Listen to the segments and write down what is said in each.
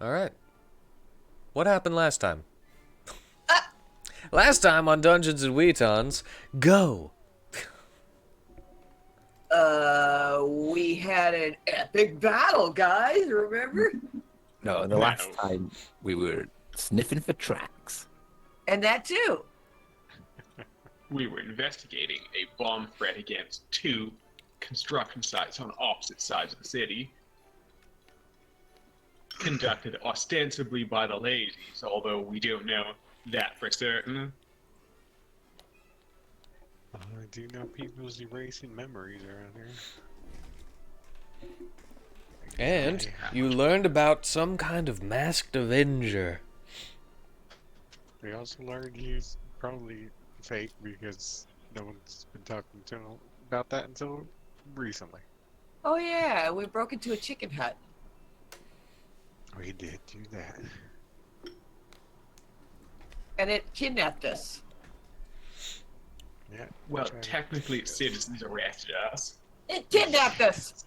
All right. What happened last time? Last time on Dungeons and WheatTons, go. We had an epic battle, guys. Remember? No, the last No, time we were sniffing for tracks. And that too. we were investigating a bomb threat against two construction sites on opposite sides of the city, conducted ostensibly by the ladies, although we don't know that for certain. I do know people's erasing memories around here. And How you much- learned about some kind of Masked Avenger. We also learned he's probably fake because no one's been talking to him about that until recently. Oh yeah, we broke into a chicken hut. We did do that. And it kidnapped us. Yeah. Well, tried to- technically, citizens arrested us. It kidnapped us!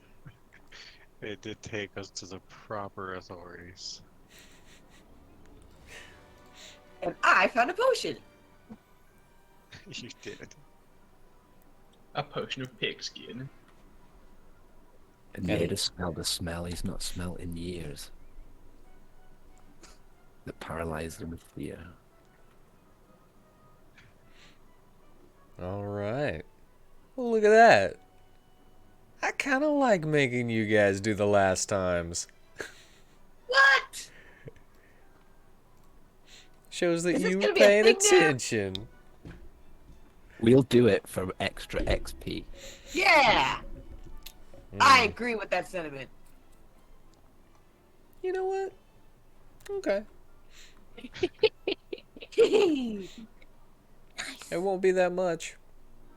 It did take us to the proper authorities. And I found a potion. You did. A potion of pigskin. And made us smell the smell he's not smelt in years. That paralyzed him with fear. All right. Well, look at that. I kind of like making you guys do the last times. What? Shows that Is this you were gonna be a paying thing now? attention. We'll do it for extra XP. Yeah! I agree with that sentiment. You know what? Okay. It won't be that much,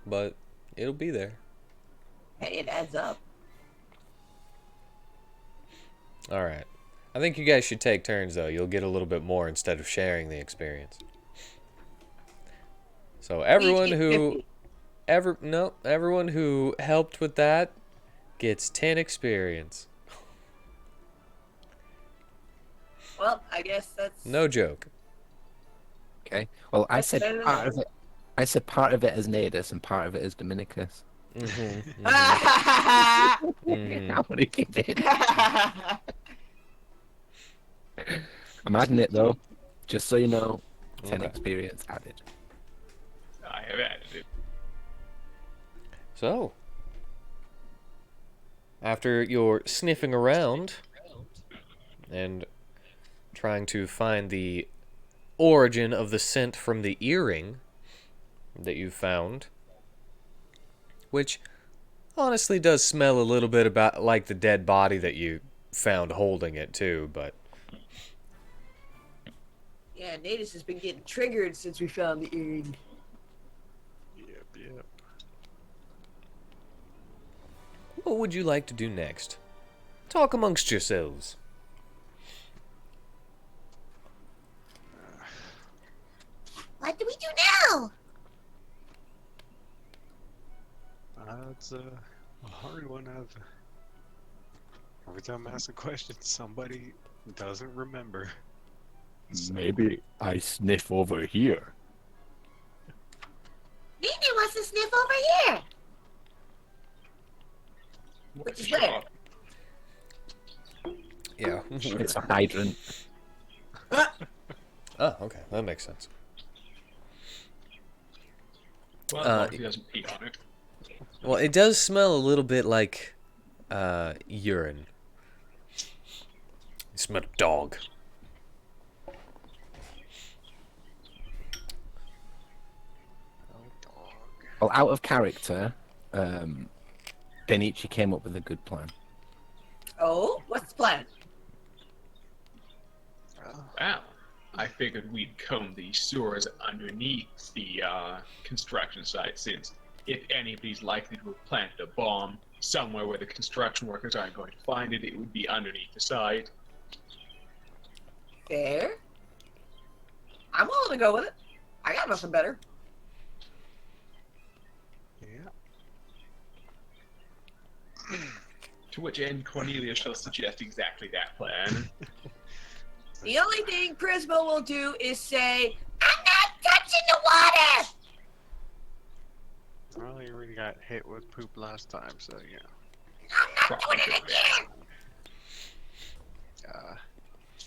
but it'll be there. Hey, it adds up. All right. I think you guys should take turns, though. You'll get a little bit more instead of sharing the experience. So everyone get who 50. everyone who helped with that gets 10 experience. Well, I guess that's... No joke. Okay. Well, I That's said better than part of that. it. I said part of it as Nadus and part of it as Dominicus. Mm-hmm. How many you did? I'm adding it though, just so you know. 10 Okay. experience added. I have added it. So, after you're sniffing around and trying to find the origin of the scent from the earring that you found, which honestly does smell a little bit about like the dead body that you found holding it too, but Yeah, Natus has been getting triggered since we found the earring. Yep. what would you like to do next? Talk amongst yourselves. What do we do now? That's a hard one. Every time I ask a question, somebody doesn't remember. So, Maybe I sniff over here. Nene wants to sniff over here. Which is where? Yeah. It's a hydrant. Oh, okay. That makes sense. Well, as long as he doesn't pee on it. Well, it does smell a little bit like urine. You smell a dog. Well, out of character, Benici came up with a good plan. Oh, what's the plan? Wow. I figured we'd comb the sewers underneath the construction site, since if anybody's likely to have planted a bomb somewhere where the construction workers aren't going to find it, it would be underneath the site. Fair. I'm willing to go with it. I got nothing better. yeah. To which end Cornelia shall suggest exactly that plan. The only thing Prisma will do is say, I'm not touching the water! Well, you already got hit with poop last time, so yeah. I'm not doing it again!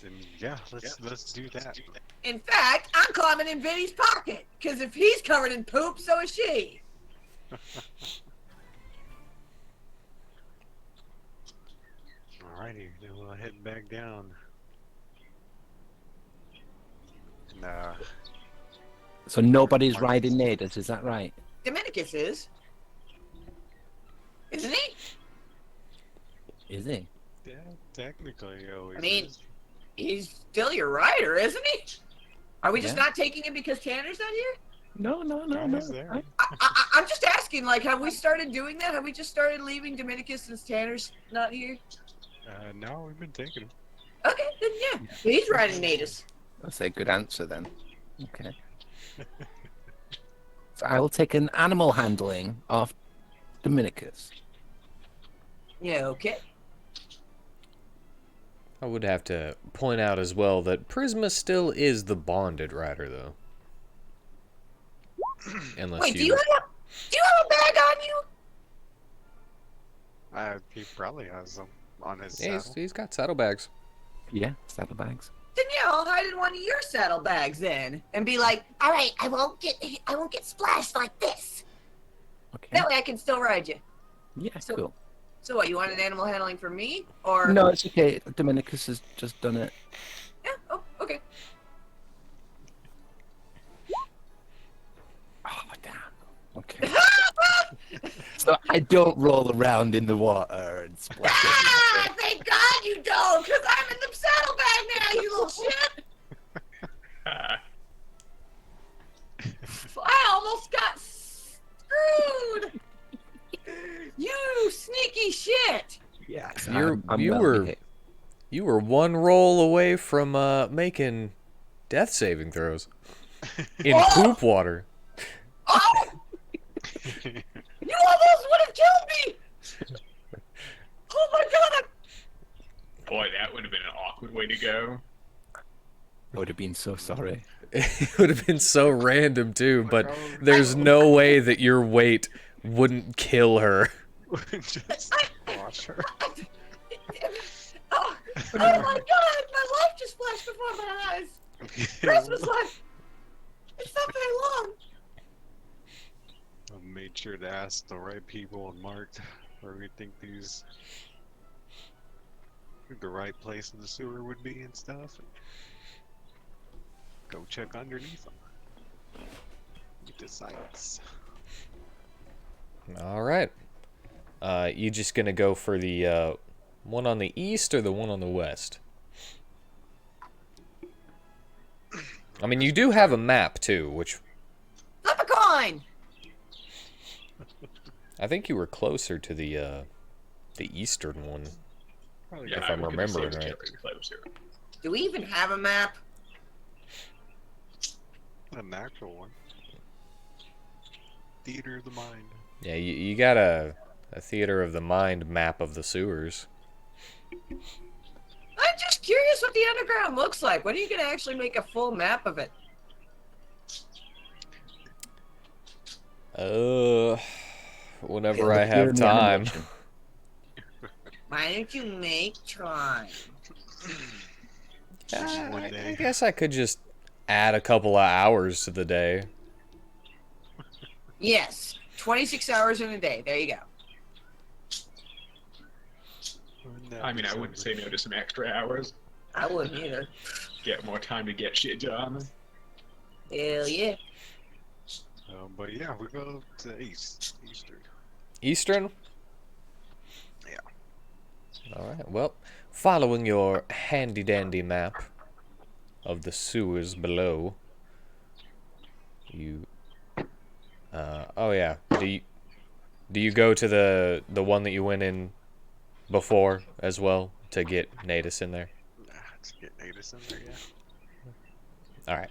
Then yeah, let's do that. In fact, I'm climbing in Vinny's pocket, because if he's covered in poop, so is she. Alrighty, then we'll head back down. And, So nobody's riding Nadas, is that right? Dominicus is. Isn't he? Is he? yeah, technically, he always I mean, is. he's still your rider, isn't he? Are we just Yeah. not taking him because Tanner's not here? No. Guys there. I'm just asking, like, have we started doing that? Have we just started leaving Dominicus since Tanner's not here? No, we've been taking him. Okay, then yeah. He's riding Natus. That's a good answer then. Okay. So I will take an animal handling of Dominicus. Yeah, okay. I would have to point out as well that Prisma still is the bonded rider, though. Unless Wait, do you have a bag on you? He probably has them on his Yeah, saddle. he's got saddlebags. Yeah, saddlebags. Then yeah, I'll hide in one of your saddlebags then, and be like, all right, I won't get splashed like this. Okay. That way I can still ride you. Yeah, cool. So what? You want an animal handling for me, or No, it's okay. Dominicus has just done it. Yeah. Oh, okay. Oh, damn. Okay. So I don't roll around in the water and splash Ah, everything. thank God you don't, because I'm in the saddlebag now, you little shit. I almost got screwed. You sneaky shit. Yes, You were one roll away from making death saving throws in poop water. Oh! You almost would have killed me. Oh my God. Boy, that would have been an awkward way to go. I would have been so sorry. It would have been so random too, but there's no way that your weight wouldn't kill her. Just watch her. Oh my God. My life just flashed before my eyes. Christmas life. It's not very long. I made sure to ask the right people and marked where we think the right place in the sewer would be and stuff. And go check underneath them. Get the sights. All right. You just gonna go for the one on the east or the one on the west? I mean, you do have a map too, which Flip a coin. I think you were closer to the eastern one. Probably Yeah, If I I'm would remembering consider right. Jeffrey closer. Do we even have a map? an actual one. Theater of the mind. Yeah, you got a theater of the mind map of the sewers. I'm just curious what the underground looks like. When are you going to actually make a full map of it? Whenever It'll I appear have in the time. animation. Why don't you make time? One I day. guess I could just add a couple of hours to the day. Yes, 26 hours in a day. There you go. I mean, I wouldn't say no to some extra hours. I wouldn't either. Get more time to get shit done. Hell yeah. But yeah, we go to Eastern. Eastern? Yeah. Alright, well, following your handy-dandy map of the sewers below, you... oh yeah, do you go to the one that you went in before as well to get Natus in there? Let's get Natus in there, yeah. Alright.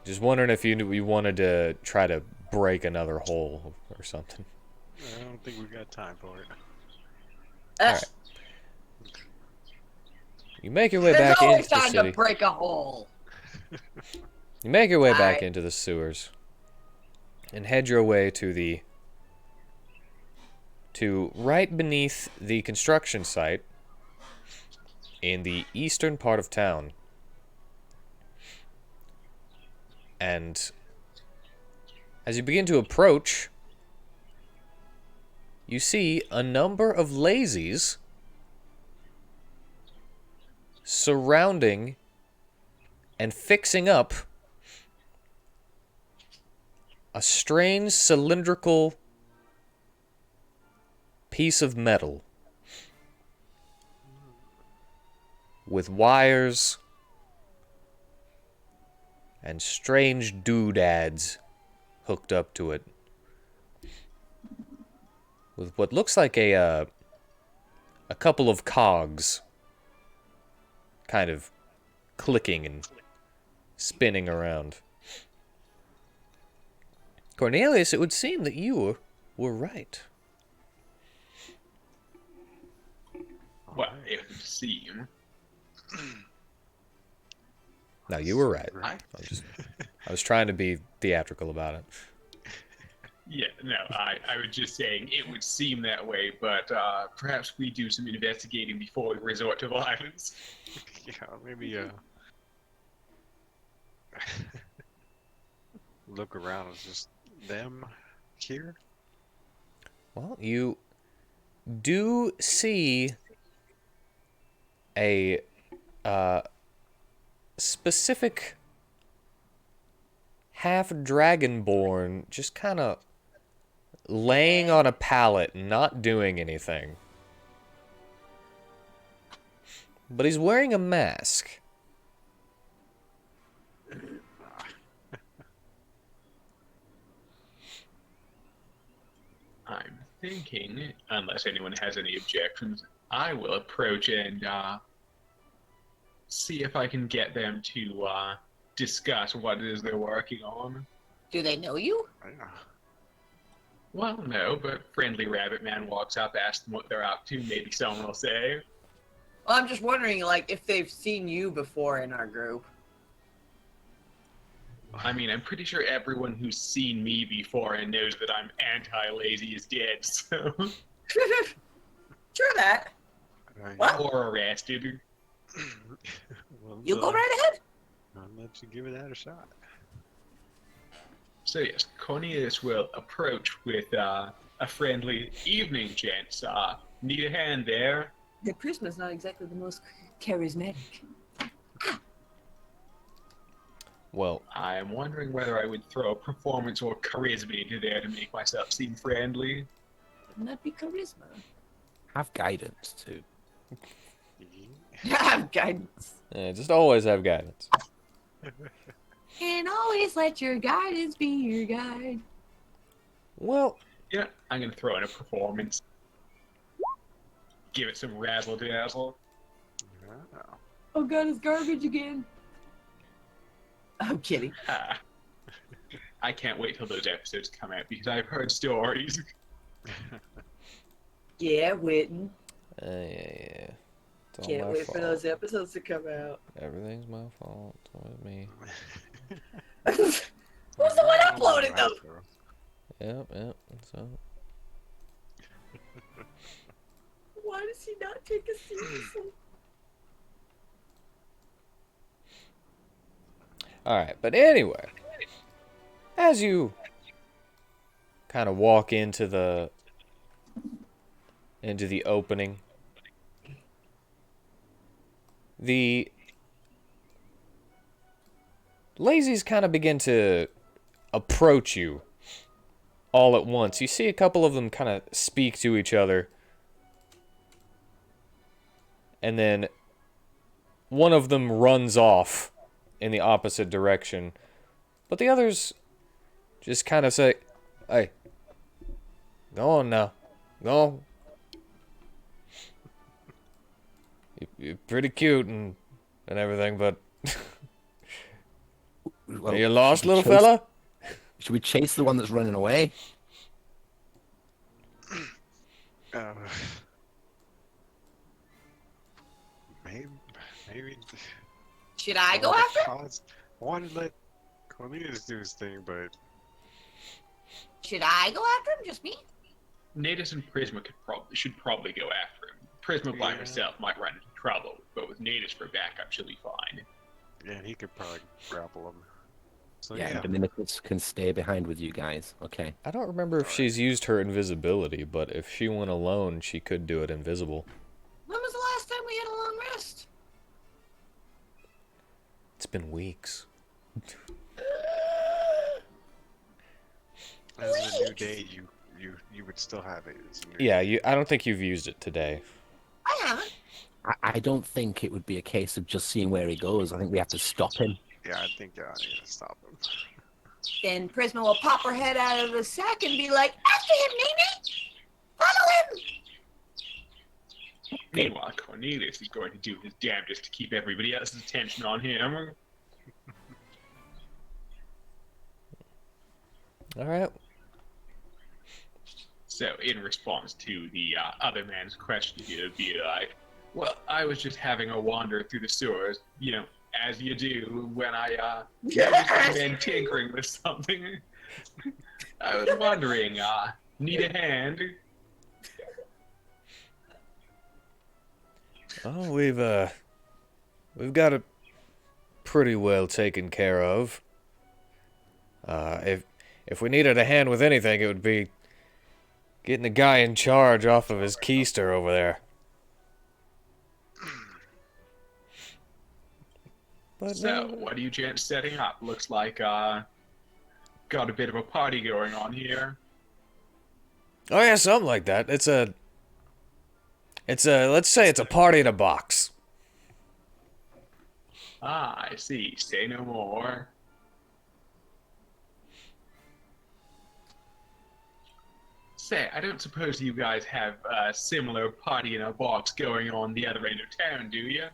Just wondering if you wanted to try to break another hole or something. I don't think we got time for it. Uh, You make your way There's back always into the time city. to break a hole. You make your way back Alright. into the sewers and head your way to right beneath the construction site in the eastern part of town. And as you begin to approach, you see a number of lazies surrounding and fixing up a strange cylindrical piece of metal with wires and strange doodads hooked up to it, with what looks like a couple of cogs kind of clicking and spinning around. Cornelius, it would seem that you were right. Well, it would seem. No, you were right. I, I was trying to be theatrical about it. yeah, no, I was just saying it would seem that way, but perhaps we do some investigating before we resort to violence. Yeah, maybe look around. It's just them here. Well, you do see a specific half dragonborn just kind of laying on a pallet, not doing anything. But he's wearing a mask. I'm thinking, unless anyone has any objections, I will approach and see if I can get them to discuss what it is they're working on. Do they know you? Yeah. Well, no, but friendly rabbit man walks up, asks them what they're up to. Maybe someone will say. Well, I'm just wondering, like, if they've seen you before in our group. I mean, I'm pretty sure everyone who's seen me before and knows that I'm anti-lazy is dead, so... True that. What? or arrested. Well, You go right ahead. I'll let you give it that a shot. So yes, Cornelius will approach with a friendly evening, gents. Need a hand there? The Prisma's not exactly the most charismatic. Well, I'm wondering whether I would throw a performance or charisma into there to make myself seem friendly. Wouldn't that be charisma? Have guidance too. Have guidance. just always have guidance. And always let your guidance be your guide. Well, Yeah, I'm gonna throw in a performance. Give it some razzle dazzle. Yeah. Oh god, it's garbage again. I'm kidding. I can't wait till those episodes come out because I've heard stories. Yeah, Whitten. yeah. It's all Can't my wait for fault. those episodes to come out. Everything's my fault. It's always me. Who's the one uploaded them? Yep. So, Why does he not take us seriously? alright, but anyway, as you kind of walk into the opening, the lazies kind of begin to approach you all at once. You see a couple of them kind of speak to each other, and then one of them runs off in the opposite direction, but the others just kind of say, "Hey, go on now, go on. You're pretty cute and everything, but Well, are you lost, should we little chase- fella?" Should we chase the one that's running away? Maybe, Maybe. Should I Well, go after him? I wanted to let Cornelius do his thing, but Should I go after him? Just me? Natus and Prisma should probably go after him. Prisma by Yeah. herself might run into trouble, but with Natus for backup, she'll be fine. yeah, he could probably grapple him. So Yeah, yeah, Dominicus can stay behind with you guys. Okay. I don't remember if Alright. she's used her invisibility, but if she went alone, she could do it invisible. When was the last time we had a long rest? It's been weeks. as a new day, you would still have it. As a new Yeah, day. I don't think you've used it today. I haven't. I don't think it would be a case of just seeing where he goes. I think we have to stop him. Yeah, I think I need to stop him. Then Prisma will pop her head out of the sack and be like, after him, Nene! Follow him! Meanwhile, Cornelius is going to do his damnedest to keep everybody else's attention on him. All right. So, in response to the other man's question, he'll be like, well, I was just having a wander through the sewers, you know, as you do when I noticed a man tinkering with something. I was wondering, need a hand? Oh, we've got it pretty well taken care of. If we needed a hand with anything, it would be getting the guy in charge off of his keister over there. But So, no, what are you gents setting up? Looks like, got a bit of a party going on here. oh yeah, something like that. Let's say it's a party in a box. Ah, I see. Say no more. Say, I don't suppose you guys have a similar party in a box going on the other end of town, do you?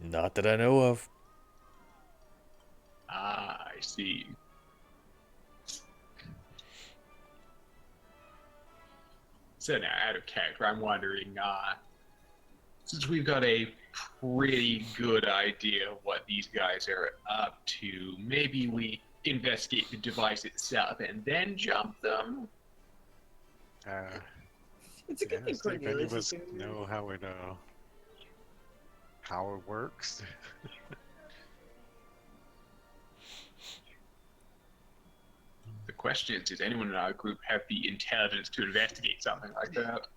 Not that I know of. Ah, I see. So now, out of character, I'm wondering, since we've got a pretty good idea of what these guys are up to, maybe we investigate the device itself and then jump them? It's a good thing see if any of Cornelius us is doing know how it works. The question is, does anyone in our group have the intelligence to investigate something like that?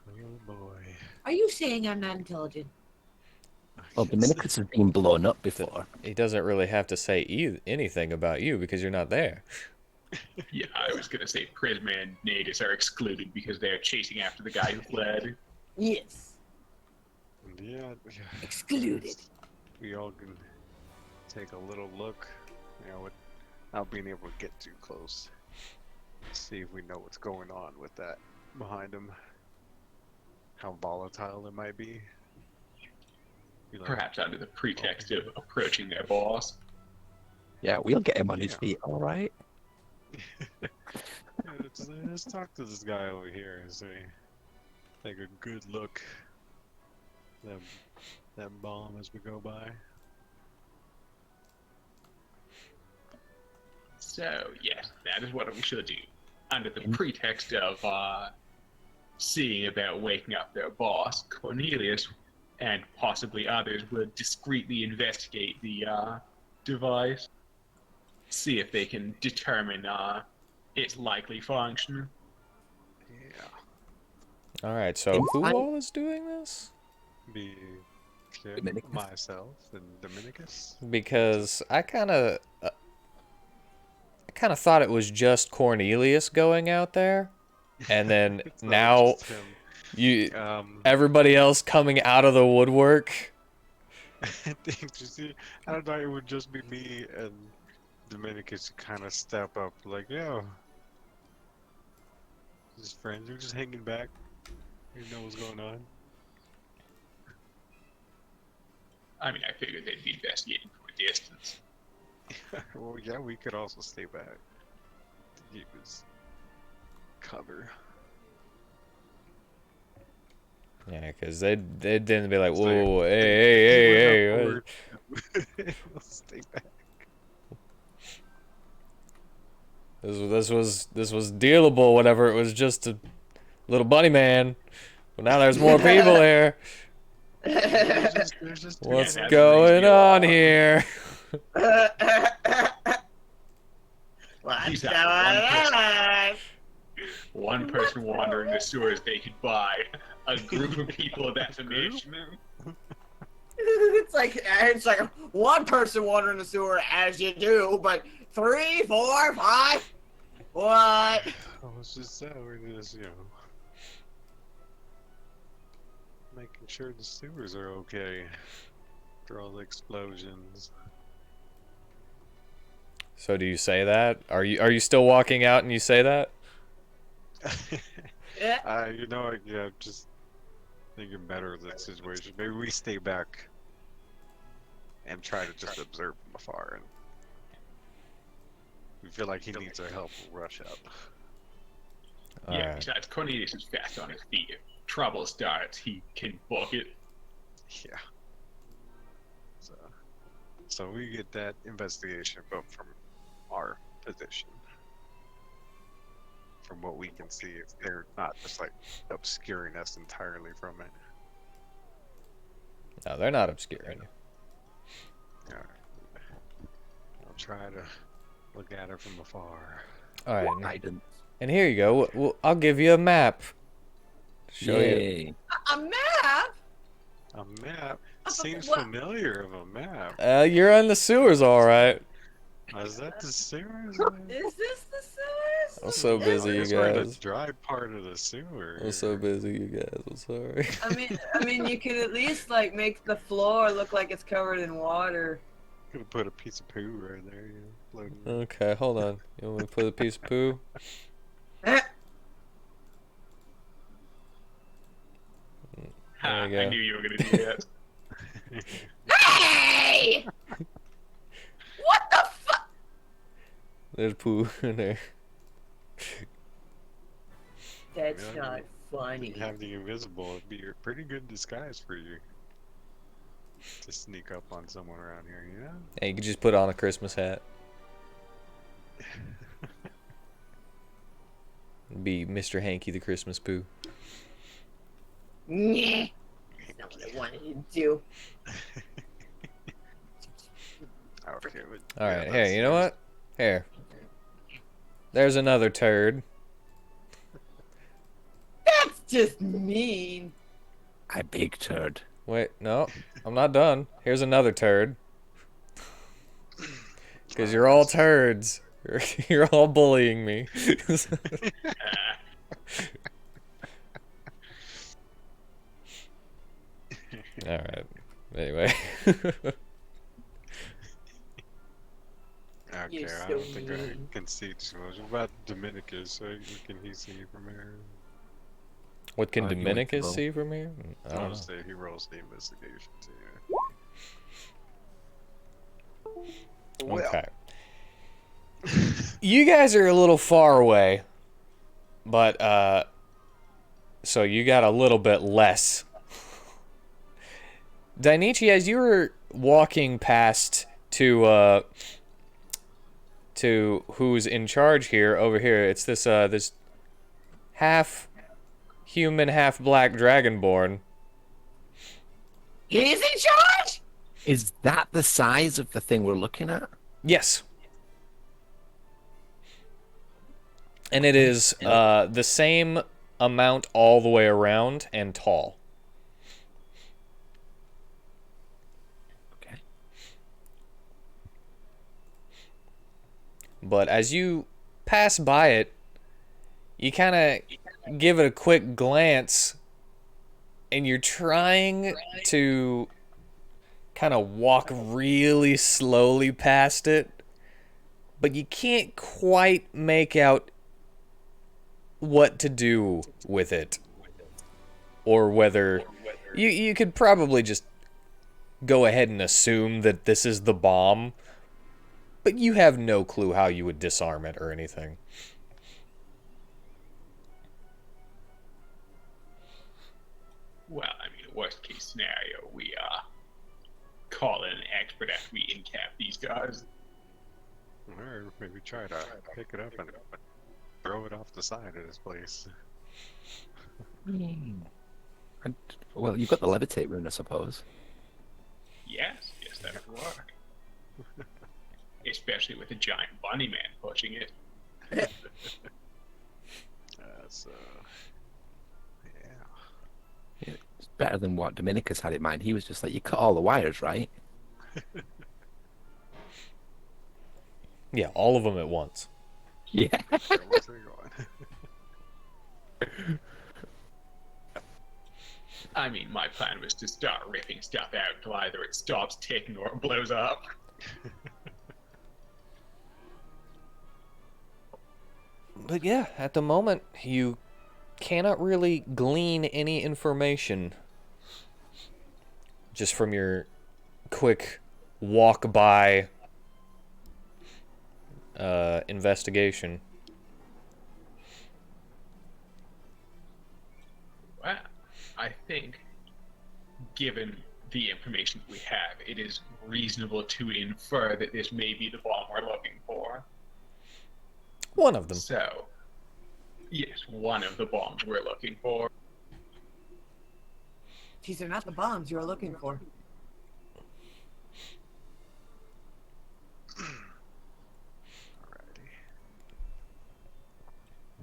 Oh boy. Are you saying I'm not intelligent? Well, Dominicus has been blown up before. He doesn't really have to say anything about you because you're not there. Yeah, I was gonna say Prisma and Natus are excluded because they're chasing after the guy who fled. Yes. Yeah. Excluded. We all can take a little look, without being able to get too close. See if we know what's going on with that behind him. How volatile it might be. Be like, Perhaps under the pretext of approaching their boss. Yeah, we'll get him on his Yeah. feet, all right? yeah, let's talk to this guy over here and say, take a good look. That bomb as we go by. So, yes, that is what we should do. Under the pretext of seeing about waking up their boss, Cornelius and possibly others would discreetly investigate the device, see if they can determine its likely function. Yeah. All right, so who all is doing this? Be Kim, Dominicus. myself, and Dominicus. Because I kind of thought it was just Cornelius going out there, and then It's not now just him. you Um, everybody else coming out of the woodwork. I think you see, I don't know. It would just be me and Dominicus kind of step up, like, yeah, just friends. We're just hanging back. You know what's going on. I mean, I figured they'd be investigating from a distance. Well, yeah, we could also stay back to keep his cover. Yeah, because they'd then be like, It's like, whoa, hey, hey, hey, we're hey, not hey. bored. We'll stay back. This was dealable. Whatever, it was just a little bunny man. But now there's more people here. There's just two What's that's people. going crazy. on here? What's He's going got on? one person wandering the sewers, they could buy a group of people of that dimension. It's like one person wandering the sewer as you do, but 3, 4, 5. What? I was just we're just, making sure the sewers are okay after all the explosions. So do you say that? Are you still walking out and you say that? Yeah. Just thinking better of the situation. Maybe we stay back and try to just observe from afar. And we feel like he needs our help. We'll rush out. All Yeah, right. besides Cornelius is fast on his feet. If trouble starts, he can book it. Yeah. So we get that investigation, but from our position. From what we can see, if they're not just like obscuring us entirely from it. No, they're not obscuring you. Yeah. I'll try to look at her from afar. All right. Guidance. And here you go. Well, I'll give you a map. Show you. Yay. A map? A map? but Seems what- familiar of a map. You're in the sewers, all right. Is that the sewers? Is this the sewers? I'm so busy, you It's like the guys. dry part of the sewer. I'm so busy, you guys. I'm sorry. I mean, you could at least like make the floor look like it's covered in water. Could have put a piece of poo right there, floating. Okay, hold on. You want me to put a piece of poo? Ha, There you I go. knew you were gonna do that. Hey! What the fuck? There's poo in there. That's Yeah, not funny. Have the invisible. It'd be a pretty good disguise for you. To sneak up on someone around here, you know? And you can just put on a Christmas hat. Be Mr. Hanky the Christmas poo. Nah. That's not what I wanted to do. Okay, but, All yeah, right, that's here, you know yours. what? Here. There's another turd. That's just mean. A big turd. Wait, no, I'm not done. Here's another turd. Because you're all turds. You're all bullying me. All right. Anyway. Okay, You're I don't so think I mean. can see too much. What about Dominicus? Can he see from here? What can You want to Dominicus roll? see from here? I don't know. Say he rolls the investigation too. Okay. You guys are a little far away, but so you got a little bit less. Dainichi, as you were walking past to who's in charge here over here, it's this this half human, half black dragonborn. He's in charge? Is that the size of the thing we're looking at? Yes. And it is the same amount all the way around and tall. Okay. But as you pass by it, you kind of give it a quick glance, and you're trying to kind of walk really slowly past it, but you can't quite make out what to do with it, or whether you could probably just go ahead and assume that this is the bomb, but you have no clue how you would disarm it or anything. Well, scenario, we call in an expert after we incap these guys. Or maybe try to pick it up and throw it off the side of this place. And, well, you've got the levitate rune, I suppose. Yes, that would work. Especially with a giant bunny man pushing it. So, yeah. Yeah, it's better than what Dominicus had in mind. He was just like, you cut all the wires, right? Yeah, all of them at once. Yeah. So where's it going? I mean, my plan was to start ripping stuff out until either it stops ticking or it blows up. But yeah, at the moment, you cannot really glean any information just from your quick walk by investigation. Well, I think, given the information we have, it is reasonable to infer that this may be the bomb we're looking for. One of them. So, yes, one of the bombs we're looking for. These are not the bombs you're looking for. Alrighty.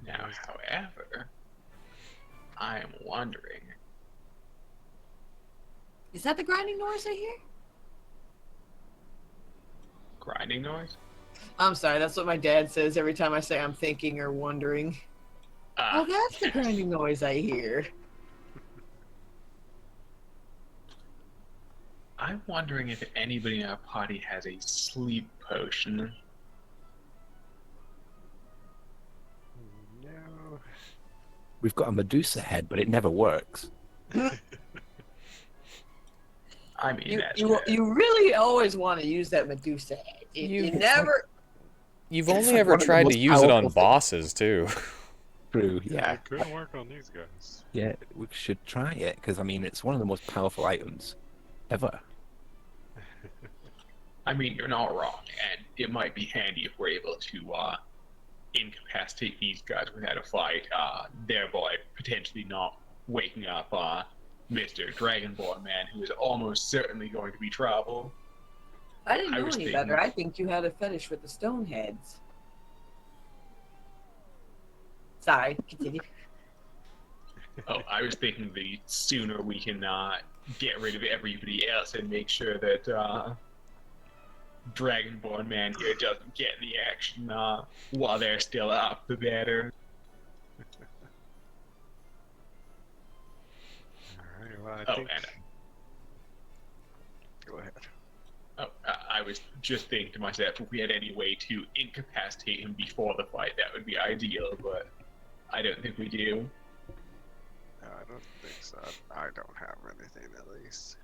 Now, however, I am wondering. Is that the grinding noise I hear? Grinding noise? I'm sorry, that's what my dad says every time I say I'm thinking or wondering. Oh, that's the grinding noise I hear. I'm wondering if anybody in our party has a sleep potion. No. We've got a Medusa head, but it never works. I mean, You, that's you, fair. you really always want to use that Medusa head. You never. You've It's only like ever one of the tried to most use it on powerful things. bosses, too. True, Yeah, yeah. it could work on these guys. Yeah, we should try it, because, I mean, it's one of the most powerful items ever. I mean, you're not wrong, and it might be handy if we're able to incapacitate these guys without a fight, thereby potentially not waking up Mr. Dragonborn Man, who is almost certainly going to be trouble. I didn't I know was any thinking- better. I think you had a fetish with the stone heads. Sorry, continue. Oh, I was thinking the sooner we can get rid of everybody else and make sure that Dragonborn Man here doesn't get the action while they're still up, the better. Alright, well, I Oh, think... and Go ahead. I was just thinking to myself, if we had any way to incapacitate him before the fight, that would be ideal, but I don't think we do. No, I don't think so. I don't have anything, at least.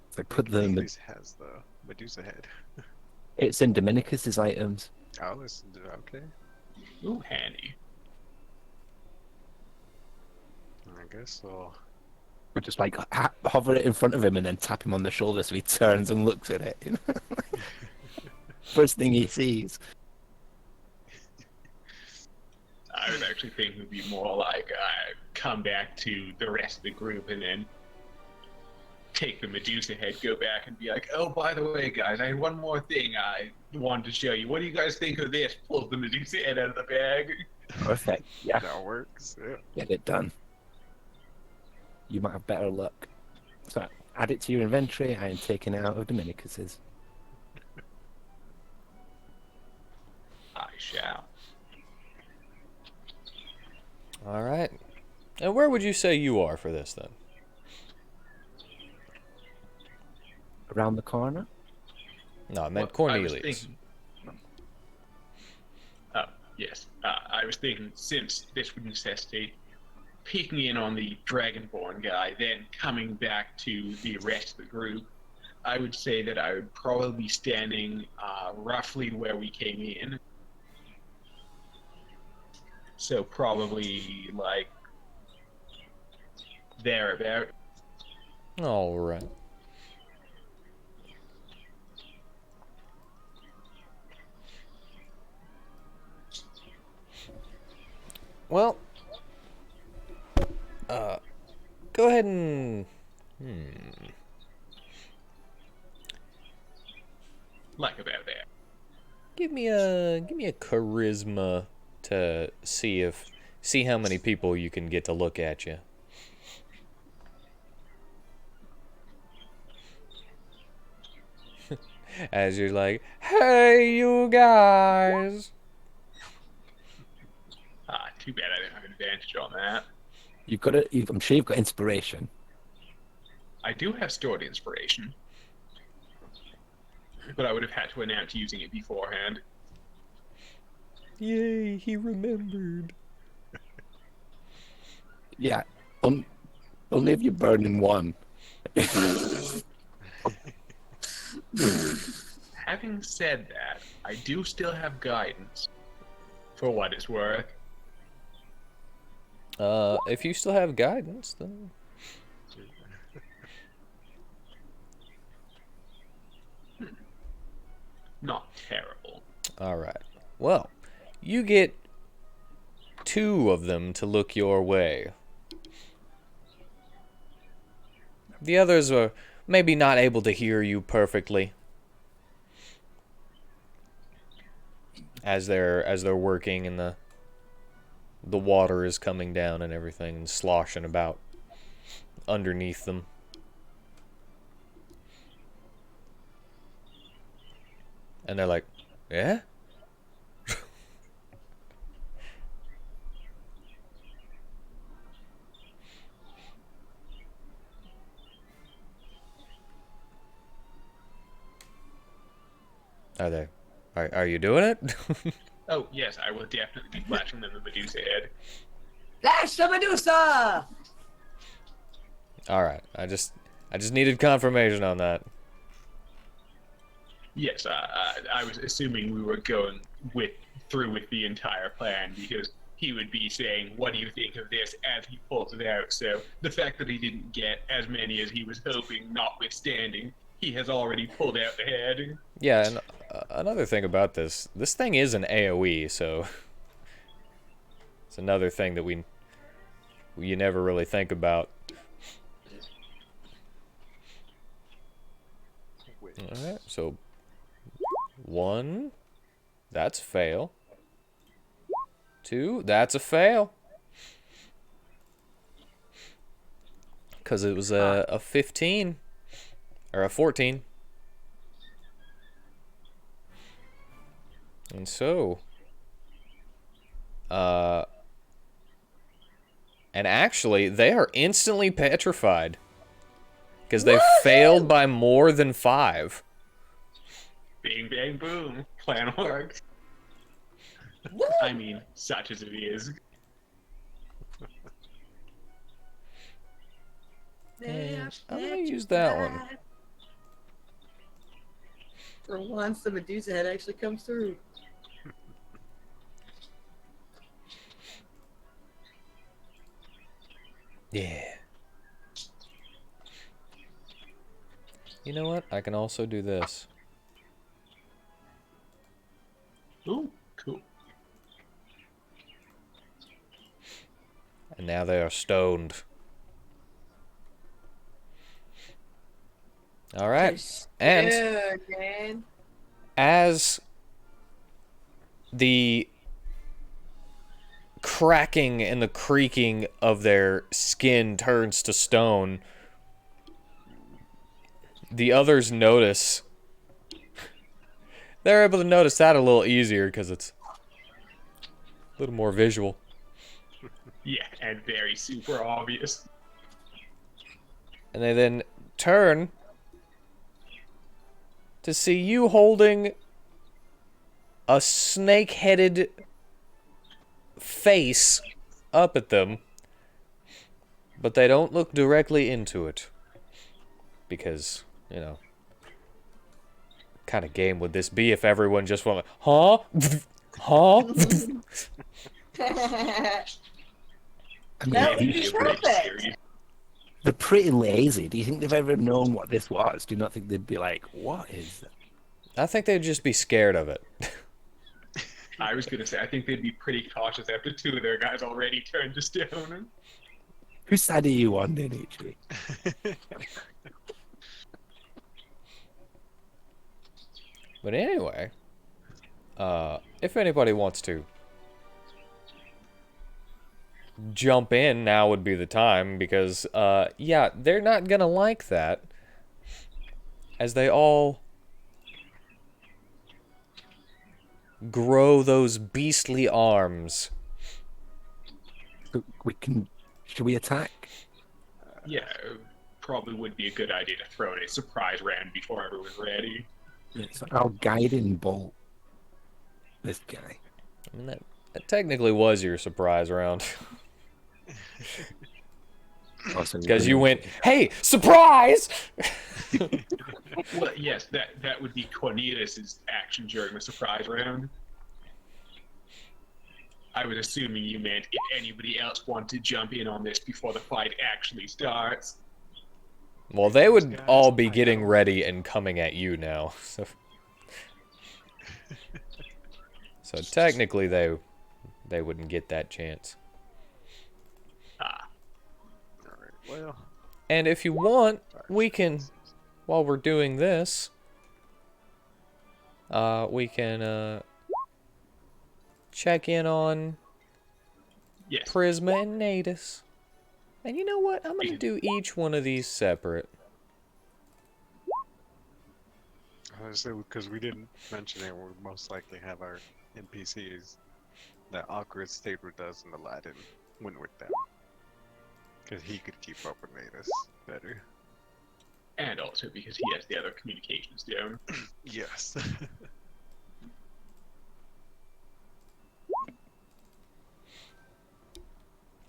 It's like, put the... At least has the Medusa head. It's in Dominicus's items. I'll listen to okay. Ooh, handy. I guess I'll... We just, like, hover it in front of him and then tap him on the shoulder so he turns and looks at it. First thing he sees. I was actually thinking it would be more like come back to the rest of the group and then take the Medusa head, go back and be like, oh, by the way, guys, I had one more thing I wanted to show you. What do you guys think of this? Pulls the Medusa head out of the bag. Perfect. Yeah, That works. Yeah. get it done. You might have better luck. So, add it to your inventory. I am taking it out of Dominicus's. I shall. All right. And where would you say you are for this, then? Around the corner? No, I meant Well, I was Cornelius. thinking- Oh, yes. I was thinking, since this would necessitate peeking in on the Dragonborn guy, then coming back to the rest of the group, I would say that I would probably be standing roughly where we came in. So probably, like, thereabout. All right. Well, go ahead and Like about that. give me a charisma to see how many people you can get to look at you. As you're like, hey, you guys. Too bad I didn't have advantage on that. You've got it. I'm sure you've got inspiration. I do have stored inspiration, but I would have had to announce using it beforehand. Yay, he remembered. Yeah. Only if you're burning one. Having said that, I do still have guidance, for what it's worth. If you still have guidance, then Not terrible. all right. Well, you get 2 of them to look your way. The others are maybe not able to hear you perfectly as they're working and the water is coming down and everything and sloshing about underneath them. And they're like, yeah? Are you doing it? Oh, yes, I will definitely be flashing them the Medusa head. Flash the Medusa! All right. I just needed confirmation on that. Yes, I was assuming we were going through with the entire plan because he would be saying, "What do you think of this?" as he pulls it out. So the fact that he didn't get as many as he was hoping, notwithstanding, he has already pulled out the head. Yeah, and another thing about this thing is an AoE, so it's another thing that you never really think about. All right, so 1, that's fail. 2, that's a fail. Because it was a 15 or a 14. And so, and actually, they are instantly petrified. Because they failed by more than 5. Bing, bang, boom. Plan works. I mean, such as it is. I'm gonna use that one. For once, the Medusa head actually comes through. Yeah. You know what? I can also do this. Ooh, cool. And now they are stoned. All right. And Good, man. as the cracking and the creaking of their skin turns to stone, the others notice. They're able to notice that a little easier because it's a little more visual. Yeah, and very super obvious. And they then turn to see you holding a snake-headed face up at them, but they don't look directly into it because, you know, what kind of game would this be if everyone just went, huh? Huh? I mean, That would Maybe be a bridge perfect. series. They're pretty lazy. Do you think they've ever known what this was? Do you not think they'd be like, what is that? I think they'd just be scared of it. I was gonna say, I think they'd be pretty cautious after two of their guys already turned to stone. Whose side are you on, Denichi? But anyway, if anybody wants to jump in, now would be the time, because, yeah, they're not gonna like that, as they all grow those beastly arms. Should we attack? Yeah, probably would be a good idea to throw in a surprise round before everyone's ready. Yeah, so I'll guiding bolt this guy. I mean, that technically was your surprise round. Because you went, hey, surprise! Well, yes, that would be Cornelius's action during the surprise round. I was assuming you meant if anybody else wanted to jump in on this before the fight actually starts. Well, they would all be getting ready and coming at you now. So technically, they wouldn't get that chance. Ah, Alright, well. And if you want, we can, while we're doing this, we can check in on yes. Prisma and Natus. And you know what? I'm going to do each one of these separate. Honestly, because we didn't mention it, we'll most likely have our NPCs that awkward state with us and Aladdin went with them. Because he could keep up with Natus better. And also because he has the other communications down. Yes.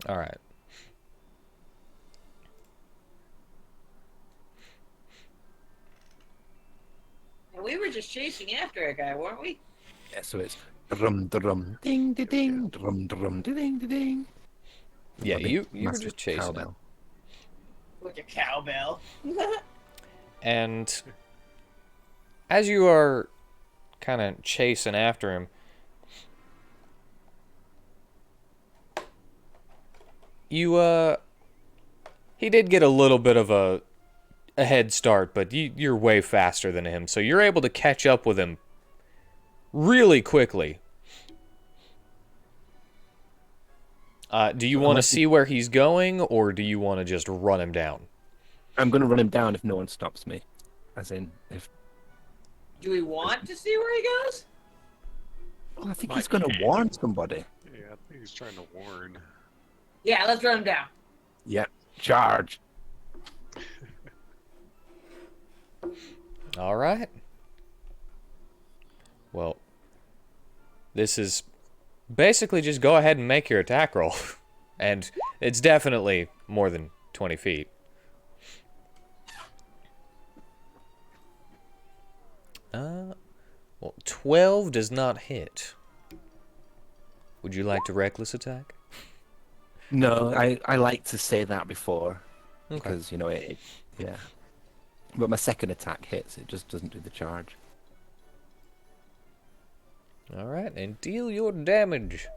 Alright. And we were just chasing after a guy, weren't we? Yeah, so it's drum drum ding ding ding drum drum ding ding ding. Yeah, A big you were massive just chasing it. cowbell. Like a cowbell. And as you are kind of chasing after him, he did get a little bit of a head start, but you're way faster than him, so you're able to catch up with him really quickly. Do you want to see where he's going, or do you want to just run him down? I'm going to run him down if no one stops me. As in, if... Do we want to see where he goes? Well, I think he's going to warn somebody. Yeah, I think he's trying to warn. Yeah, let's run him down. Yeah, charge. All right. Well, this is basically just go ahead and make your attack roll. And it's definitely more than 20 feet. Well, 12 does not hit. Would you like to reckless attack? No, I like to say that before. Okay. Because, you know, yeah. But my second attack hits, it just doesn't do the charge. Alright, and deal your damage.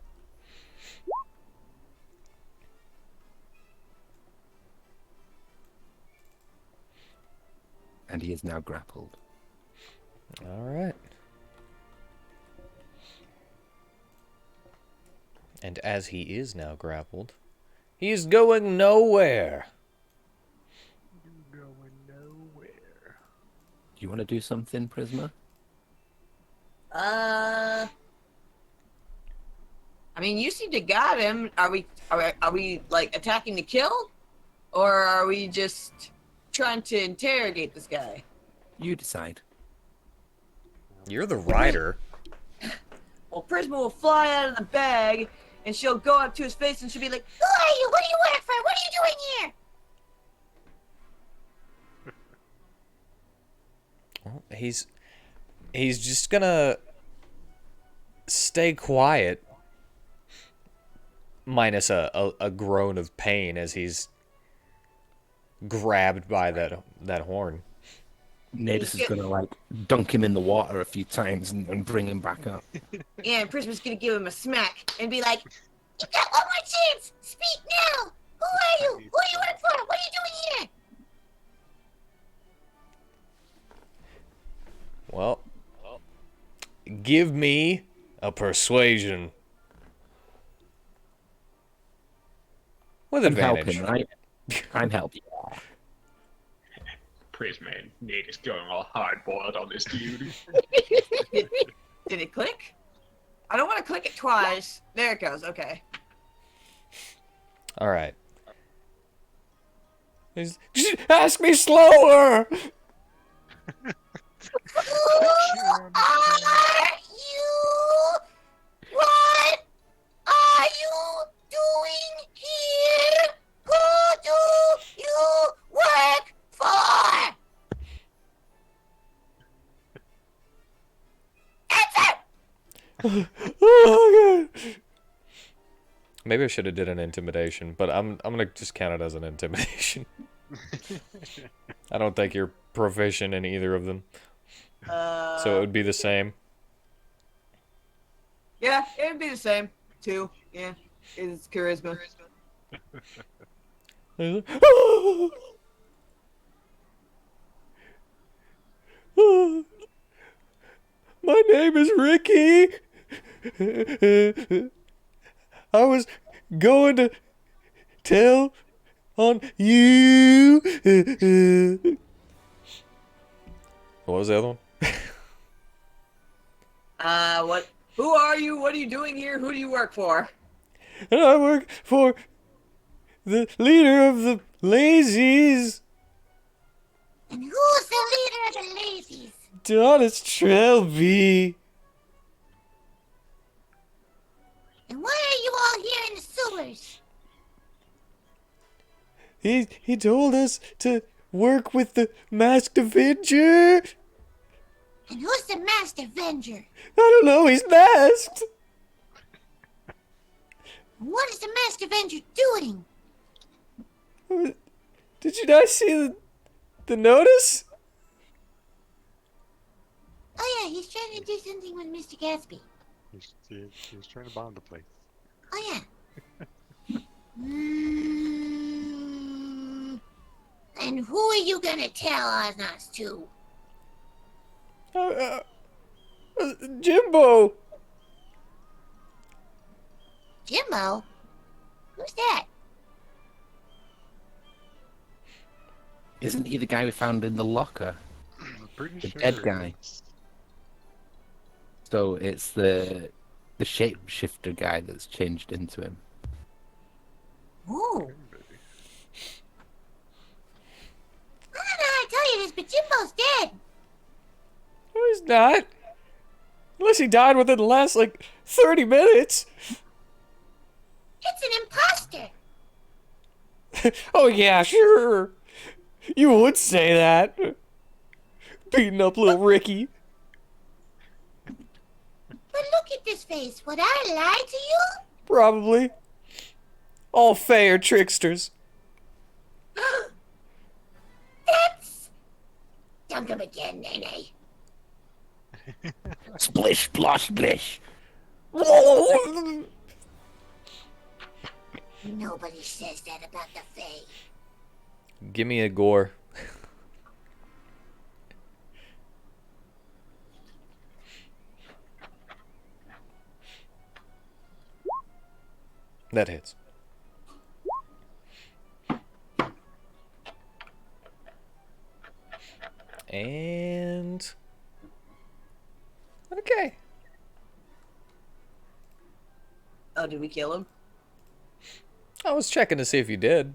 And he is now grappled. Alright. And as he is now grappled, he's going nowhere. Going nowhere. Do you want to do something, Prisma? I mean, you seem to got him. Are we like attacking to kill, or are we just trying to interrogate this guy? You decide. You're the rider. Well, Prisma will fly out of the bag, and she'll go up to his face, and she'll be like, "Who are you? What do you work for? What are you doing here?" Well, he's just gonna stay quiet, minus a groan of pain as he's grabbed by that horn. Nadis is gonna like dunk him in the water a few times and bring him back up. Yeah, and Prisma's gonna give him a smack and be like, "You got one more chance. Speak now. Who are you? Who do you work for? What are you doing here?" Well, give me a persuasion with I'm advantage. helping, right? I'm helping. Prisma and Nate is going all hard-boiled on this dude. Did it click? I don't want to click it twice. There it goes. Okay. All right. Just ask me slower. Who are you? What are you doing here? Who do you work for? Answer! Oh god. Maybe I should have did an intimidation, but I'm gonna just count it as an intimidation. I don't think you're proficient in either of them, so it would be the same. Yeah, it would be the same. 2. Yeah, it's charisma. My name is Ricky. I was going to tell on you. What was the other one? What? Who are you? What are you doing here? Who do you work for? And I work for the leader of the lazies, And who's the leader of the lazies? Donis Trelby. And why are you all here in the sewers? He told us to work with the Masked Avenger. And who's the Masked Avenger? I don't know, he's masked. What is the Masked Avenger doing? Did you not see the notice? Oh yeah, he's trying to do something with Mr. Gatsby. He's trying to bomb the place. Oh yeah. And who are you gonna tell on us to? Jimbo. Jimbo? Who's that? Isn't he the guy we found in the locker? I'm pretty The sure dead guy. it's- So it's the shapeshifter guy that's changed into him. Ooh. I don't know how to tell you this, but Jimbo's dead. No, he's not. Unless he died within the last, 30 minutes. It's an imposter. Oh, yeah, sure. You would say that. Beating up little Ricky. But look at this face. Would I lie to you? Probably. All fair tricksters. That's... Dunk him again, Nene. Splish, splosh, splish. Nobody says that about the Fae. Give me a gore. That hits. And... Okay. Oh, did we kill him? I was checking to see if you did.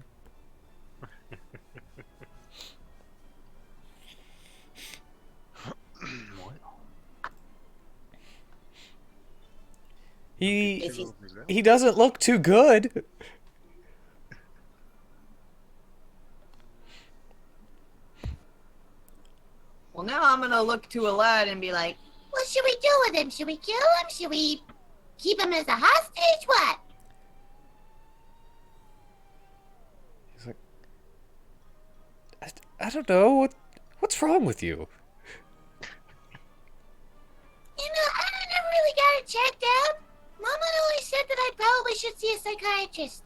What? Is he... He doesn't look too good. Well, now I'm gonna look to Aladdin and be like, what should we do with him? Should we kill him? Should we keep him as a hostage? What? He's like, I don't know. What's wrong with you? I never really got it checked out. Mama always said that I probably should see a psychiatrist.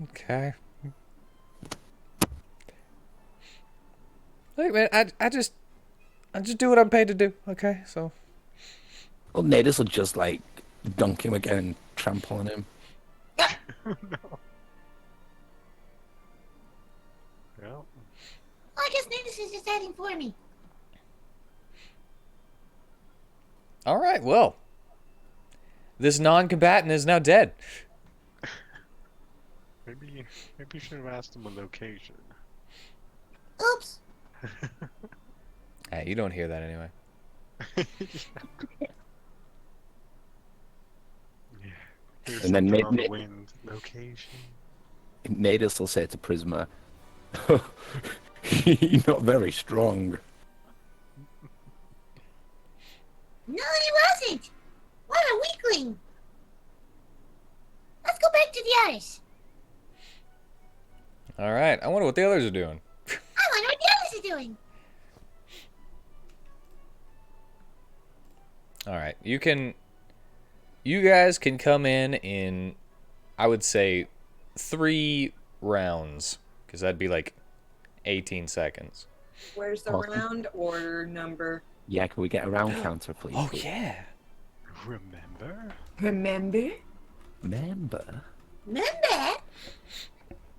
Okay. Look, man, I just do what I'm paid to do. Okay, so. Well, Nadis will just like dunk him again and trample on him. Well, I guess Nidus is just heading for me. All right. Well, this non-combatant is now dead. maybe you should have asked him a location. Oops. Hey, you don't hear that anyway. Here's And then something on maybe- the wind. Location. Nadis will say to Prisma, "You're not very strong." No, he wasn't. What a weakling. Let's go back to the others. All right. I wonder what the others are doing. I wonder what the others are doing. All right. You guys can come in, I would say, 3 rounds, because that'd be like 18 seconds. Where's the Awesome. round order number? Yeah, can we get a round counter, please? Oh yeah. Remember? Remember? Remember? Remember?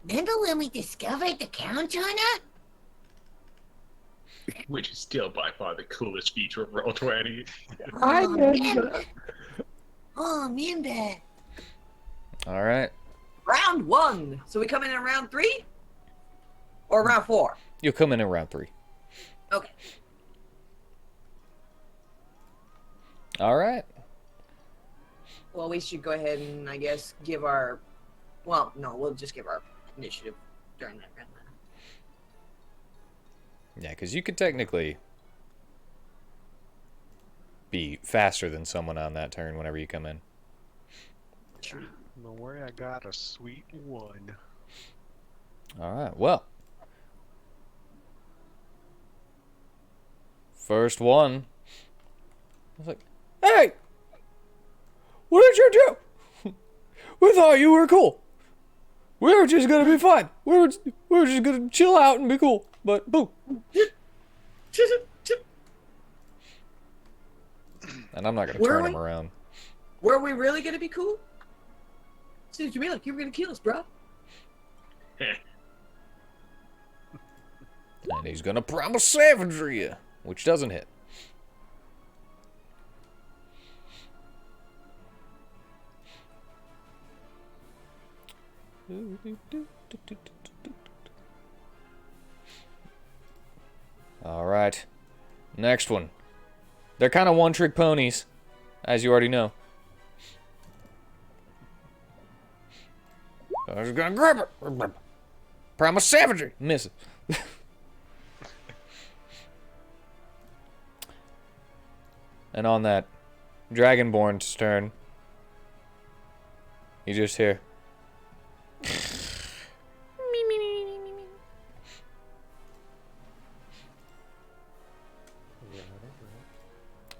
Remember when we discovered the counter? Which is still by far the coolest feature of Roll20. I remember. Oh, remember. All right. Round 1. So we come in round 3? Or round 4? You'll come in round 3. Okay. All right. Well, we should go ahead and, I guess, give our... Well, no, we'll just give our initiative during that round. Yeah, because you could technically be faster than someone on that turn whenever you come in. Don't worry, I got a sweet one. All right. Well, first one. I was like, "Hey, what did you do? We thought you were cool. We were just gonna be fine. We were just gonna chill out and be cool. But boom." And I'm not gonna Were turn we? him around. Were we really going to be cool? Seems to me like you were going to kill us, bro. And he's gonna promise savagery you, which doesn't hit. All right, next one. They're kind of one-trick ponies, as you already know. I was gonna grab it. Promise savagery. Miss it. And on that Dragonborn's turn, you just hear.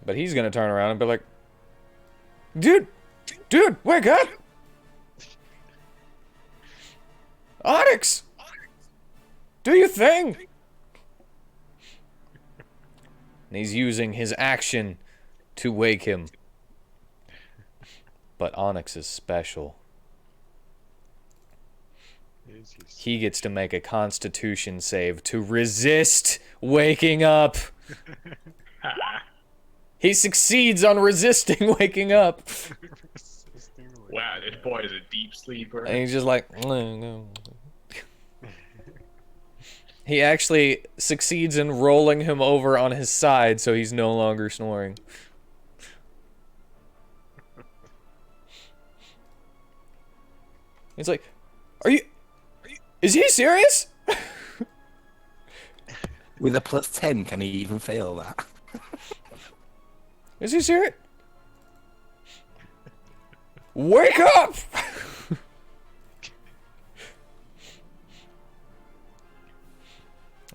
But he's gonna turn around and be like, Dude, wake up! Onyx! Do your thing! And he's using his action to wake him. But Onyx is special. Is He gets to make a constitution save to resist waking up. He succeeds on resisting waking up. Wow, this boy is a deep sleeper. And he's just like, no. He actually succeeds in rolling him over on his side so he's no longer snoring. He's like, is he serious? With a +10, can he even fail that? Is he serious? Wake up!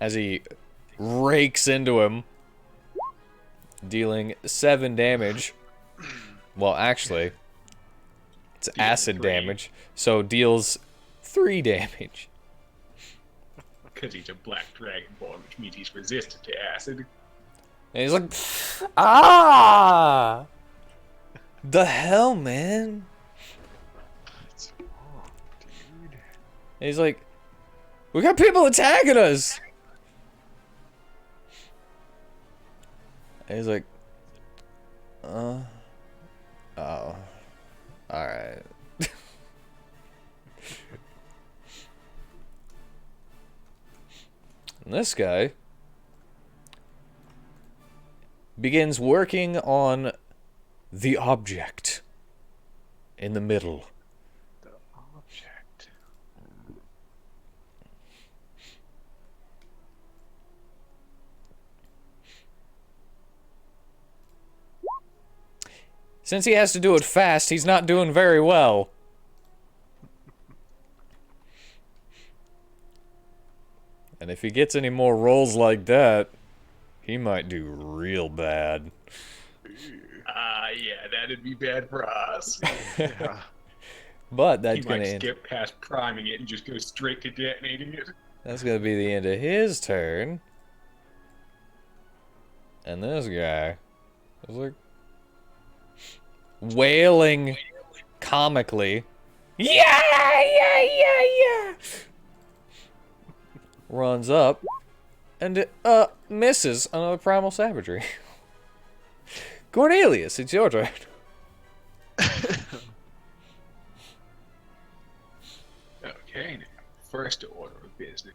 as he rakes into him, dealing 7 damage. Well, actually, it's Dealing acid 3. damage, so deals 3 damage. Because he's a black dragonborn, which means he's resistant to acid. And he's like, ah! The hell, man? What's wrong, dude? And he's like, we got people attacking us! And he's like, oh, alright. And this guy begins working on the object in the middle. The object. Since he has to do it fast, he's not doing very well. And if he gets any more rolls like that, he might do real bad. Yeah, that'd be bad for us. Yeah. But He that's gonna might end. skip past priming it and just go straight to detonating it. That's gonna be the end of his turn. And this guy is like wailing comically. Yeah, yeah, yeah, yeah. Runs up and misses another primal savagery. Cornelius, it's your turn. Okay, now, first order of business.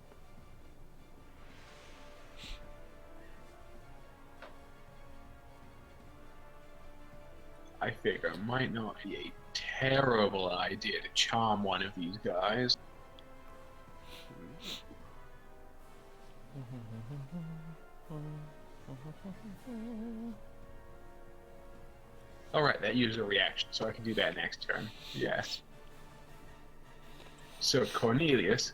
I figure it might not be a terrible idea to charm one of these guys. Alright, that uses a reaction, so I can do that next turn. Yes. So Cornelius,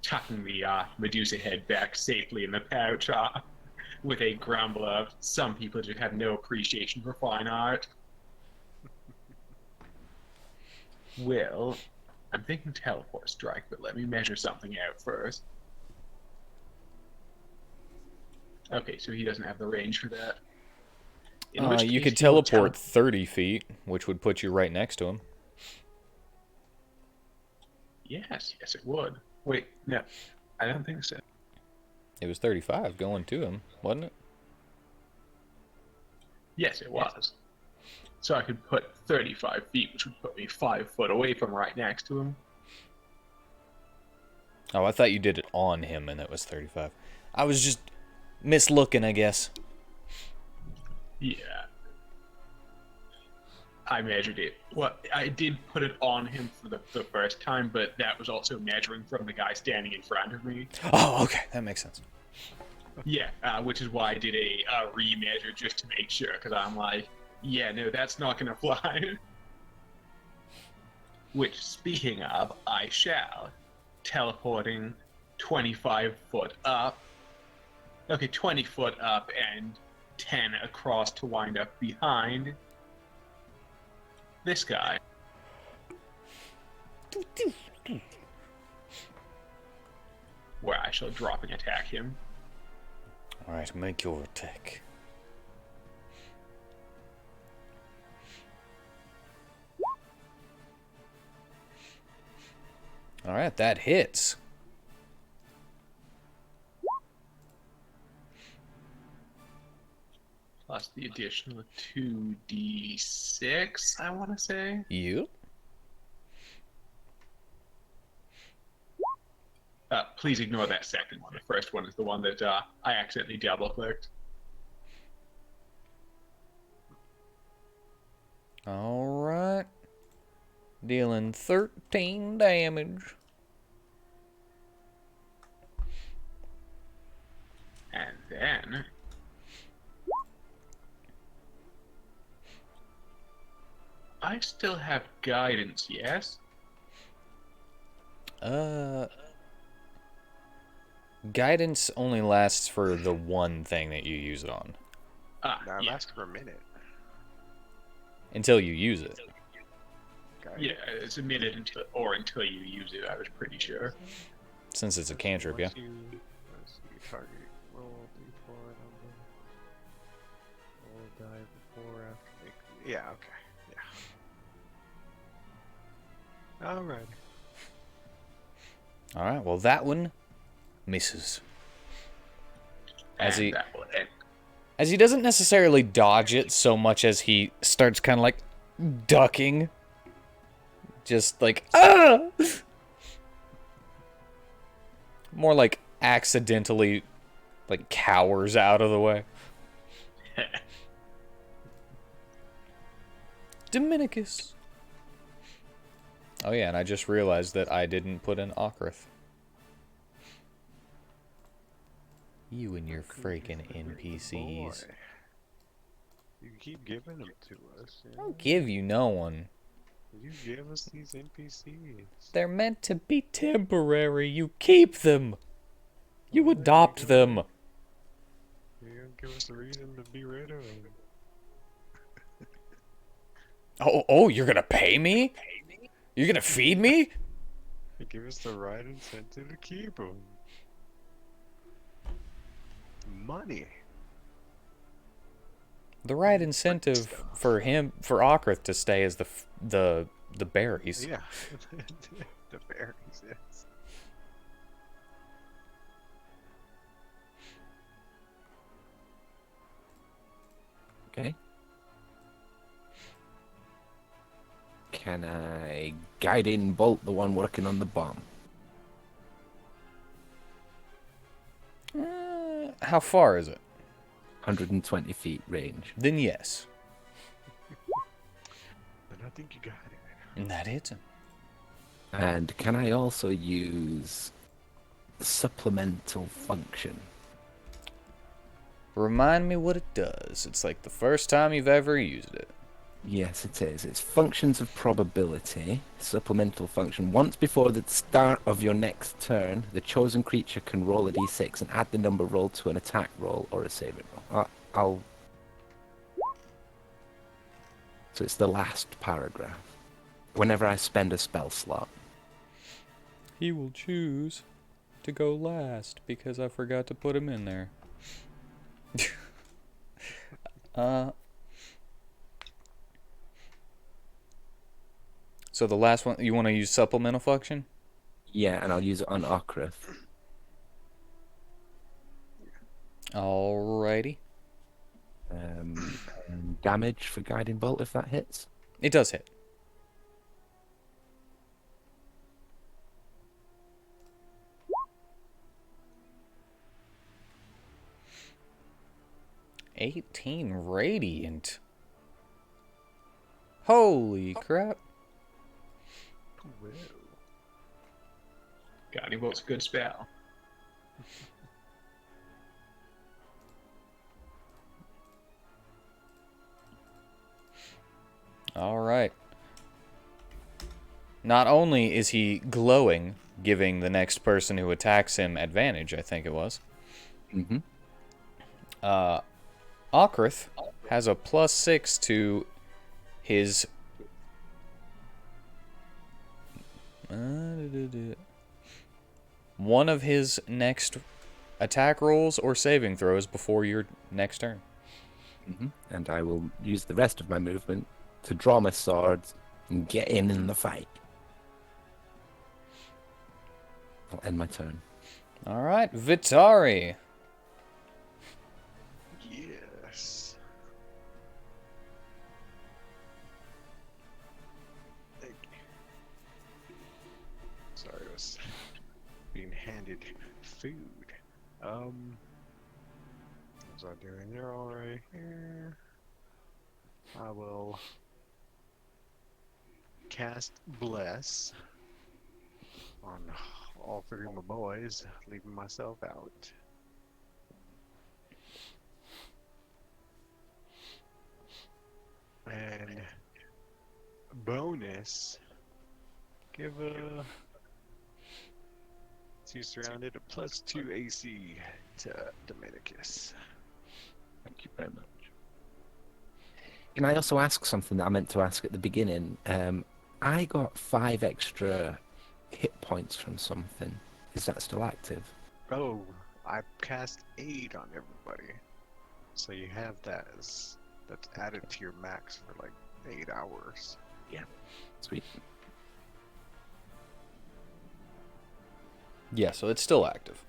tucking the Medusa head back safely in the pouch, with a grumble of, some people just have no appreciation for fine art. Well, I'm thinking teleport strike, but let me measure something out first. Okay, so he doesn't have the range for that. In which You case could he'll teleport 30 feet, which would put you right next to him. Yes, it would. Wait, no, I don't think so. It was 35 going to him, wasn't it? Yes, it was. So I could put 35 feet, which would put me 5 foot away from right next to him. Oh, I thought you did it on him and it was 35. I was just mislooking, I guess. Yeah. I measured it. Well, I did put it on him for the first time, but that was also measuring from the guy standing in front of me. Oh, okay. That makes sense. Yeah, which is why I did a remeasure just to make sure, because I'm like, yeah, no, that's not going to fly. Which, speaking of, I shall. Teleporting 25 foot up. Okay, 20 foot up and 10 across to wind up behind this guy. Where I shall drop and attack him. Alright, make your attack. Alright, that hits. Plus the additional 2d6, I want to say. You? Please ignore that second one. The first one is the one that I accidentally double-clicked. Alright. Dealing 13 damage. And then... I still have guidance, yes? Guidance only lasts for the one thing that you use it on. Now Yeah. last for a minute. Until you use it. Guys. Yeah, it's a minute until you use it. I was pretty sure. Since it's a cantrip, yeah. Let's see, target roll d4 number. Roll die before after make. Yeah, okay. Yeah. Alright. Alright, well that one misses. As And he that will end. As he doesn't necessarily dodge it so much as he starts kind of like ducking. Just like, ah! More like accidentally like cowers out of the way. Dominicus. Oh yeah, and I just realized that I didn't put in Okrith. You and your freaking NPCs. Boy. You keep giving them to us. I don't give you no one. You give us these NPCs. They're meant to be temporary. You keep them. You Well, there adopt go. them. You're gonna give us a reason to be rid of them. Oh, you're gonna pay me? You're gonna feed me? You give us the right incentive to keep them. Money. The right incentive for Okrith to stay is the berries. Yeah. The berries, yes. Okay. Can I guiding bolt the one working on the bomb? How far is it? 120 feet range. Then yes. But I think you got it. And that hits him. And can I also use supplemental function? Remind me what it does. It's like the first time you've ever used it. Yes, it is. It's functions of probability, supplemental function. Once before the start of your next turn, the chosen creature can roll a d6 and add the number rolled to an attack roll or a saving roll. So it's the last paragraph. Whenever I spend a spell slot. He will choose to go last because I forgot to put him in there. So the last one, you want to use supplemental function? Yeah, and I'll use it on Okrith. Alrighty. And damage for guiding bolt if that hits. It does hit. $18 radiant. Holy crap. Whoa. Guiding bolt's a good spell. Alright. Not only is he glowing, giving the next person who attacks him advantage, I think it was. Mm-hmm. Okrith has a +6 to his... one of his next attack rolls or saving throws before your next turn. Mm-hmm. And I will use the rest of my movement to draw my swords and get in the fight. I'll end my turn. Alright, Vitari. Yes. Thank you. Sorry, I was being handed food. What's I doing there all right here? I will cast Bless on all three of my boys, leaving myself out. And bonus, give a... Let's He's surrounded. A +2 AC to Dominicus. Thank you very much. Can I also ask something that I meant to ask at the beginning? I got 5 extra hit points from something. Is that still active? Oh, I cast aid on everybody. So you have that as that's added to your max for like 8 hours. Sweet. Yeah, so it's still active.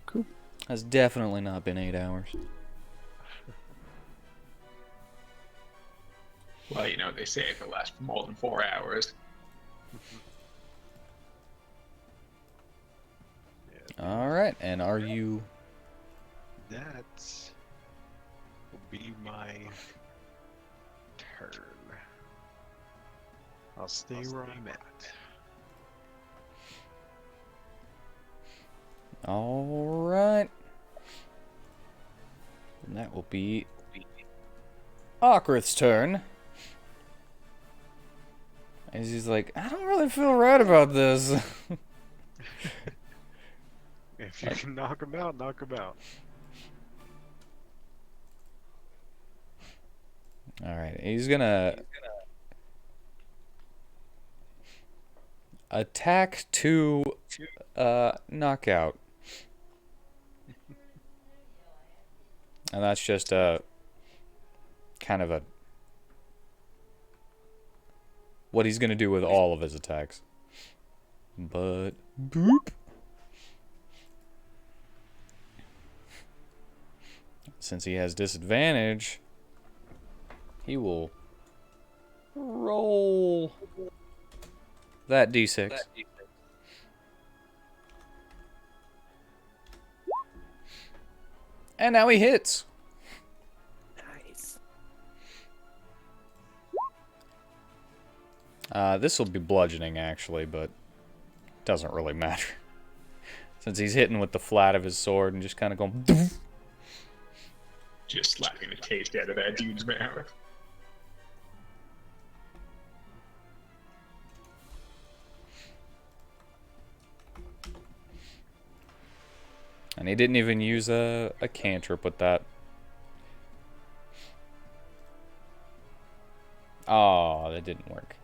Cool. Has definitely not been 8 hours. Well, you know, they say if it lasts for more than 4 hours. All right, and are you? That will be my turn. I'll stay where I'm at. All right. And that will be Okrith's turn. As he's like, I don't really feel right about this. If you can knock him out, knock him out. All right, he's gonna attack to knockout, and that's just a kind of a what he's gonna do with all of his attacks. But boop. Since he has disadvantage, he will roll that d6. And now he hits. Nice. This will be bludgeoning, actually, but doesn't really matter. Since he's hitting with the flat of his sword and just kind of going... Doof. Just slapping the taste out of that dude's mouth. And he didn't even use a cantrip with that. Oh, that didn't work.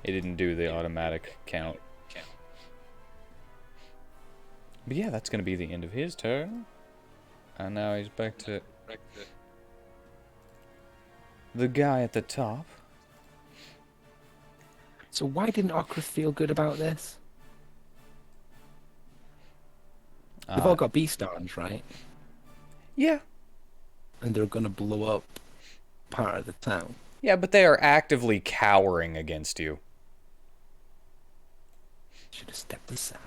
It didn't do the automatic count. But yeah, that's going to be the end of his turn. And now he's back to the guy at the top. So why didn't Okrith feel good about this? They've all got beast arms, right? Yeah. And they're gonna blow up part of the town. Yeah, but they are actively cowering against you. Should have stepped aside.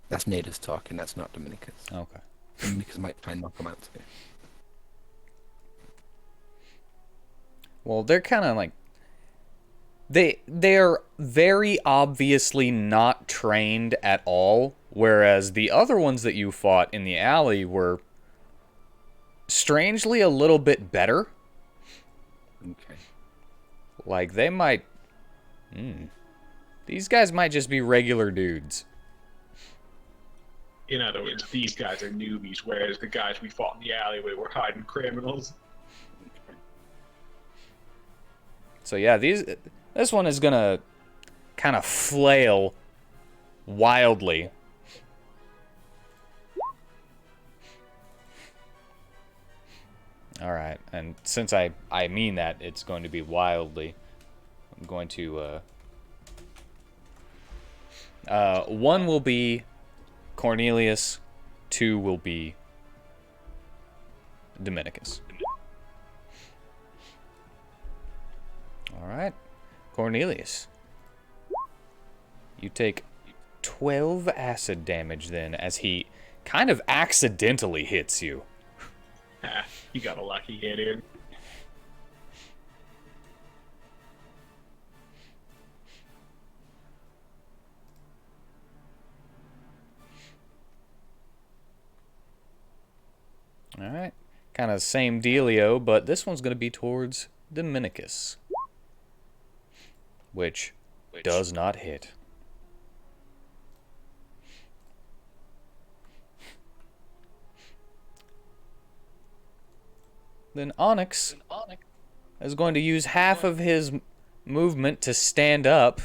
That's natives talking, that's not Dominicus. Okay. Dominicus might try and knock them out too. Well, they're kind of like... They're very obviously not trained at all, whereas the other ones that you fought in the alley were strangely a little bit better. Okay. Like, they might... These guys might just be regular dudes. In other words, these guys are newbies, whereas the guys we fought in the alleyway were hiding criminals. So yeah, this one is gonna kind of flail wildly. All right, and since I mean that, it's going to be wildly. I'm going to 1 will be Cornelius, 2 will be Dominicus. All right, Cornelius. You take 12 acid damage then, as he kind of accidentally hits you. Ha, you got a lucky hit in. All right, kind of same dealio, but this one's going to be towards Dominicus, which does not hit. Then Onyx is going to use half of his movement to stand up.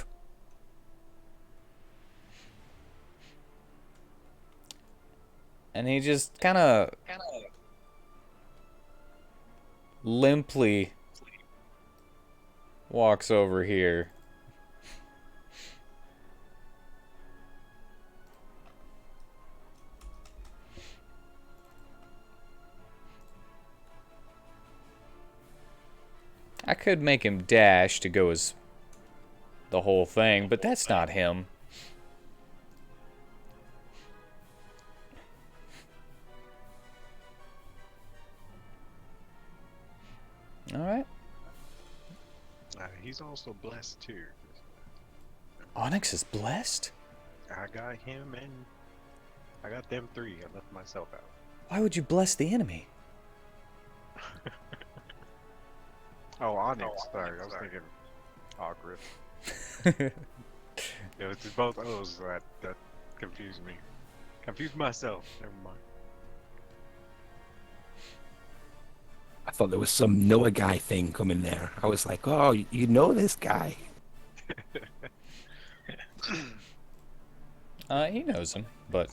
And he just kind of limply walks over here. I could make him dash to go as the whole thing, but that's not him. Alright. He's also blessed too. Onyx is blessed? I got him and I got them three. I left myself out. Why would you bless the enemy? Oh, Onyx. Sorry, I was thinking Ogriff. It was just both O's that confused me. Confused myself. Never mind. I thought there was some Noah guy thing coming there. I was like, oh, you know this guy. He knows him, but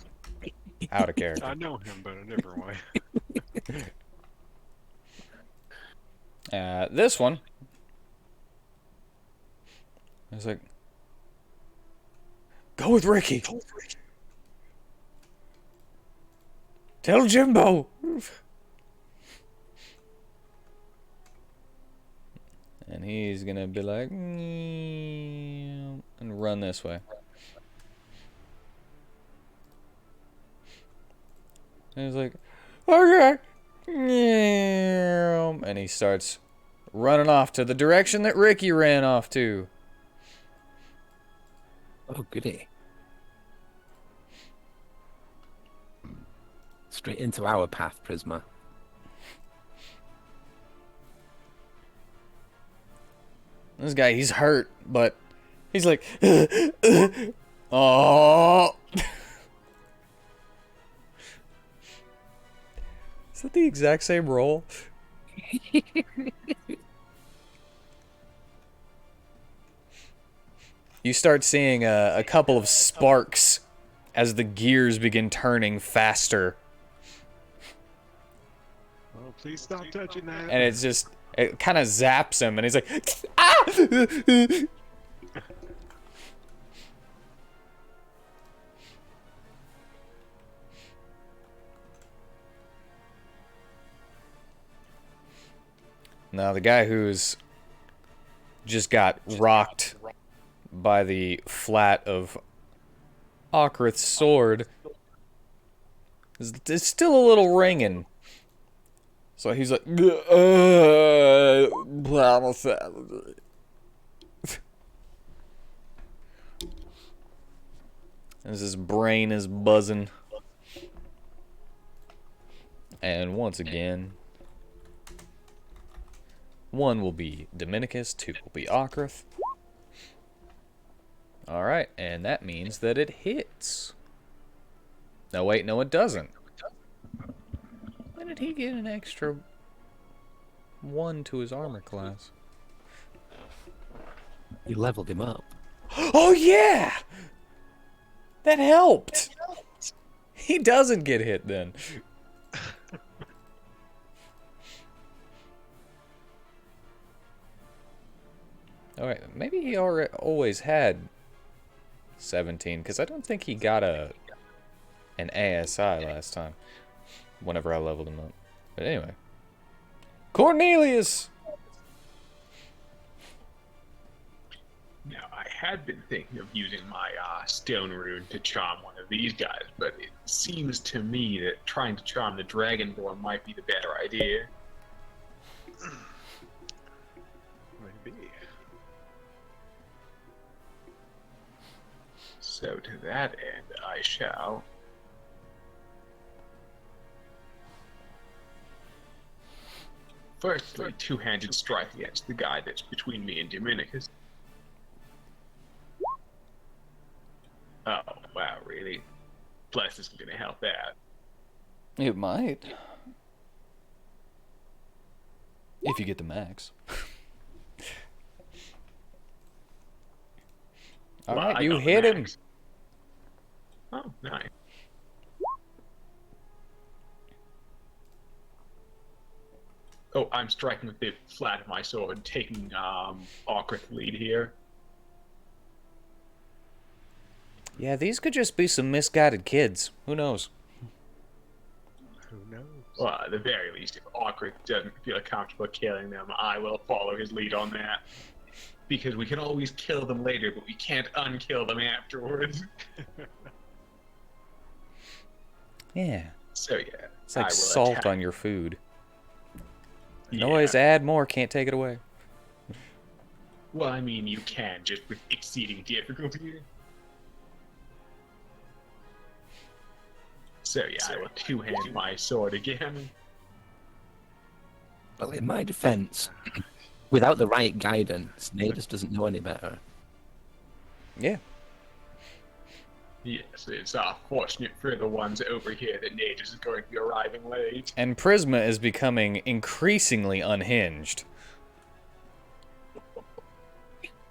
out of I character. know him, but a different way. This one is like, go with Ricky. Tell Jimbo. And he's gonna be like, and run this way. And he's like, okay. And he starts running off to the direction that Ricky ran off to. Oh, goody. Straight into our path, Prisma. This guy, he's hurt, but he's like, oh. Is that the exact same roll? You start seeing a couple of sparks as the gears begin turning faster. Oh, please stop touching that. And it's just, it kind of zaps him, and he's like, ah! Now, the guy who's just got rocked by the flat of Okrith's sword is still a little ringing. So he's like, as his brain is buzzing. And once again, 1 will be Dominicus, 2 will be Okrith. Alright, and that means that it hits. No, wait, no, it doesn't. When did he get an extra 1 to his armor class? You leveled him up. Oh, yeah! That helped! He doesn't get hit then. Alright, maybe he always had 17, because I don't think he got an ASI last time, whenever I leveled him up. But anyway. Cornelius! Now, I had been thinking of using my stone rune to charm one of these guys, but it seems to me that trying to charm the Dragonborn might be the better idea. Maybe. So to that end, I shall... Firstly, two-handed strike against the guy that's between me and Dominicus. Bless isn't going to help that. It might. If you get the max. All Well, right, I you got the hit him. max. Oh, nice. Oh, I'm striking with the flat of my sword, taking Awkward lead here. Yeah, these could just be some misguided kids. Who knows? Who knows? Well, at the very least, if Awkward doesn't feel comfortable killing them, I will follow his lead on that. Because we can always kill them later, but we can't unkill them afterwards. Yeah. So yeah, It's I like will salt attack. on your food. You can Yeah. always add more, can't take it away. Well, I mean, you can, just with exceeding difficulty. So yeah, I will two-hand my sword again. Well, in my defense, without the right guidance, Nadus doesn't know any better. Yeah. Yes, it's fortunate for the ones over here that Natus is going to be arriving late. And Prisma is becoming increasingly unhinged.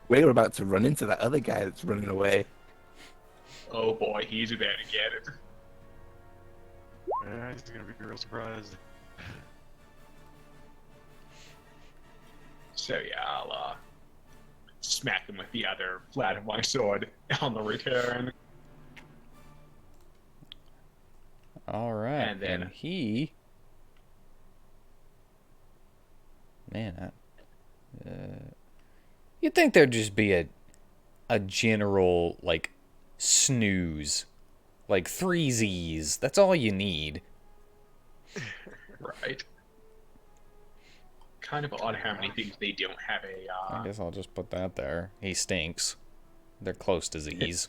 We're about to run into that other guy that's running away. Oh boy, he's about to get it. Yeah, he's gonna be real surprised. So yeah, I'll smack him with the other flat of my sword on the return. All right. And then- he... Man, you'd think there'd just be a general, like, snooze. Like, 3 Zs. That's all you need. Right. Kind of odd how many things they don't have a, I guess I'll just put that there. He stinks. They're close to Zs.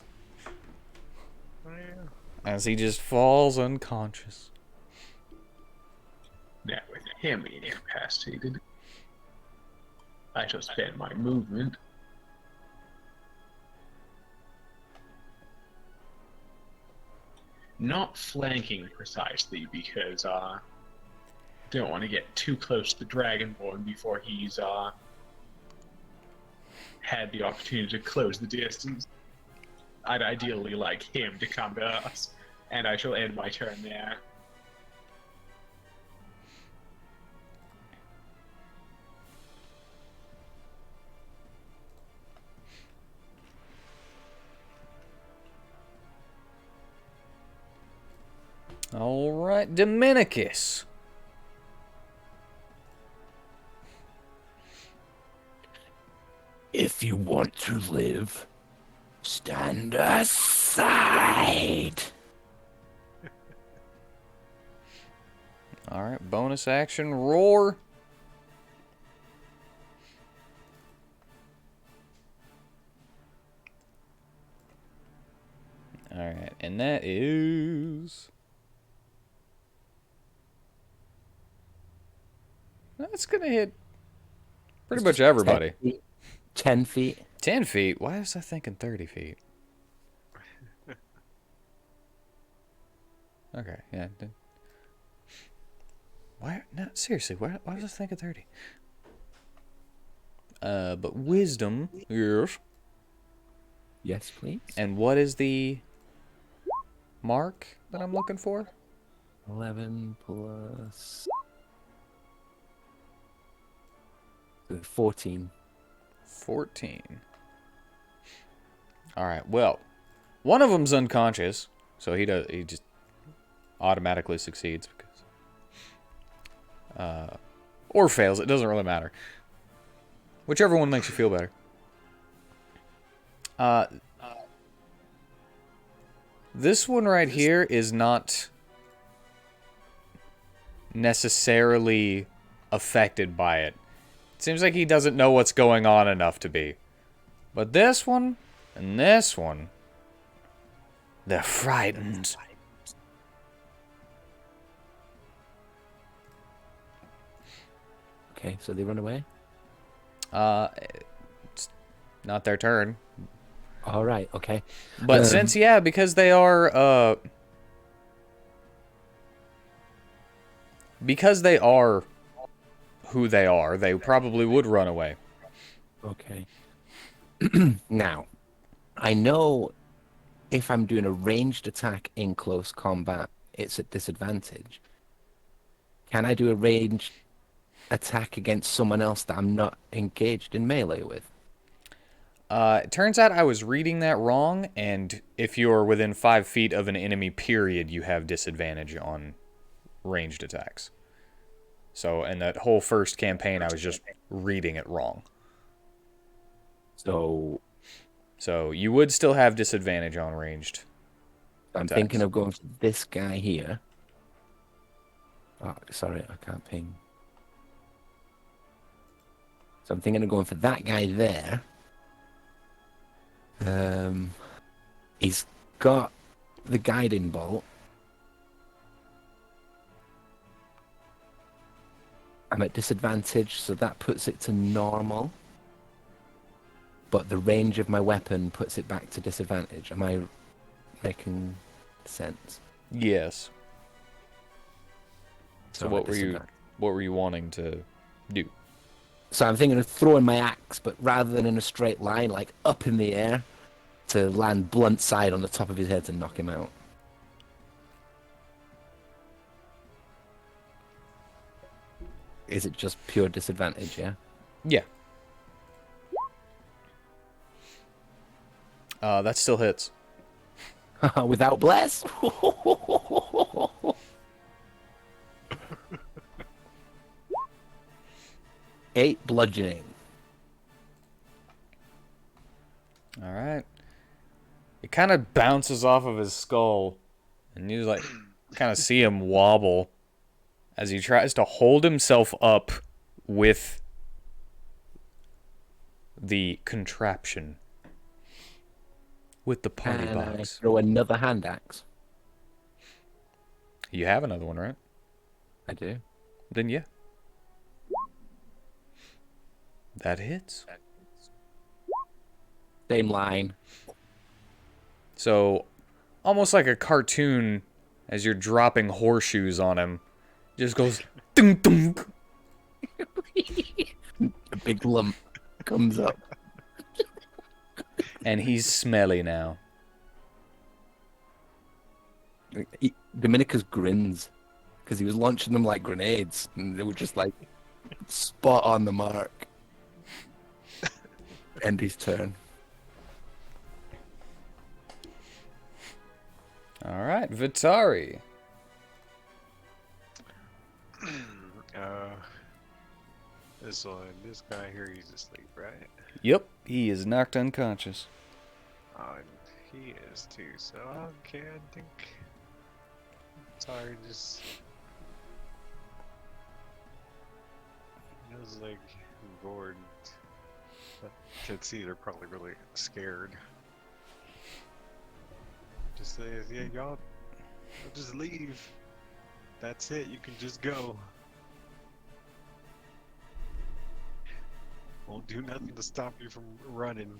Oh, yeah. As he just falls unconscious. Now with him being incapacitated, I shall spend my movement. Not flanking precisely because don't want to get too close to the Dragonborn before he's had the opportunity to close the distance. I'd ideally like him to come to us, and I shall end my turn there. All right, Dominicus. If you want to live, stand aside. All right, bonus action, roar. All right, and that is... That's going to hit pretty much everybody. 10 feet. 10 feet? Why was I thinking 30 feet? Okay, yeah. Why? No, seriously, why was I thinking 30? But wisdom, yes. Yes, please. And what is the mark that I'm looking for? 11 plus 14. 14. All right. Well, one of them's unconscious, so he just automatically succeeds because or fails. It doesn't really matter. Whichever one makes you feel better. This one right here is not necessarily affected by it. It seems like he doesn't know what's going on enough to be. But this one and this one, they're frightened. Okay, so they run away? It's not their turn. All right, okay. But since, yeah, because they are Because they are who they are, they probably would run away. Okay. Now, I know if I'm doing a ranged attack in close combat, it's at disadvantage. Can I do a ranged attack against someone else that I'm not engaged in melee with? It turns out I was reading that wrong, and if you're within 5 feet of an enemy, period, you have disadvantage on ranged attacks. So, in that whole first campaign, I was just reading it wrong. So So, you would still have disadvantage on ranged I'm attacks. thinking of going for this guy here. Oh, sorry, I can't ping. So I'm thinking of going for that guy there. He's got the guiding bolt. I'm at disadvantage, so that puts it to normal. But the range of my weapon puts it back to disadvantage. Am I making sense? Yes. So, I'm at what were disadvantage. you wanting to do? So I'm thinking of throwing my axe, but rather than in a straight line, like up in the air, to land blunt side on the top of his head to knock him out. Is it just pure disadvantage, yeah? Yeah. That still hits. Without bless? 8 bludgeoning. All right. It kind of bounces off of his skull, and you like kind of see him wobble as he tries to hold himself up with the contraption, with the party Can I box. throw another hand axe? You have another one, right? I do. Then yeah. That hits. Same line. So, almost like a cartoon, as you're dropping horseshoes on him, just goes dunk dunk. A big lump comes up. And he's smelly now. Dominicus grins because he was launching them like grenades, and they were just like spot on the mark. End his turn. All right, Vitari. This guy here, he's asleep, right? Yep, he is knocked unconscious. And he is too. So okay, I think. Sorry, just. Feels like I'm bored. I can see they're probably really scared. Just say, yeah, y'all just leave. That's it, you can just go. Won't do nothing to stop you from running.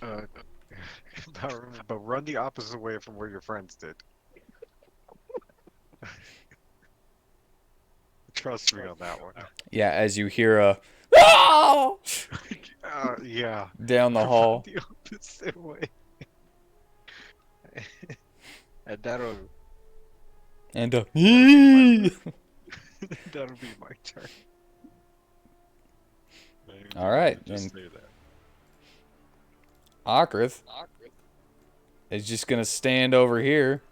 But run the opposite way from where your friends did. Trust me on that one. Yeah, as you hear a "Ah!" Yeah. down the hall. Run the opposite way. And that'll And that'll be my turn. All right, Just then say that. Okrith is just gonna stand over here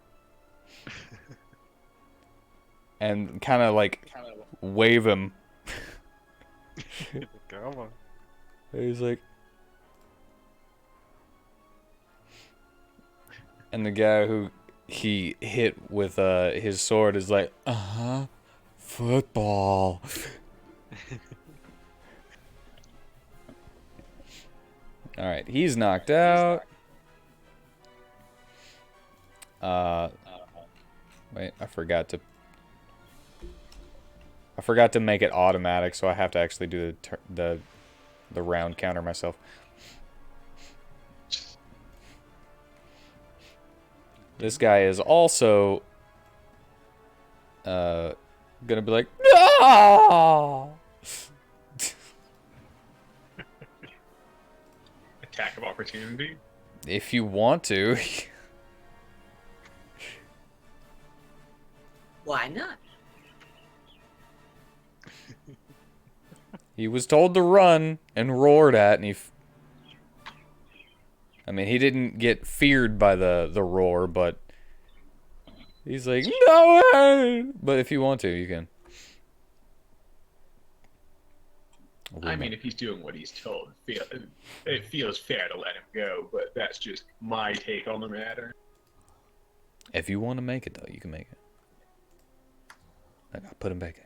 and kind of like wave him. Come on. He's like, and the guy who he hit with his sword is like, football. All right, he's knocked out. Wait, I forgot to make it automatic, so I have to actually do the round counter myself. This guy is also gonna be like, no! Attack of opportunity. If you want to. Why not? He was told to run and roared at, and I mean, he didn't get feared by the roar, but he's like, no way! But if you want to, you can. I mean, if he's doing what he's told, it feels fair to let him go, but that's just my take on the matter. If you want to make it, though, you can make it. I gotta put him back in.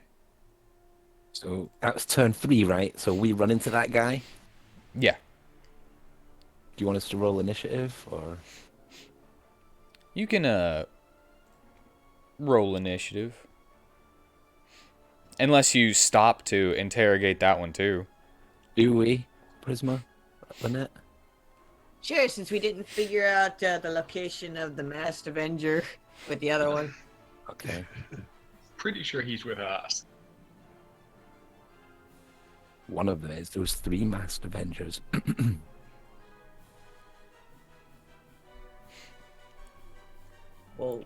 So that was turn 3, right? So we run into that guy. Yeah. Do you want us to roll initiative, or? You can, roll initiative. Unless you stop to interrogate that one, too. Do we, Prisma? Lynette? Sure, since we didn't figure out the location of the Masked Avenger with the other one. Okay. Pretty sure he's with us. One of them is. There was 3 Masked Avengers. Well,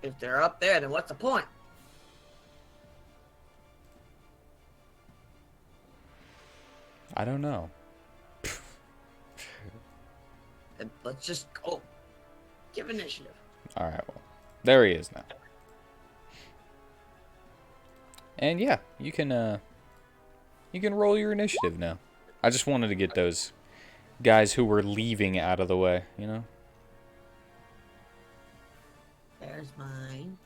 if they're up there, then what's the point? I don't know. Then let's just go. Give initiative. Alright, well. There he is now. And yeah, you can roll your initiative now. I just wanted to get those guys who were leaving out of the way, you know? There's mine.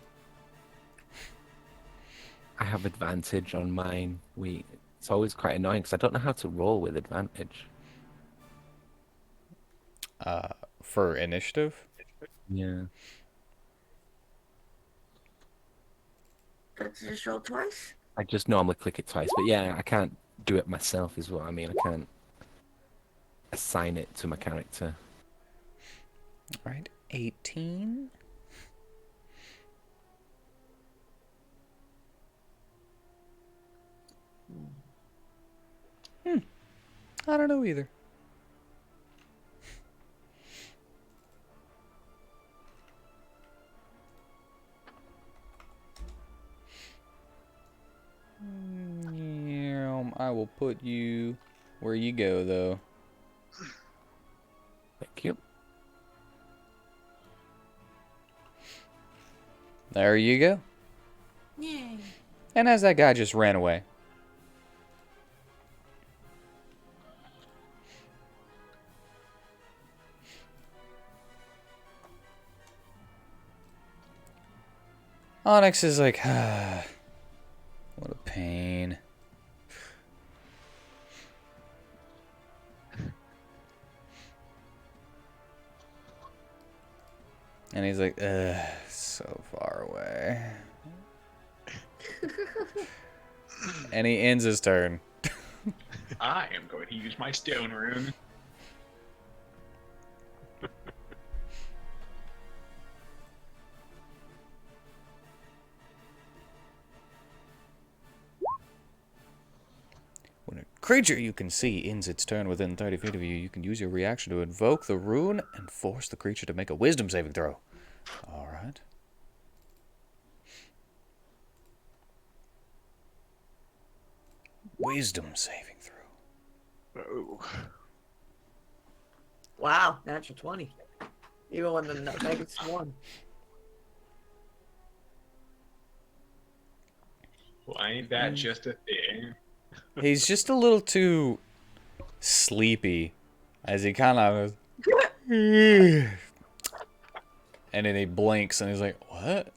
I have advantage on mine. It's always quite annoying because I don't know how to roll with advantage. For initiative? Yeah. Let's just roll twice. I just normally click it twice, but yeah, I can't do it myself is what I mean. I can't assign it to my character. Alright, 18. I don't know either. Yeah, I will put you where you go, though. Thank you. There you go. Yay. And as that guy just ran away. Onyx is like, ah, what a pain. And he's like, ugh, so far away. And he ends his turn. I am going to use my stone rune. When a creature you can see ends its turn within 30 feet of you, you can use your reaction to invoke the rune and force the creature to make a wisdom saving throw. Alright. Wisdom saving throw. Oh. Wow, natural 20. Even when the negative 1. Well, ain't that just a thing? He's just a little too sleepy as he kind of and then he blinks and he's like, what?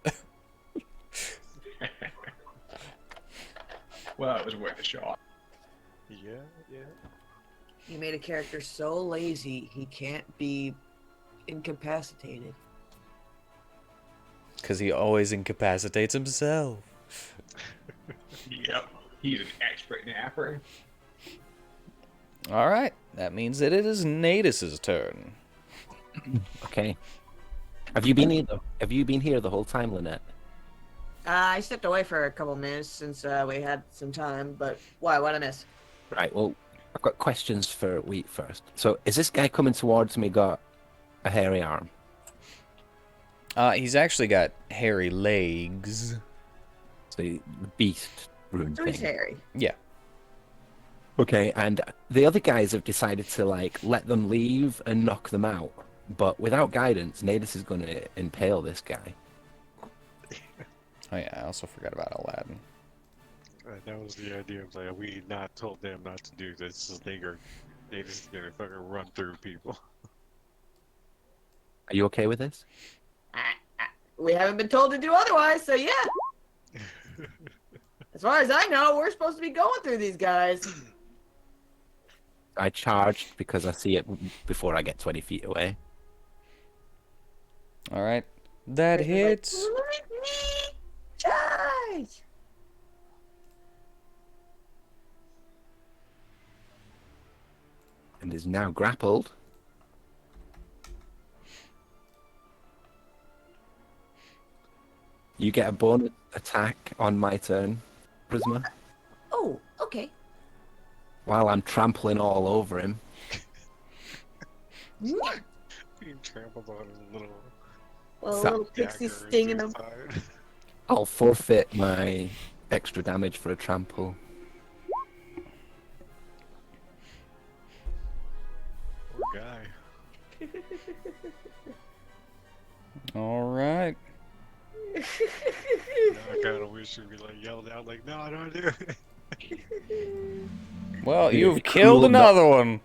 Well, it was worth a shot. Yeah, yeah. He made a character so lazy he can't be incapacitated. Because he always incapacitates himself. Yep, he's an expert napper. Alright, that means that it is Natus's turn. Okay. Have you been here? Have you been here the whole time, Lynette? I stepped away for a couple minutes since we had some time, but why? What'd I miss? Right. Well, I've got questions for Wheat first. So, is this guy coming towards me got a hairy arm? He's actually got hairy legs. So the beast rune So he's thing. hairy. Yeah. Okay, and the other guys have decided to like let them leave and knock them out. But without guidance, Nadis is going to impale this guy. Oh yeah, I also forgot about Aladdin. That was the idea of like we not told them not to do this, so they just gonna fucking run through people. Are you okay with this? We haven't been told to do otherwise, so yeah. As far as I know, we're supposed to be going through these guys. I charged because I see it before I get 20 feet away. All right, that hits. Let me charge! And is now grappled. You get a bonus attack on my turn, Prisma, Oh, okay. while I'm trampling all over him. Being trampled on a little Well, a So- little pixie dagger sting into in his them. side. I'll forfeit my extra damage for a trample. Poor guy. All right. Now I kind of wish he'd be like yelled out like, "No, don't do it." Well, It'd you've be killed cruel not- another one.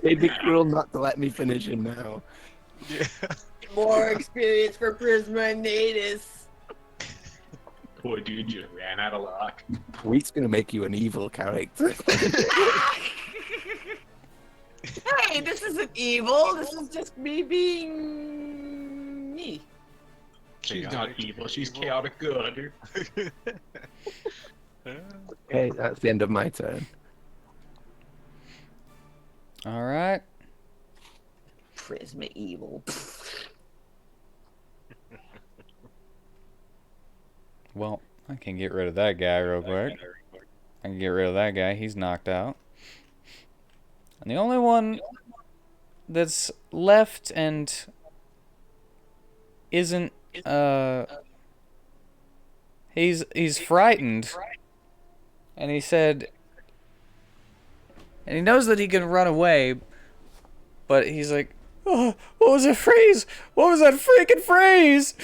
It'd be cruel not to let me finish him now. Yeah. More experience for Prisma and Nadis. Poor dude just ran out of luck. Wheat's gonna make you an evil character. Hey, this isn't evil. This is just me being me. She's not Chaotic evil, she's evil. chaotic good. Okay, that's the end of my turn. All right. Prisma evil. Well, I can get rid of that guy real quick. I can get rid of that guy. He's knocked out. And the only one that's left and isn't he's frightened. And he said, and he knows that he can run away, but he's like, "Oh, what was that phrase? What was that freaking phrase?"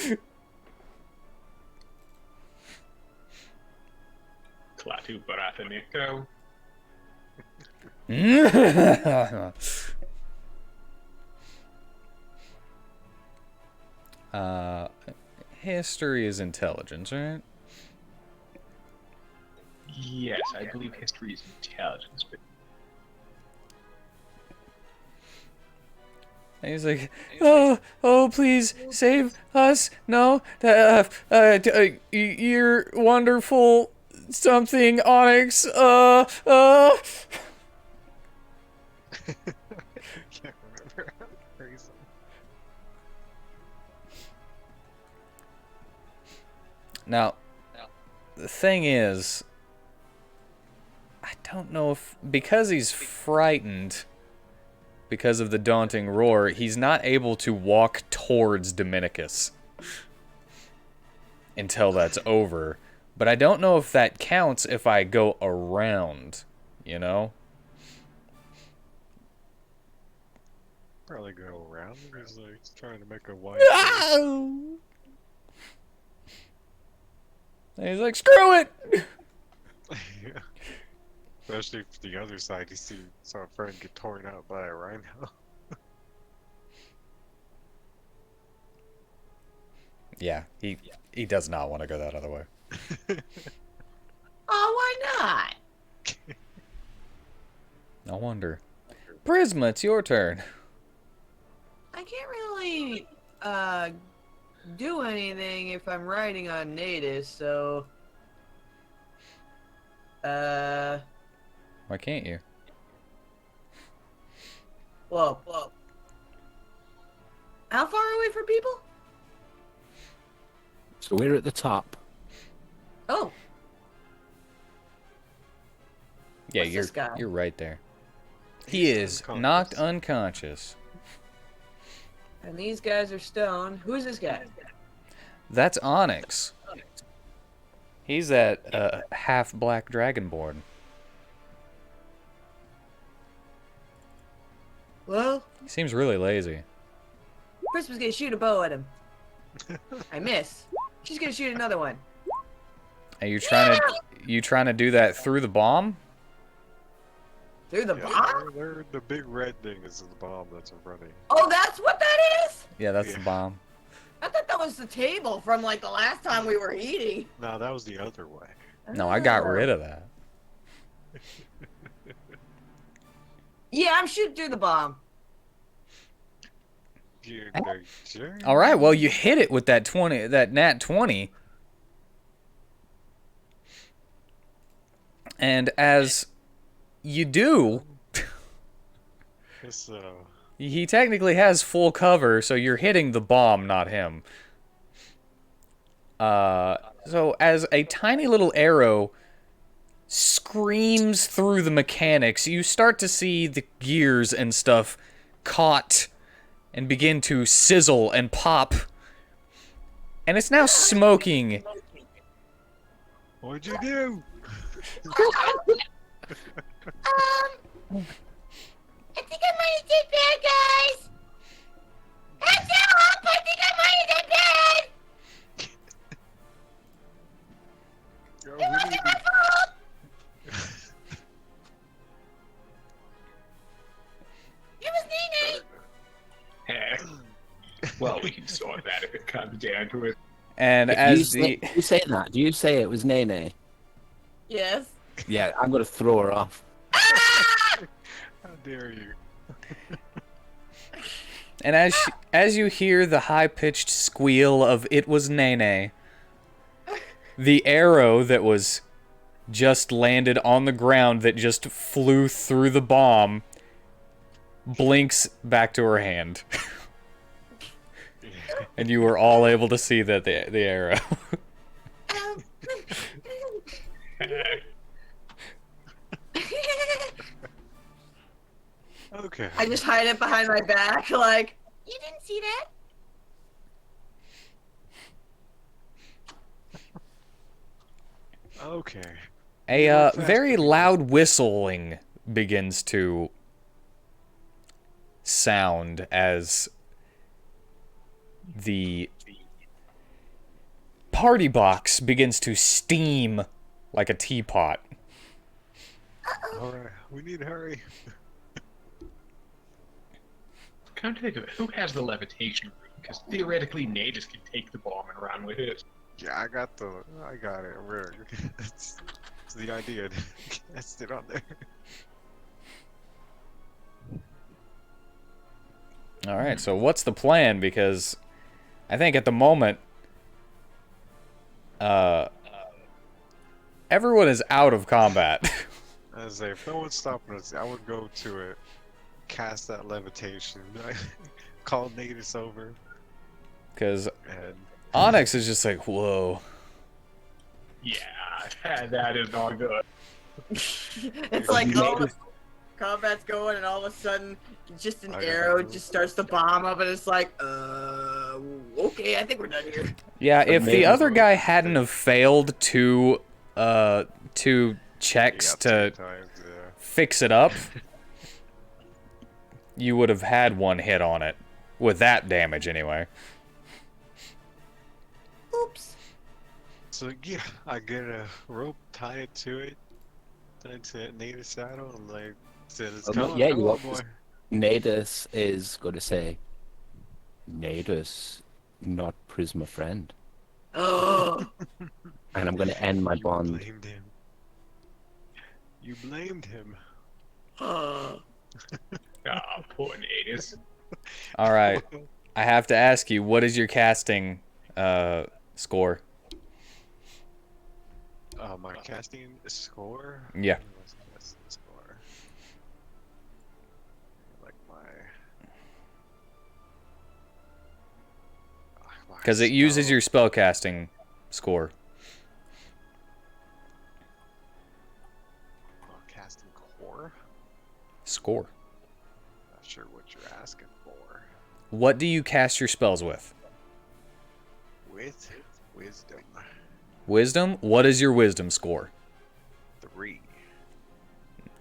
Klaatu Barathanico. uh, history is intelligence, right? Yes, I believe history is intelligence, but And he's like, oh, please save us! No, you're wonderful. Something Onyx. Can't remember. Crazy. Now, the thing is, I don't know if because he's frightened. Because of the daunting roar, he's not able to walk towards Dominicus until that's over. But I don't know if that counts if I go around, you know? Probably go around. He's like trying to make a wide. And he's like, screw it! Yeah. Especially if the other side, you saw a friend get torn out by a rhino. Yeah, he does not want to go that other way. Oh, why not? No wonder. Prisma, it's your turn. I can't really do anything if I'm riding on Nadis, so Why can't you? well, How far away from people? So we're at the top. Oh, Yeah, What's this guy? you're right there. He He's is knocked unconscious. unconscious. and these guys are stoned. Who's this guy? That's Onyx. He's that half black dragonborn. Well, He seems really lazy. Prisma's gonna shoot a bow at him. I miss. She's gonna shoot another one. Are you trying to do that through the bomb? Through the Yeah, bomb? the big red thing is the bomb that's in front of you. Oh, that's what that is? Yeah, that's Yeah. the bomb. I thought that was the table from like the last time we were eating. No, that was the other way. No, I got Oh. rid of that. Yeah, I'm shooting through the bomb. Sure. All right, well you hit it with that nat 20. And as you do, It's, he technically has full cover, so you're hitting the bomb, not him. So as a tiny little arrow screams through the mechanics, you start to see the gears and stuff caught and begin to sizzle and pop. And it's now smoking. what'd you do? I think I might have did bad, guys. Heads up! I think I might have done bad. Yo, It we wasn't need my fault. It was Nene. Heck. Well, we can sort that if it comes down to it. And Do as you say that? Do you say it was Nene? Yes. Yeah, I'm gonna throw her off. How dare you? And as you hear the high-pitched squeal of "It was Nene," the arrow that was just landed on the ground that just flew through the bomb blinks back to her hand. And you were all able to see that the arrow. Okay. I just hide it behind my back, like. You didn't see that? Okay. A very loud whistling begins to sound as the party box begins to steam like a teapot. Alright, we need to hurry. Come to think of it, who has the levitation room? Because theoretically, Natus can take the bomb and run with it. Yeah, I got it. That's the idea. Cast it on there. All right, so what's the plan? Because I think at the moment, everyone is out of combat. I was like, if no one's stopping us, I would go to it, cast that levitation, call Natus over, Because and Onyx is just like, whoa. Yeah, that is not good. It's like, oh, combat's going, and all of a sudden, just an I got arrow it. just starts to bomb up, and it's like, okay, I think we're done here. Yeah, if the maybe- other guy hadn't have failed two checks yeah, to 2 times, yeah. fix it up, you would have had one hit on it. With that damage, anyway. Oops. So yeah, I get a rope, tie it to it, tie it to Natus' saddle, and like said, "It's Well, no, coming, yeah, come you on, got boy." this. Natus is going to say, Natus, not Prisma friend. Oh, And I'm going to end my You bond. blamed him. You blamed him. oh. Ah, poor Natus. All right, I have to ask you, what is your casting score? My casting score. Yeah. What's the casting score? Like my. Because it uses your spellcasting score. Casting core? Score. Not sure what you're asking for. What do you cast your spells with? With wisdom. Wisdom? What is your wisdom score? 3.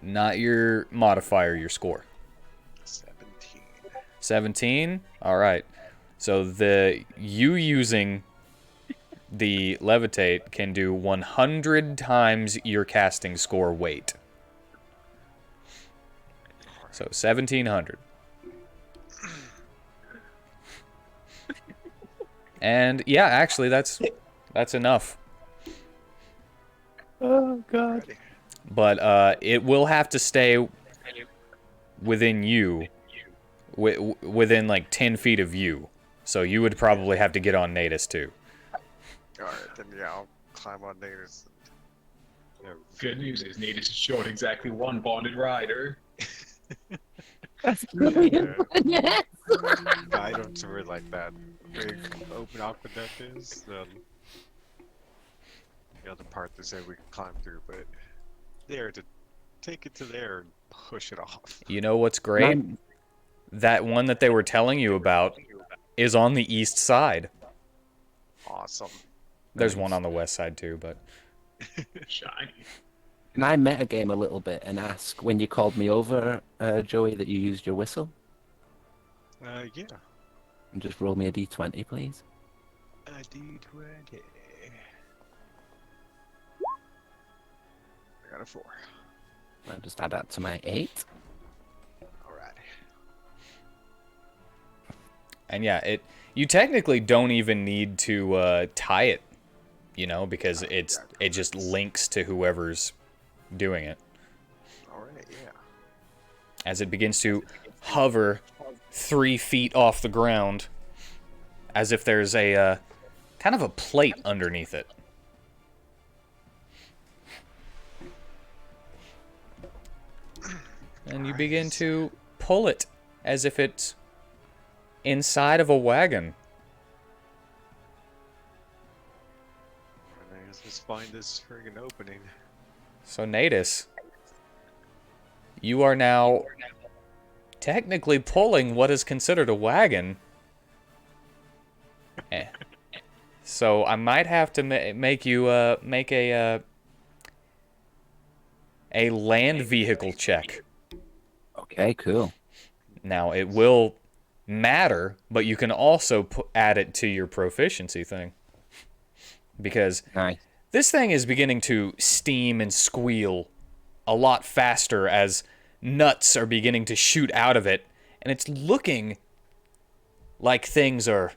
Not your modifier, your score. 17. 17? Alright. So you using the levitate can do 100 times your casting score weight. So 1700. And yeah, actually that's enough. Oh god. Ready. But it will have to stay within you, within like 10 feet of you. So you would probably have to get on Natus too. Alright, then yeah, I'll climb on Natus. Good news is Natus is short exactly one bonded rider. That's brilliant. Yes. Guide them to where like that big open aqueduct is. The other part they said we could climb through, but there to take it to there and push it off. You know what's great? That one that they were telling you about is on the east side. Awesome. There's one on the west side too, but Shiny. Can I metagame a little bit and ask when you called me over, Joey, that you used your whistle? Yeah. And just roll me a d20, please. A D20. I got a 4. I'll just add that to my 8. Alright. and yeah, you technically don't even need to tie it, because it just links to whoever's doing it. Alright, yeah. As it begins to hover 3 feet off the ground, as if there's a kind of a plate underneath it. And you begin to pull it as if it's inside of a wagon. Let's just find this friggin' opening. So Natus, you are now technically pulling what is considered a wagon. So I might have to make you make a land vehicle check. Okay, cool. Now it will matter, but you can also add it to your proficiency thing. Because Nice. this thing is beginning to steam and squeal a lot faster as nuts are beginning to shoot out of it, and it's looking like things are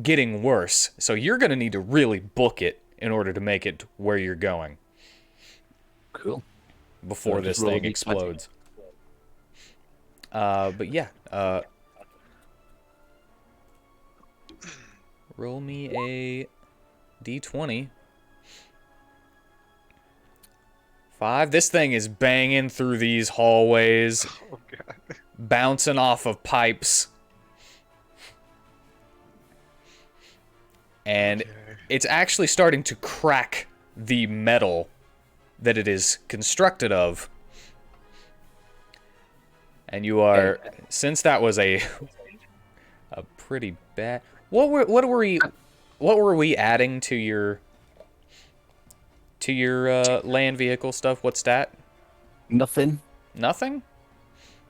getting worse. So you're going to need to really book it in order to make it where you're going Cool. before So this just roll thing a d20. explodes. But yeah, roll me a d20. 5. This thing is banging through these hallways, Oh god. bouncing off of pipes. And Okay. it's actually starting to crack the metal that it is constructed of. And you are, since that was a pretty bad. What were we adding to your land vehicle stuff? What stat? Nothing. Nothing?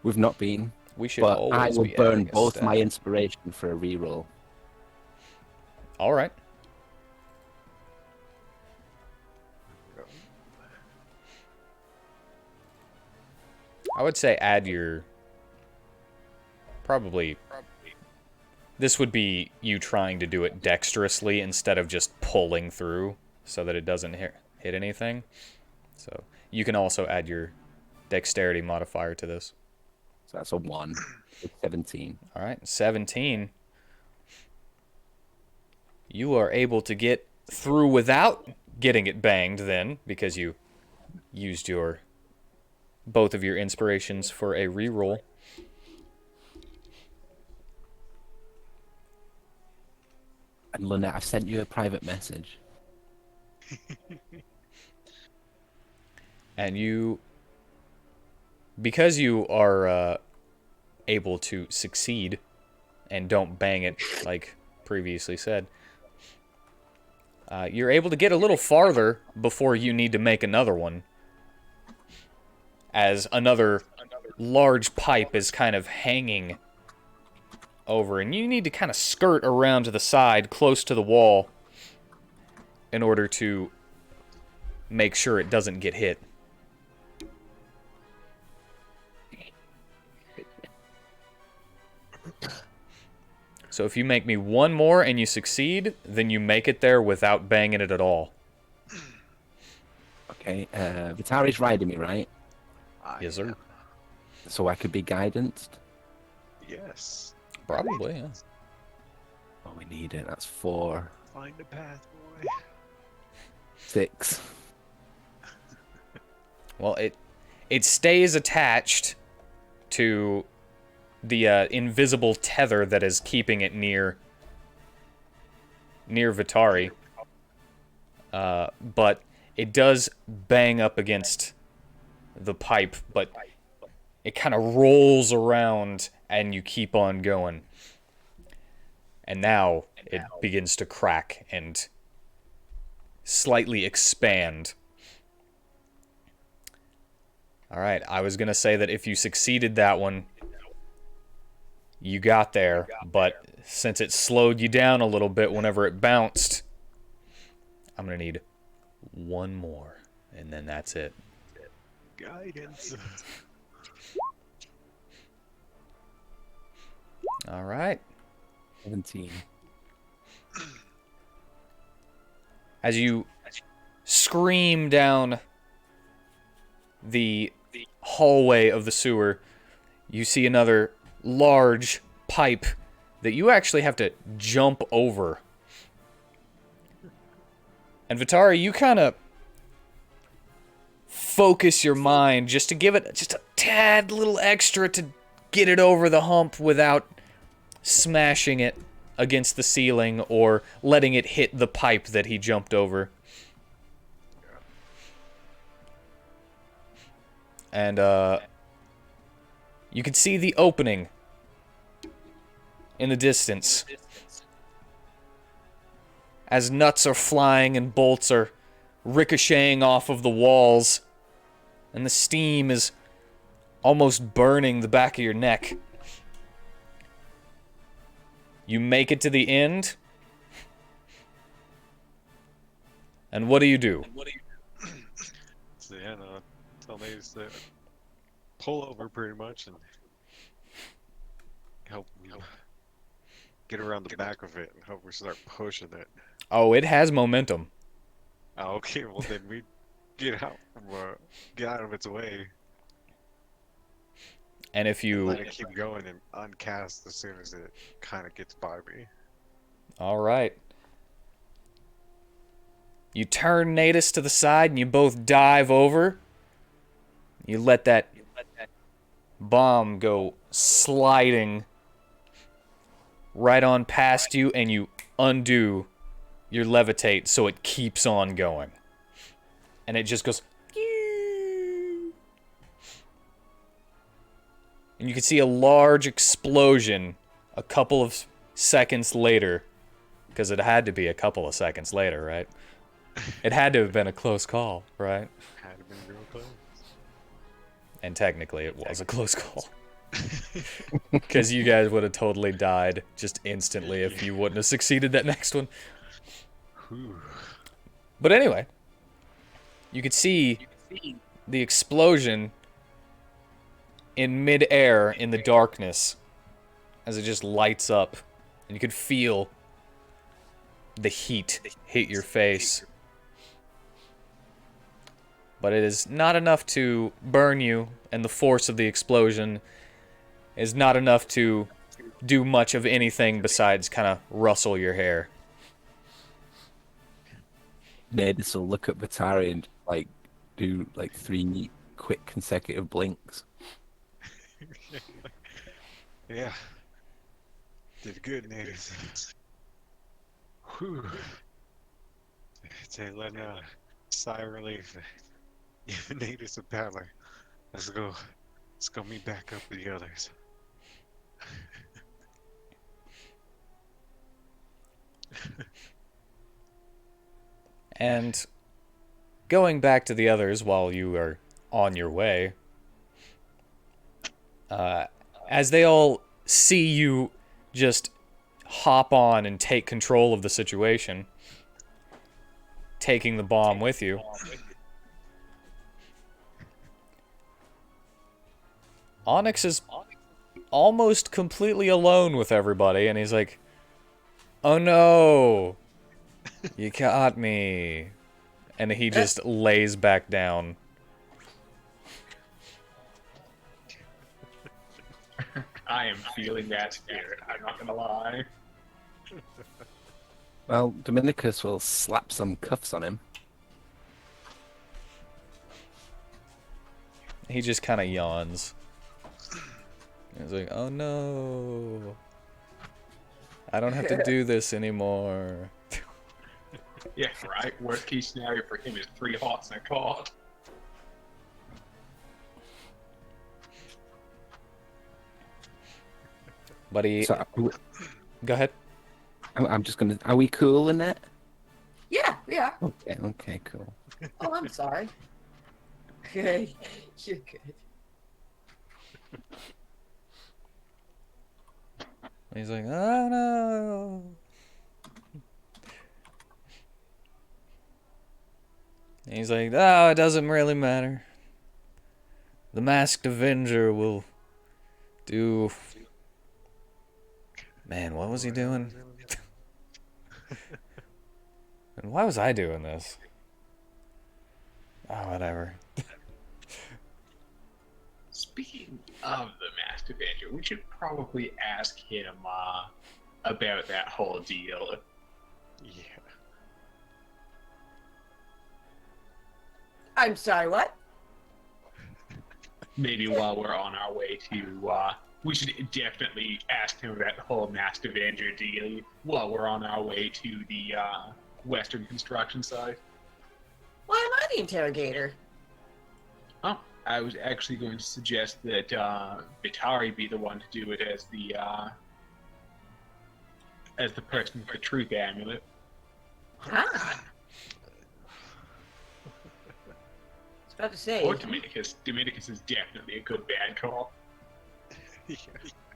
We've not been. We should But I always will be burn adding a both stat. my inspiration for a reroll. All right. I would say add your probably this would be you trying to do it dexterously instead of just pulling through so that it doesn't hit anything. So you can also add your dexterity modifier to this. So that's a 1. It's 17. All right, 17. You are able to get through without getting it banged then, because you used both of your inspirations for a reroll. And Lynette, I've sent you a private message. And you, because you are able to succeed and don't bang it like previously said, you're able to get a little farther before you need to make another one, as another large pipe is kind of hanging over, and you need to kind of skirt around to the side close to the wall in order to make sure it doesn't get hit. So if you make me one more and you succeed, then you make it there without banging it at all. Okay, Vitari's riding me, right? Yes, sir. So I could be guidanced? Yes. Probably, yeah. Oh, we need it. That's 4, Find a path, boy. 6. Well, it stays attached to the invisible tether that is keeping it near Vitari. But it does bang up against the pipe, but it kind of rolls around and you keep on going. And now it begins to crack and slightly expand. Alright, I was going to say that if you succeeded that one, you got there, but since it slowed you down a little bit whenever it bounced, I'm going to need one more, and then that's it. Guidance. Alright. 17. As you scream down the hallway of the sewer, you see another large pipe that you actually have to jump over. And Vitari, you kind of focus your mind just to give it just a tad little extra to get it over the hump without smashing it against the ceiling or letting it hit the pipe that he jumped over. And you can see the opening in the distance as nuts are flying and bolts are ricocheting off of the walls, and the steam is almost burning the back of your neck. You make it to the end, and what do you do? So yeah, no, tell me to pull over pretty much and help get around the back of it and hope we start pushing it. Oh, it has momentum. Oh, okay, well then we get out get out of its way. And if you... Let it keep going and uncast as soon as it kind of gets by me. Alright. You turn Natus to the side and you both dive over. You let that bomb go sliding right on past you, and you undo your levitate so it keeps on going. And it just goes... And you can see a large explosion a couple of seconds later. Because it had to be a couple of seconds later, right? It had to have been a close call, right? Had to been real close. And technically it was a close call. Because you guys would have totally died just instantly if you wouldn't have succeeded that next one. Whew. But anyway, you could see the explosion in midair in the darkness as it just lights up. And you could feel the heat hit your face. But it is not enough to burn you, and the force of the explosion is not enough to do much of anything besides kind of rustle your hair. Natus will look at Batari and like do like 3 quick consecutive blinks. Yeah. Did good, natives. Whew. Letting sigh of relief. You need us a paddler. Let's go. Let's go meet back up with the others. And going back to the others while you are on your way, as they all see you just hop on and take control of the situation, taking the bomb with you, Onyx is almost completely alone with everybody, and he's like, "Oh no, you got me," and he just lays back down. I am feeling that spirit. I'm not gonna lie. Well, Dominicus will slap some cuffs on him. He just kind of yawns. He's like, "Oh no, I don't have to do this anymore." Yeah, right. Worst case scenario for him is 3 hots and a cod. But he, So go ahead. I'm just gonna. Are we cool in it? Yeah, yeah. Okay. Okay. Cool. Oh, I'm sorry. You're good. He's like, "Oh no." And he's like, "Oh, it doesn't really matter. The Masked Avenger will do." Man, what was he doing? And why was I doing this? Oh, whatever. Speaking of the Masked Avenger, we should probably ask him about that whole deal. Yeah. I'm sorry, what? Maybe while we're on our way to, we should definitely ask him about the whole Masked Avenger deal while we're on our way to the Western construction site. Why am I the interrogator? Oh, I was actually going to suggest that Vitari be the one to do it as the person with the truth amulet. Ah. I was about to say. Or Dominicus. Dominicus is definitely a good bad call. Yeah.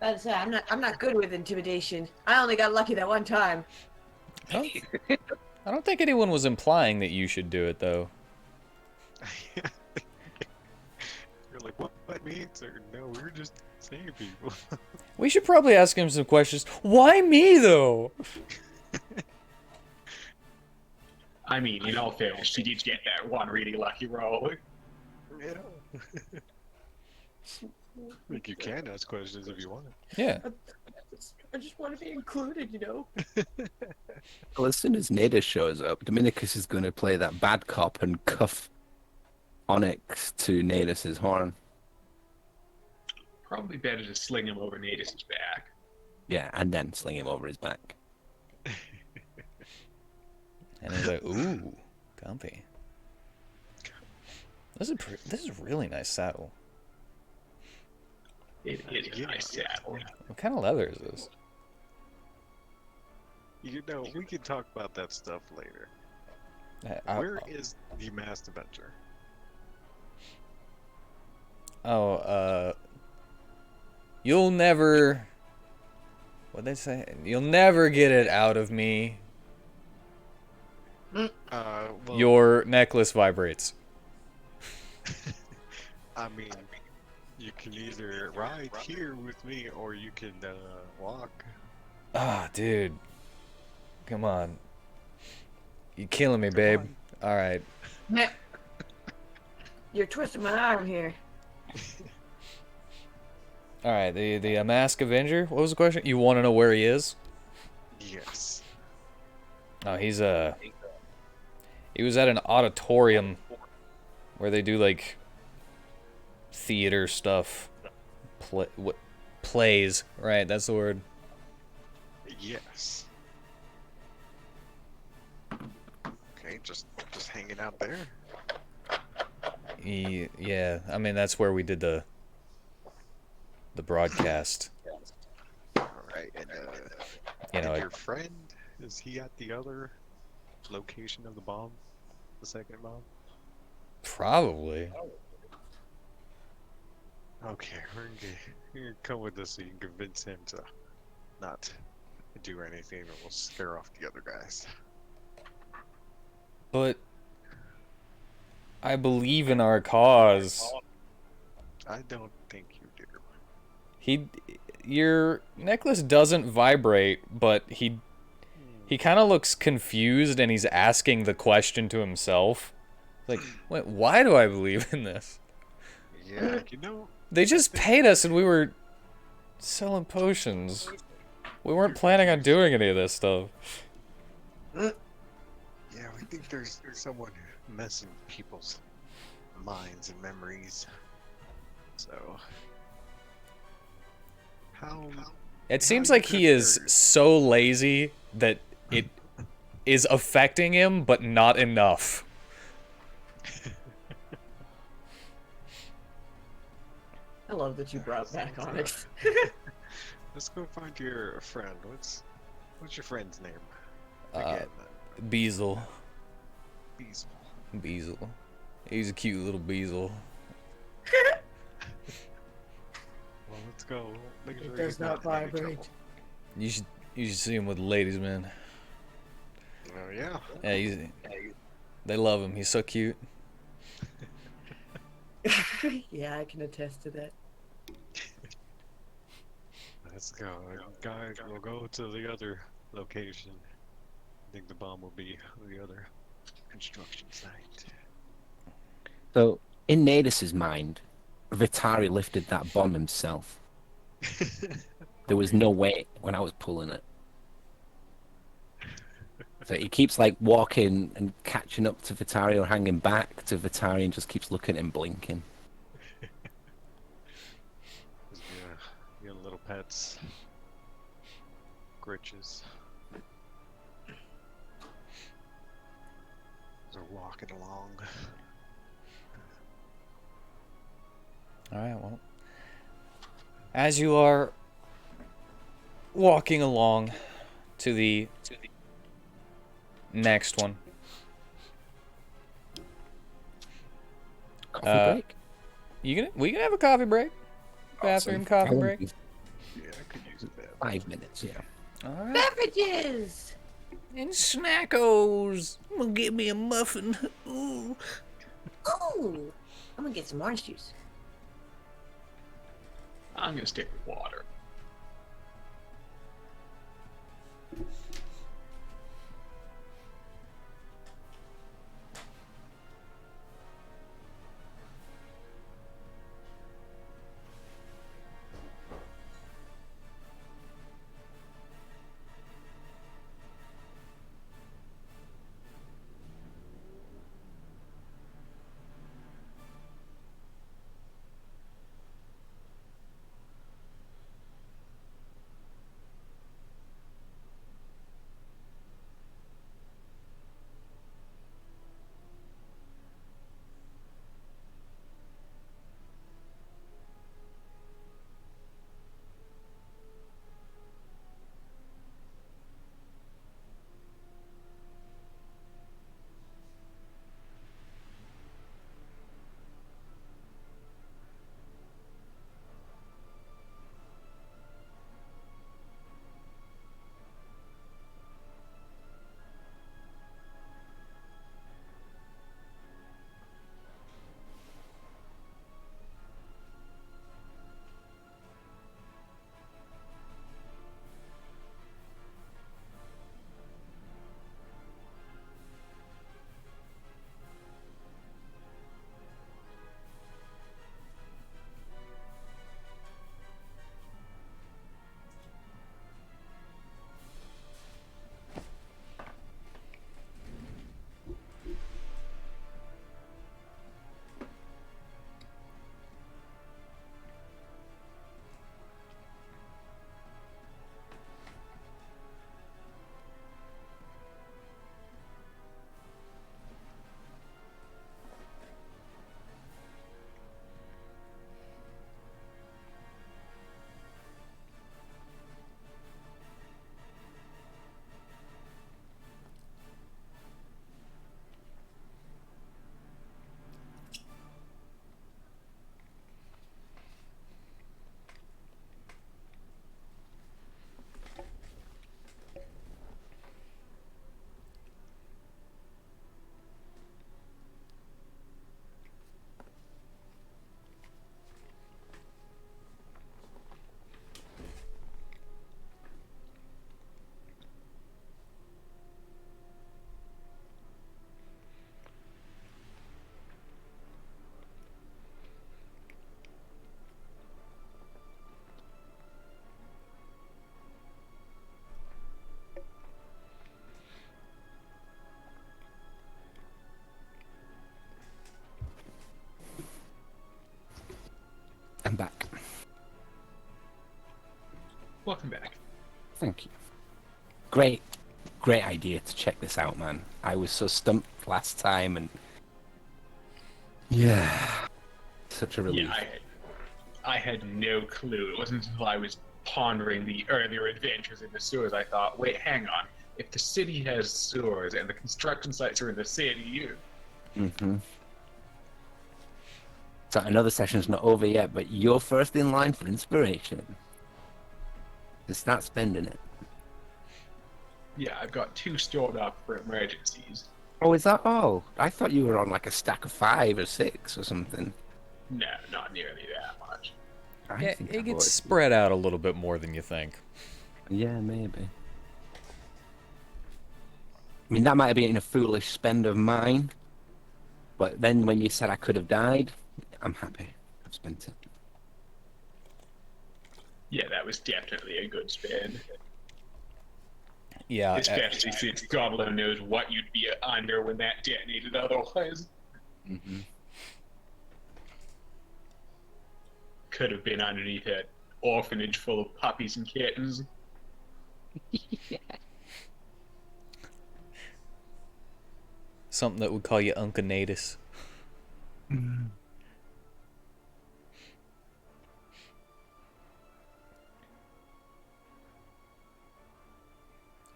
I was about to say, I'm not good with intimidation. I only got lucky that one time. I don't think anyone was implying that you should do it, though. You're like, what means? Or no, we're just saying people. We should probably ask him some questions. Why me, though? I mean, in all fairness, she did get that one really lucky roll. Yeah. Like you can ask questions if you want. Yeah. I just want to be included, you know? Well, as soon as Nada shows up, Dominicus is going to play that bad cop and cuff Onyx to Nadis's horn. Probably better to sling him over Nadis's back. Yeah, and then sling him over his back. And he's like, "Ooh, comfy. This is a really nice saddle. It is a nice saddle. What kind of leather is this?" You know, we can talk about that stuff later. Where is the Masked Avenger? You'll never. What'd they say? You'll never get it out of me. Well, Your necklace vibrates. I mean, you can either ride here with me or you can walk. Ah, dude. Come on. You killing me, babe. All right. Meh. You're twisting my arm here. All right. The Masked Avenger. What was the question? You want to know where he is? Yes. Oh, he was at an auditorium where they do like theater stuff. Plays. Right. That's the word. Yes. just hanging out there. Yeah, I mean that's where we did the broadcast. All right, and You know, and your friend, is he at the other location of the bomb, the second bomb? probably. Okay, you're gonna come with us so you can convince him to not do anything, or we'll scare off the other guys. But I believe in our cause. I don't think you do. Your necklace doesn't vibrate, but he kind of looks confused and he's asking the question to himself. Like, wait, why do I believe in this? Yeah, you know, They just paid us and we were selling potions. We weren't planning on doing any of this stuff. yeah, we think there's someone messing with people's minds and memories. So, how? It seems how you like he is prepare- so lazy that it is affecting him, but not enough. I love that you brought back Onyx. Let's go find your friend. What's your friend's name? Uh, Again, Beazle. Beazle. Beazle. He's a cute little Beazle. Well, let's go. Make sure It he does not not in any vibrate. trouble. You should see him with the ladies, man. Oh yeah. Yeah, they love him. He's so cute. Yeah, I can attest to that. Let's go. Guys, we'll go to the other location. I think the bomb will be the other construction site. So, in Nadis's mind, Vitari lifted that bomb himself. There was no way when I was pulling it. So he keeps like walking and catching up to Vitari or hanging back to Vitari and just keeps looking at him blinking. Yeah, your little pets. Gritches. They're walking along. Alright, well. As you are walking along to the next one. Coffee break? We can have a coffee break. Bathroom coffee break. Yeah, I could use it. 5 minutes, yeah. Alright. Beverages! And snackos. I'm gonna get me a muffin. Ooh. Ooh! I'm gonna get some orange juice. I'm gonna stick with water. Welcome back. Thank you. Great idea to check this out, man. I was so stumped last time, and yeah, such a relief. Yeah, I had no clue. It wasn't until I was pondering the earlier adventures in the sewers I thought, wait, hang on. If the city has sewers and the construction sites are in the city, Mm-hmm. So another session's not over yet, but you're first in line for inspiration. Just start spending it. yeah, I've got 2 stored up for emergencies. Oh, is that all? I thought you were on like a stack of 5 or 6 or something. No, not nearly that much. I Yeah, think it I gets would. spread out a little bit more than you think. Yeah, maybe. I mean, that might have been a foolish spend of mine, but then when you said I could have died, I'm happy. I've spent it. Yeah, that was definitely a good spend. Yeah, Especially since God alone knows what you'd be under when that detonated otherwise. Mm-hmm. Could have been underneath an orphanage full of puppies and kittens. something that would call you Uncle Natus.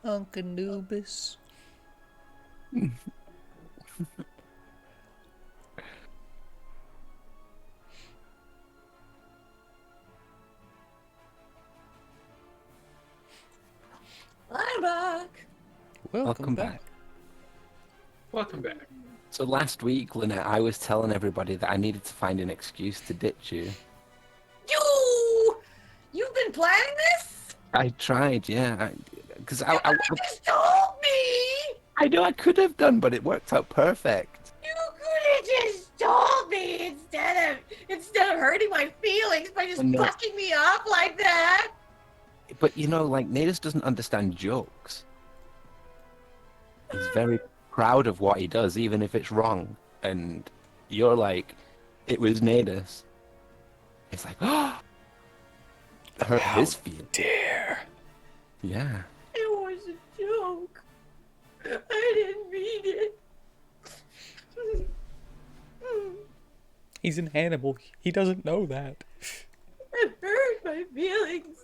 Uncle Nubis. I'm back. Welcome back. Welcome back. So last week, Lynette, I was telling everybody that I needed to find an excuse to ditch you. You've been planning this? I tried, yeah, because You could have just told me. I know I could have done, but it worked out perfect. You could have just told me instead of hurting my feelings by just No. busting me up like that. But you know, like, Natus doesn't understand jokes. He's very proud of what he does, even if it's wrong. And you're like, it was Natus. It's like, oh, hurt his feelings. Dare. Yeah. It was a joke. I didn't mean it. He's an animal. He doesn't know that. It hurt my feelings.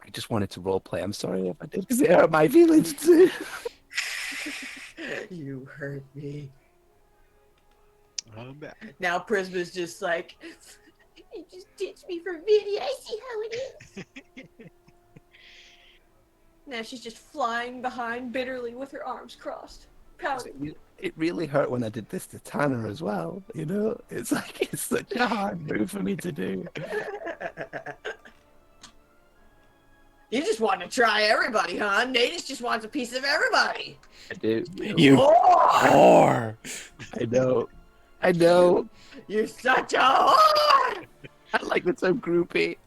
I just wanted to roleplay. I'm sorry if I did, because it hurt my feelings too. You hurt me. I'm back. Now Prisma's just like, you just ditched me for Vinny. I see how it is. Now she's just flying behind bitterly with her arms crossed, pouting. It really hurt when I did this to Tanner as well. You know, it's like it's such a hard move for me to do. You just want to try everybody, huh? Natus just wants a piece of everybody. I do. You whore! I know. I know. You're such a whore! I like the term groupie.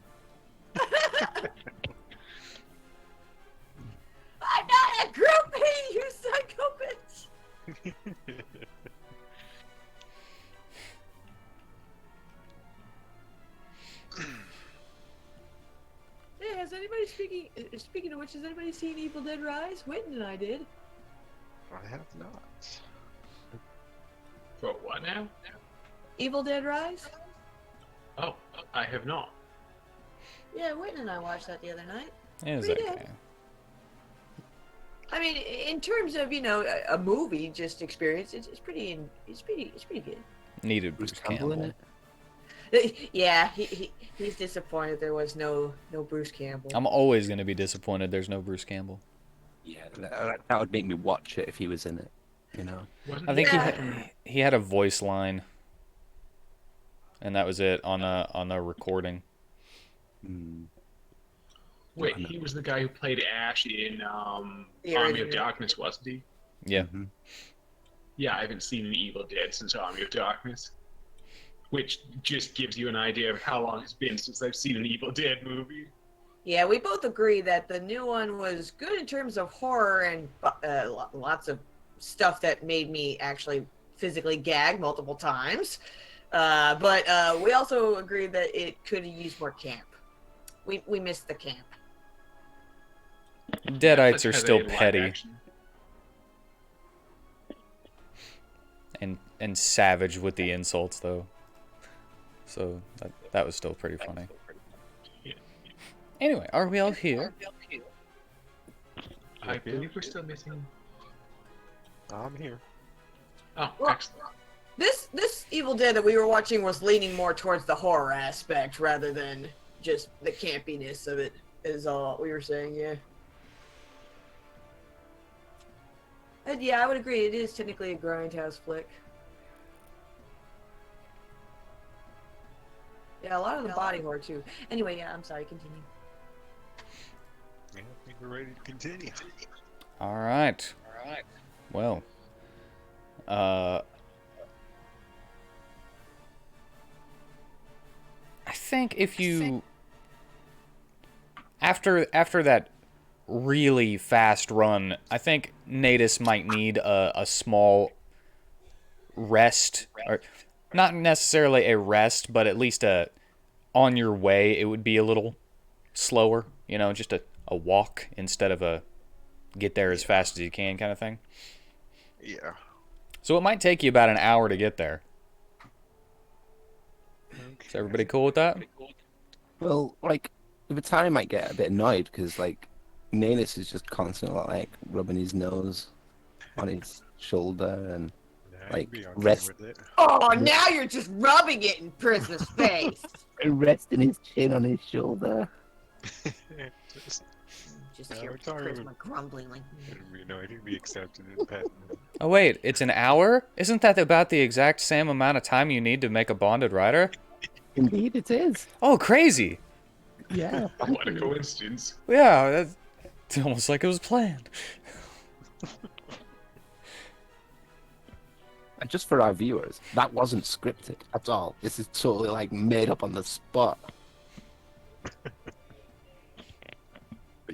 I'm not a groupie, you psycho bitch! Hey, has anybody speaking of which, has anybody seen Evil Dead Rise? WheatTon and I did. I have not. For what now? Evil Dead Rise? Oh, I have not. Yeah, WheatTon and I watched that the other night. It was Pretty okay. good. I mean, in terms of, you know, a movie just experience, it's pretty good. Needed Bruce Bruce Campbell in Campbell. it. Yeah, he's disappointed there was no Bruce Campbell. I'm always going to be disappointed there's no Bruce Campbell. Yeah, that would make me watch it if he was in it. You know. Wasn't I think Yeah. he had a voice line, and that was it on a recording. Mm. Wait, he was the guy who played Ash in Army of original. Darkness, wasn't he? Yeah. Mhm. Yeah, I haven't seen an Evil Dead since Army of Darkness. Which just gives you an idea of how long it's been since I've seen an Evil Dead movie. Yeah, we both agree that the new one was good in terms of horror and lots of stuff that made me actually physically gag multiple times. But we also agreed that it could use more camp. We missed the camp. Deadites are still Hesitated live petty action. and savage with the insults, though. So that was still pretty funny. Anyway, are we all here? I believe we're still missing. I'm here. Oh, Well, excellent. This Evil Dead that we were watching was leaning more towards the horror aspect rather than just the campiness of it. Is all we were saying, yeah. And yeah, I would agree. It is technically a grindhouse flick. Yeah, a lot of the body horror too. Anyway, yeah, I'm sorry. Continue. Yeah, I think we're ready to continue. All right. Well, I think if you after that really fast run, I think Natus might need a small rest, or not necessarily a rest, but at least a on your way. It would be a little slower, you know, just a walk instead of a get there as fast as you can kind of thing. Yeah. So it might take you about an hour to get there. Is everybody cool with that? Well, like, Vitali might get a bit annoyed because, like, Nanis is just constantly, like, rubbing his nose on his shoulder and, I'd like, be okay rest, with it. Oh, now you're just rubbing it in Prisma's face. resting his chin on his shoulder. Just, Just Yeah, hear we're talking Prisma about- grumbling like. you know, I think be accepted and petting him. Oh wait, it's an hour? Isn't that about the exact same amount of time you need to make a bonded rider? Indeed, it is. Oh, crazy! Yeah. What a coincidence. Yeah, that's almost like it was planned. And just for our viewers, that wasn't scripted at all. This is totally, like, made up on the spot. But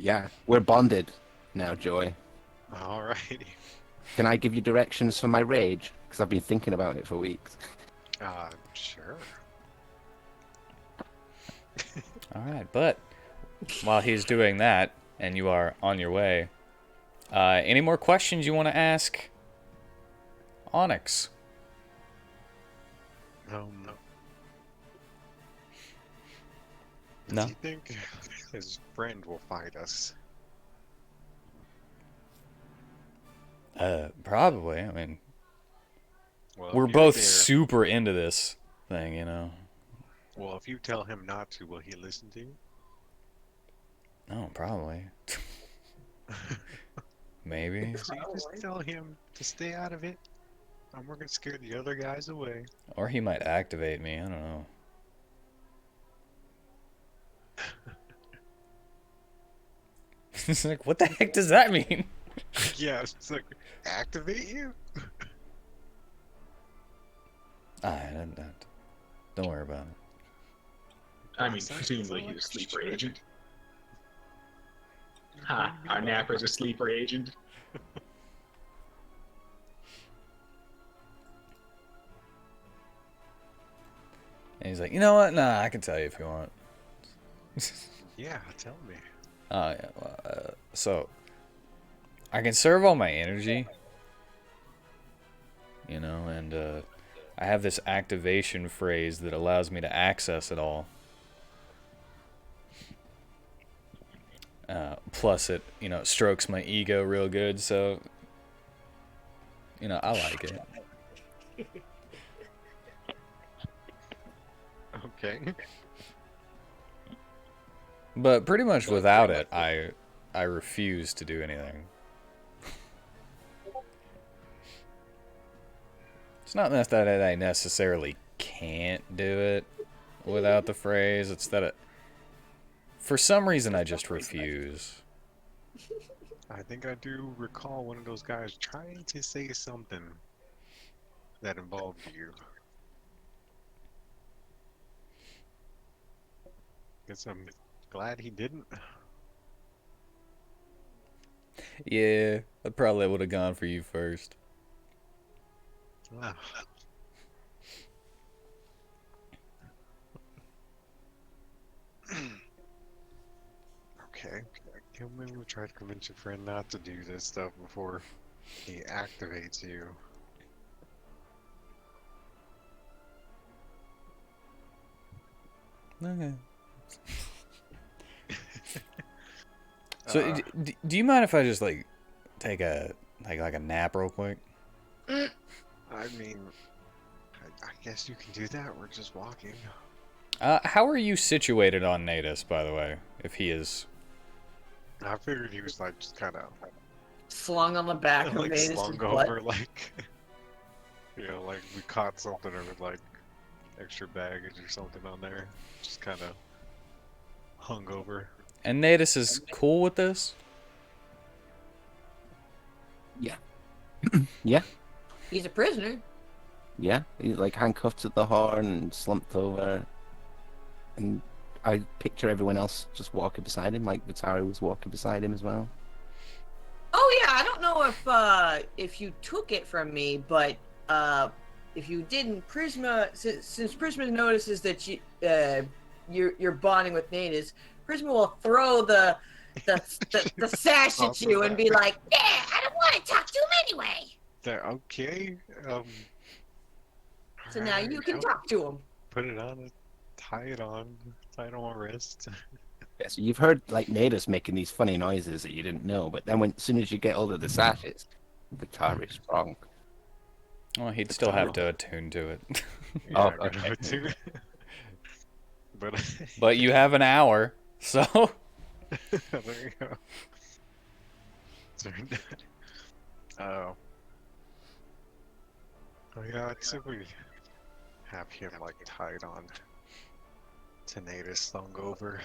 yeah, we're bonded now, Joy. Alrighty. Can I give you directions for my rage? Because I've been thinking about it for weeks. Sure. Alright, but while he's doing that, and you are on your way, any more questions you want to ask Onyx? No. No? Does he think his friend will fight us? Probably. I mean, Well, we're if you're both there- super into this thing, you know? Well, if you tell him not to, will he listen to you? Oh, probably. Maybe. So you just tell him to stay out of it, and we're gonna scare the other guys away. Or he might activate me, I don't know. It's like, what the heck does that mean? Yeah, it's like, activate you? Don't worry about it. I mean, presumably he's a sleeper agent. Ha, our napper's a sleeper agent. And he's like, you know what? Nah, I can tell you if you want. Yeah, tell me. Yeah, well, so I conserve all my energy, you know, and I have this activation phrase that allows me to access it all. Plus, it, you know, strokes my ego real good, so, you know, I like it. Okay. But pretty much without it, I refuse to do anything. It's not that I necessarily can't do it without the phrase. It's that it, for some reason, I just refuse. I think I do recall one of those guys trying to say something that involved you. Guess I'm glad he didn't. Yeah, I probably would have gone for you first. Ah. Okay. Maybe we try to convince your friend not to do this stuff before he activates you. Okay. So, do you mind if I just like take a like a nap real quick? I mean, I guess you can do that. We're just walking. How are you situated on Natus, by the way? If he is, I figured he was like just kind of Slung on the back of like Venus's slung butt. over, like like we caught something or with like extra baggage or something on there, just kind of hung over. and Natus is cool with this. Yeah. Yeah. He's a prisoner. Yeah. He's like handcuffed to the horn and slumped over. And I picture everyone else just walking beside him, like Vatari was walking beside him as well. Oh yeah, I don't know if you took it from me, but if you didn't, Prisma, since Prisma notices that you're bonding with natives, Prisma will throw the sash at you and be like, Yeah, I don't want to talk to him anyway. Okay. so now you alright, can I'll talk to him. put it on, tie it on my wrist. Yeah, so you've heard like natives making these funny noises that you didn't know, but then as soon as you get hold of the sashes, Vatari's wrong. Well, he'd still have to attune to it. Yeah, Oh, I got okay. it too. But But you have an hour, so there you go. Turned. Oh. Oh yeah, I'd say we have him like tied on to Natus, slung over.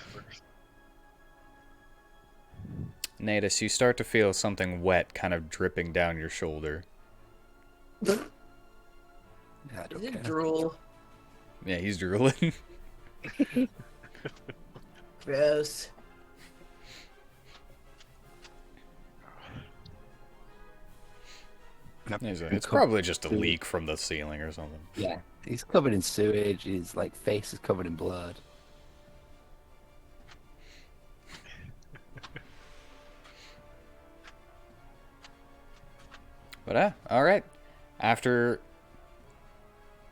Natus, you start to feel something wet kind of dripping down your shoulder. I Is don't it care. drool? Yeah, he's drooling. Gross. It's probably just a leak from the ceiling or something. Yeah, he's covered in sewage. His like face is covered in blood. But all right. After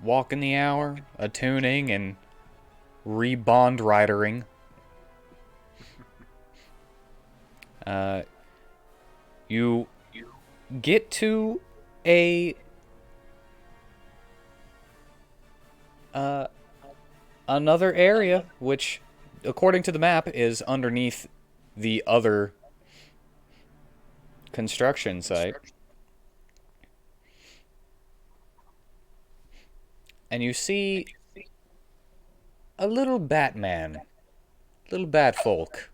walking the hour, attuning, and rebond ridering, you get to a another area, which, according to the map, is underneath the other construction site. And you see a little Batman, little bat folk.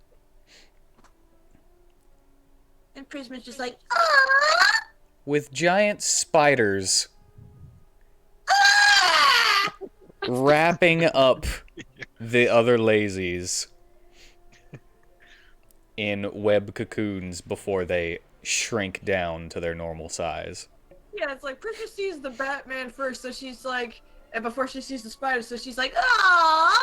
And Prisma's just like, ah! With giant spiders Ah! wrapping up the other lazies in web cocoons before they shrink down to their normal size. Yeah, it's like Prisma sees the Batman first, so she's like, and before she sees the spider, so she's like, ah!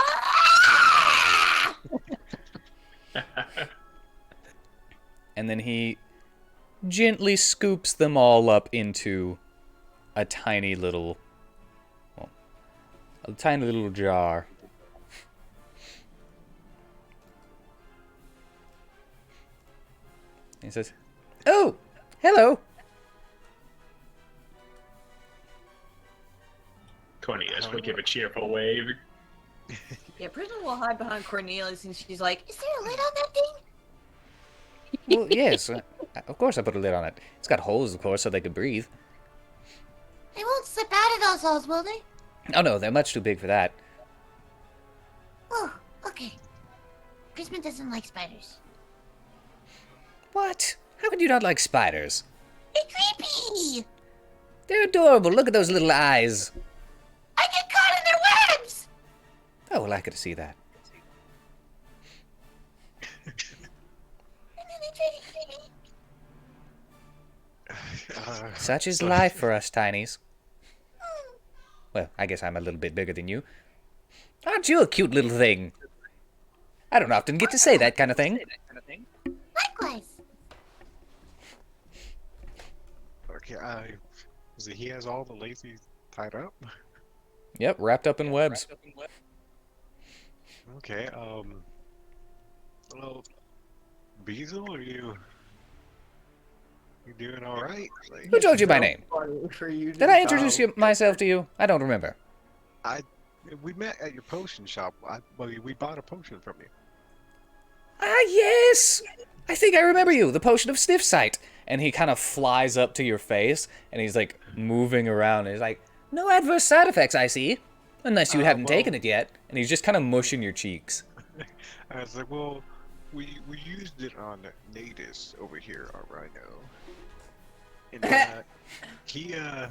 And then he gently scoops them all up into a tiny little jar. He says, "Oh, hello." Cornelius will give a cheerful wave. Yeah, Prisma will hide behind Cornelius, and she's like, Is there a lid on that thing? Well, yes, of course I put a lid on it. It's got holes, of course, so they could breathe. They won't slip out of those holes, will they? Oh no, they're much too big for that. Oh, okay. Prisma doesn't like spiders. What? How could you not like spiders? They're creepy! They're adorable. Look at those little eyes. I get caught in their webs! Oh, well, I could see that. And then they try to eat me. Such is life for us tinies. Well, I guess I'm a little bit bigger than you. Aren't you a cute little thing? I don't often get to say that kind of thing. Likewise. Okay, so he has all the lazies tied up? Yep, wrapped up in webs. Okay, well, Beazle, are you doing alright? Like, Who told you my name? For you Did I introduce myself to you? I don't remember. we met at your potion shop. Well, we bought a potion from you. Ah, yes! I think I remember you, the potion of sniff sight. And he kind of flies up to your face, and he's like moving around, and he's like, no adverse side effects, I see. Unless you hadn't taken it yet. And he's just kind of mushing your cheeks. I was like, well, we used it on Natus over here, our rhino. And he has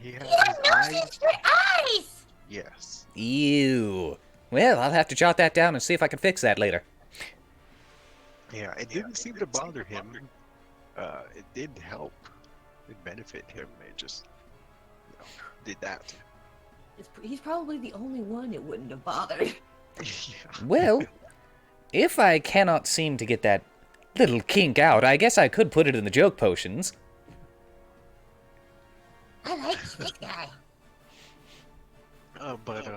You his have no eyes. sense for eyes. Yes. Ew. Well, I'll have to jot that down and see if I can fix that later. Yeah, it didn't seem to bother him. It did help. It benefited him. It just, did that. He's probably the only one it wouldn't have bothered. Yeah. Well, if I cannot seem to get that little kink out, I guess I could put it in the joke potions. I like this guy. But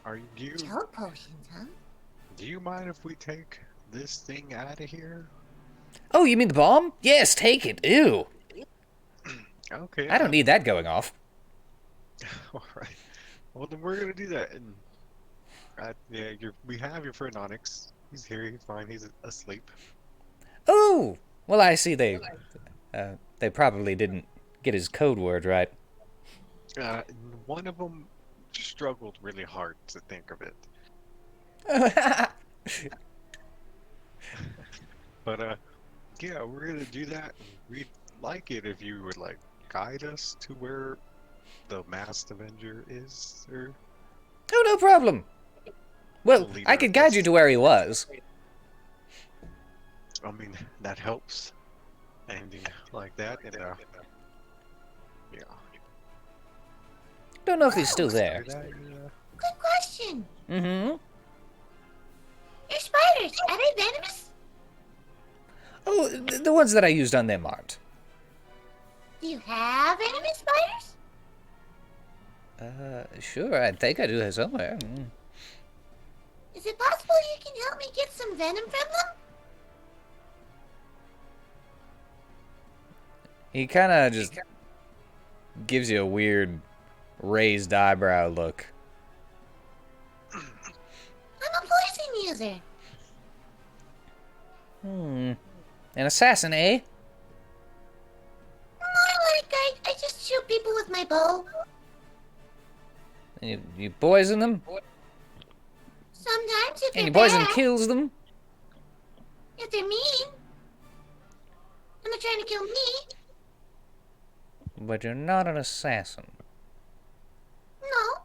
are you? Joke potions, huh? Do you mind if we take this thing out of here? Oh, you mean the bomb? Yes, take it. Ew. Okay. I don't need that going off. All right. Well, then we're gonna do that. And yeah, we have your friend Onyx. He's here. He's fine. He's asleep. Oh, well, I see they probably didn't get his code word right. One of them struggled really hard to think of it. But yeah, we're gonna do that. We'd like it if you would like guide us to where the Masked Avenger is, or Oh, no problem. Well, Leader I of could guide this- you to where he was. I mean, that helps. Anything like that, and yeah. Don't know if he's still there. Good question. Mm-hmm. Your spiders, are they venomous? Oh, the ones that I used on them aren't. Do you have venomous spiders? Sure, I think I do have somewhere. Mm. Is it possible you can help me get some venom from them? He kind of just gives you a weird raised eyebrow look. I'm a poison user. An assassin, eh? More like I just shoot people with my bow. You poison them? Sometimes if And they're your poison bad, kills them? if they're mean, and they're trying to kill me. But you're not an assassin. No.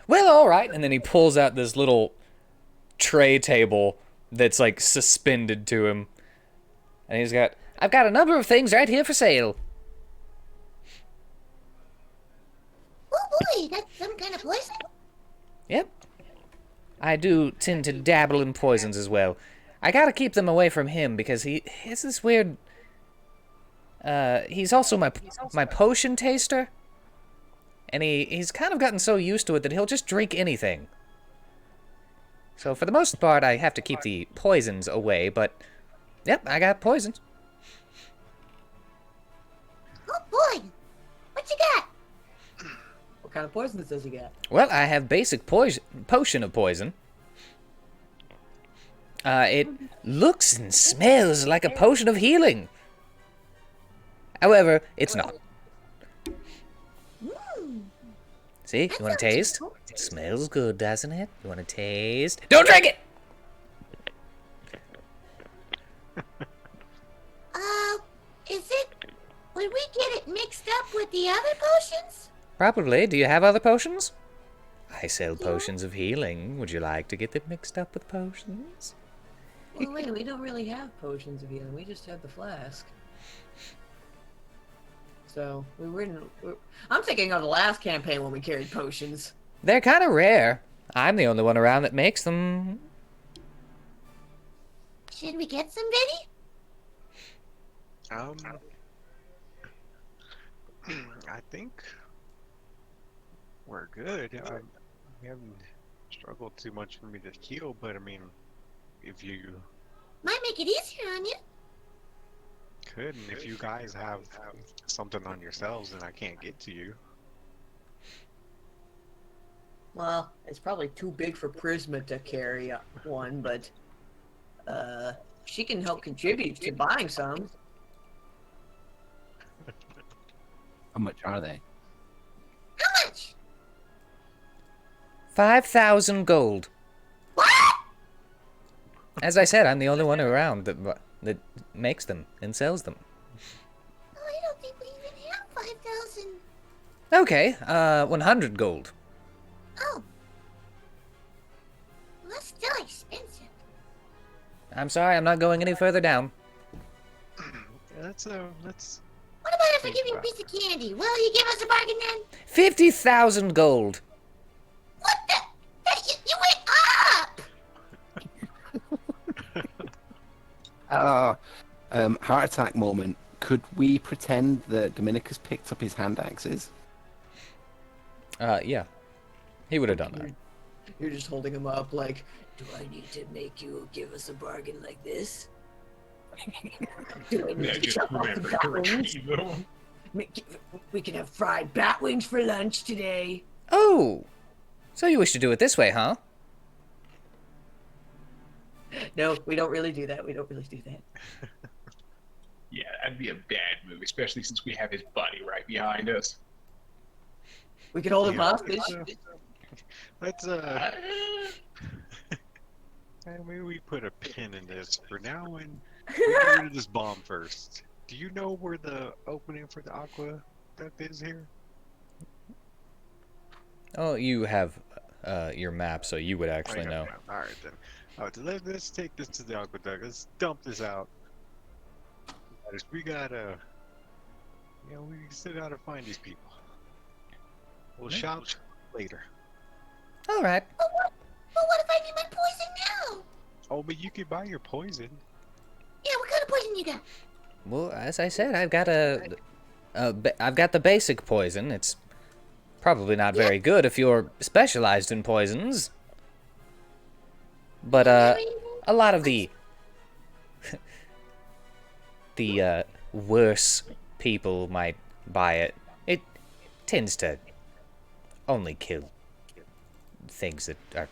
Well, alright. And then he pulls out this little tray table that's like suspended to him. And I've got a number of things right here for sale. Oh boy, that's some kind of poison. Yep. I do tend to dabble in poisons as well. I gotta keep them away from him because he has this weird... he's also my potion taster. And he's kind of gotten so used to it that he'll just drink anything. So for the most part, I have to keep the poisons away, but... Yep, I got poisons. Oh boy, what you got? What kind of poisons does he get? Well, I have basic potion of poison. It looks and smells like a potion of healing. However, it's not. See, you want to taste? It smells good, doesn't it? You want to taste? Don't drink it! Is it? Would we get it mixed up with the other potions? Probably. Do you have other potions? I sell potions of healing. Would you like to get them mixed up with potions? Well, wait, we don't really have potions of healing. We just have the flask. So I'm thinking of the last campaign when we carried potions. They're kind of rare. I'm the only one around that makes them. Should we get some, Benny? I think we're good. We haven't struggled too much for me to heal, but I mean, if you Might make it easier on you. could, and if you guys have something on yourselves, then I can't get to you. Well, it's probably too big for Prisma to carry one, but she can help contribute to buying some. How much are they? How much? 5,000 gold. What? As I said, I'm the only one around that makes them and sells them. Oh, I don't think we even have 5,000. Okay, 100 gold. Oh. Well, that's still expensive. I'm sorry, I'm not going any further down. Let's What about if I give you a piece of candy? Will you give us a bargain then? 50,000 gold. What the? You went up! Heart attack moment. Could we pretend that Dominicus picked up his hand axes? Yeah. He would have done that. You're just holding him up like, do I need to make you give us a bargain like this? Do I need Yeah, to just chop off the remember bat correctly, wings? though. We can have fried bat wings for lunch today. Oh! So you wish to do it this way, huh? No, we don't really do that. We don't really do that. Yeah, that'd be a bad move, especially since we have his buddy right behind us. We could hold him Yeah, hostage. let's maybe we put a pin in this for now and we get rid of this bomb first. Do you know where the opening for the aqua duct is here? Oh, you have your map, so you would actually know. Alright then. Alright, so let's take this to the aqueduct. Let's dump this out. We gotta, we still gotta find these people. We'll shout later. All right. But what if I need my poison now? Oh, but you could buy your poison. Yeah, what kind of poison you got? Well, as I said, I've got I've got the basic poison. It's probably not very good if you're specialized in poisons. But a lot of the worse people might buy it. It tends to only kill things that are,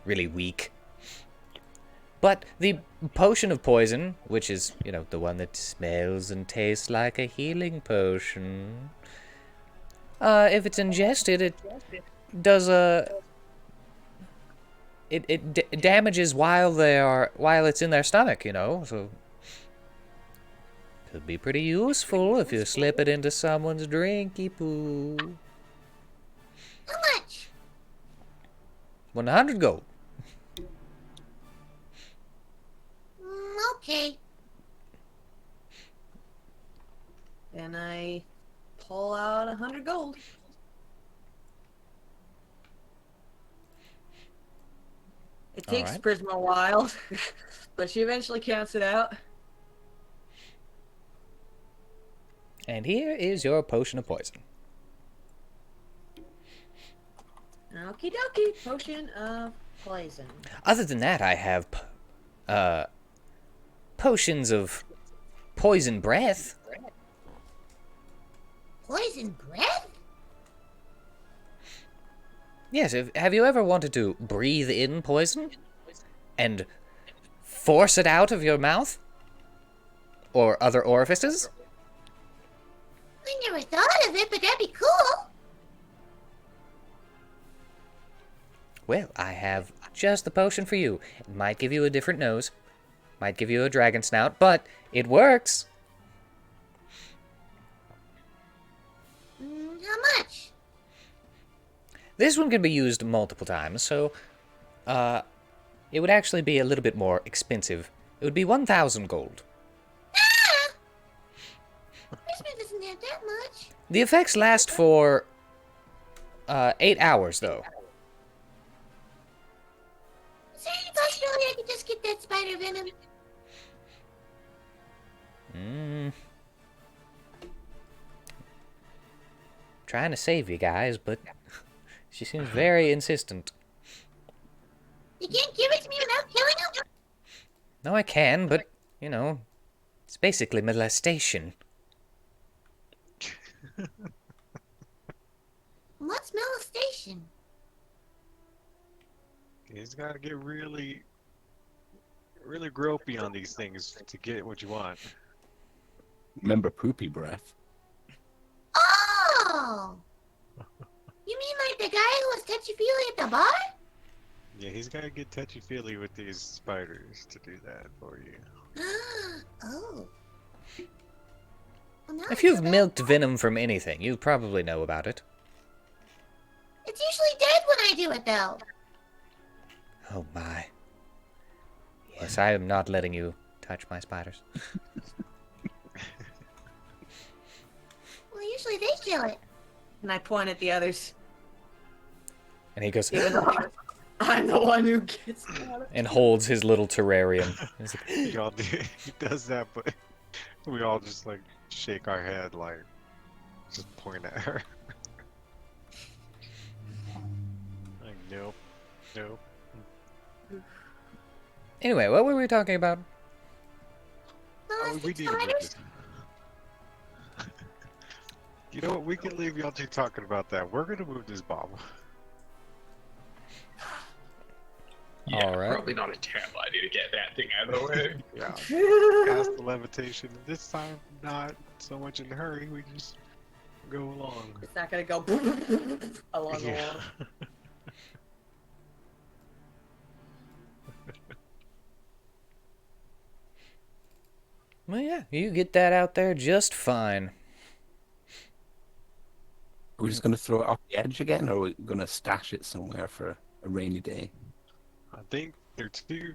really weak. But the potion of poison, which is, the one that smells and tastes like a healing potion, if it's ingested, it does it damages while it's in their stomach, so could be pretty useful if you slip it into someone's drinky poo. How much? 100 gold. Okay. And I pull out 100 gold. It takes Alright. Prisma a while, but she eventually counts it out. And here is your potion of poison. Okie dokie, potion of poison. Other than that, I have potions of poison breath. Poison breath? Yes, have you ever wanted to breathe in poison and force it out of your mouth or other orifices? I never thought of it, but that'd be cool. Well, I have just the potion for you. It might give you a different nose, might give you a dragon snout, but it works. How much? This one can be used multiple times, so it would actually be a little bit more expensive. It would be 1,000 gold. Ah! Christmas doesn't have that much. The effects last for 8 hours, though. Is there any possibility I could just get that spider venom? Trying to save you guys, but she seems very insistent. You can't give it to me without killing him? No, I can, but, you know, it's basically molestation. What's molestation? He's got to get really, really gropey on these things to get what you want. Remember poopy breath? Oh! You mean like the guy who was touchy-feely at the bar? Yeah, he's got to get touchy-feely with these spiders to do that for you. Oh. Well, now If I you've feel bad. milked venom from anything, you probably know about it. It's usually dead when I do it, though. Oh my. Yes, I am not letting you touch my spiders. Well, usually they kill it. And I point at the others. And he goes, Even though I'm the one who gets out of and holds his little terrarium. He's like, Y'all do, he does that, but we all just like shake our head, like just point at her. Like nope, nope. anyway, what were we talking about? Oh, we Molested need to move spiders? this. You know what? We can leave y'all two talking about that. We're gonna move this bomb. Yeah, All right. probably not a terrible idea to get that thing out of the way. Yeah. Past the levitation. This time, not so much in a hurry. We just go along. It's not gonna go along the Yeah. wall. Well, yeah, you get that out there just fine. Are we just going to throw it off the edge again, or are we going to stash it somewhere for a rainy day? I think they're too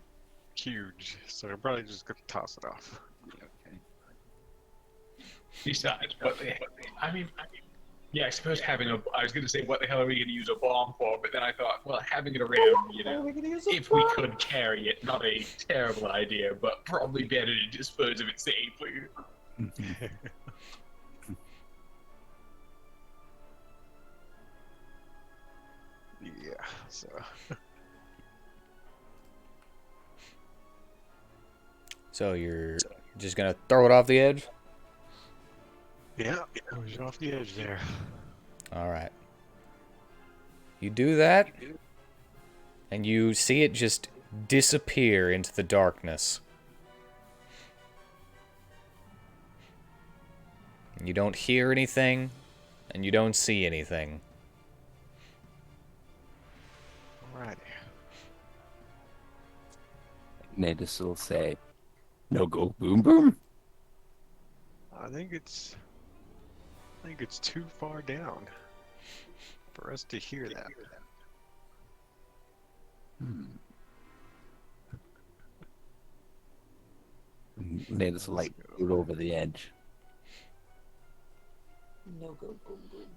huge, so I'm probably just gonna toss it off. Okay. Besides, yeah, I suppose having a. I was going to say, what the hell are we going to use a bomb for? But then I thought, well, having it around, you know, if we could carry it, not a terrible idea, but probably better to dispose of it safely. Yeah, so. So you're just gonna throw it off the edge? Yeah, push off the edge there. All right. You do that, and you see it just disappear into the darkness. You don't hear anything, and you don't see anything. Alrighty. Nadis will say, "No go, boom boom." I think it's too far down for us to hear that. Nadis will like peer over the edge. No go boom boom.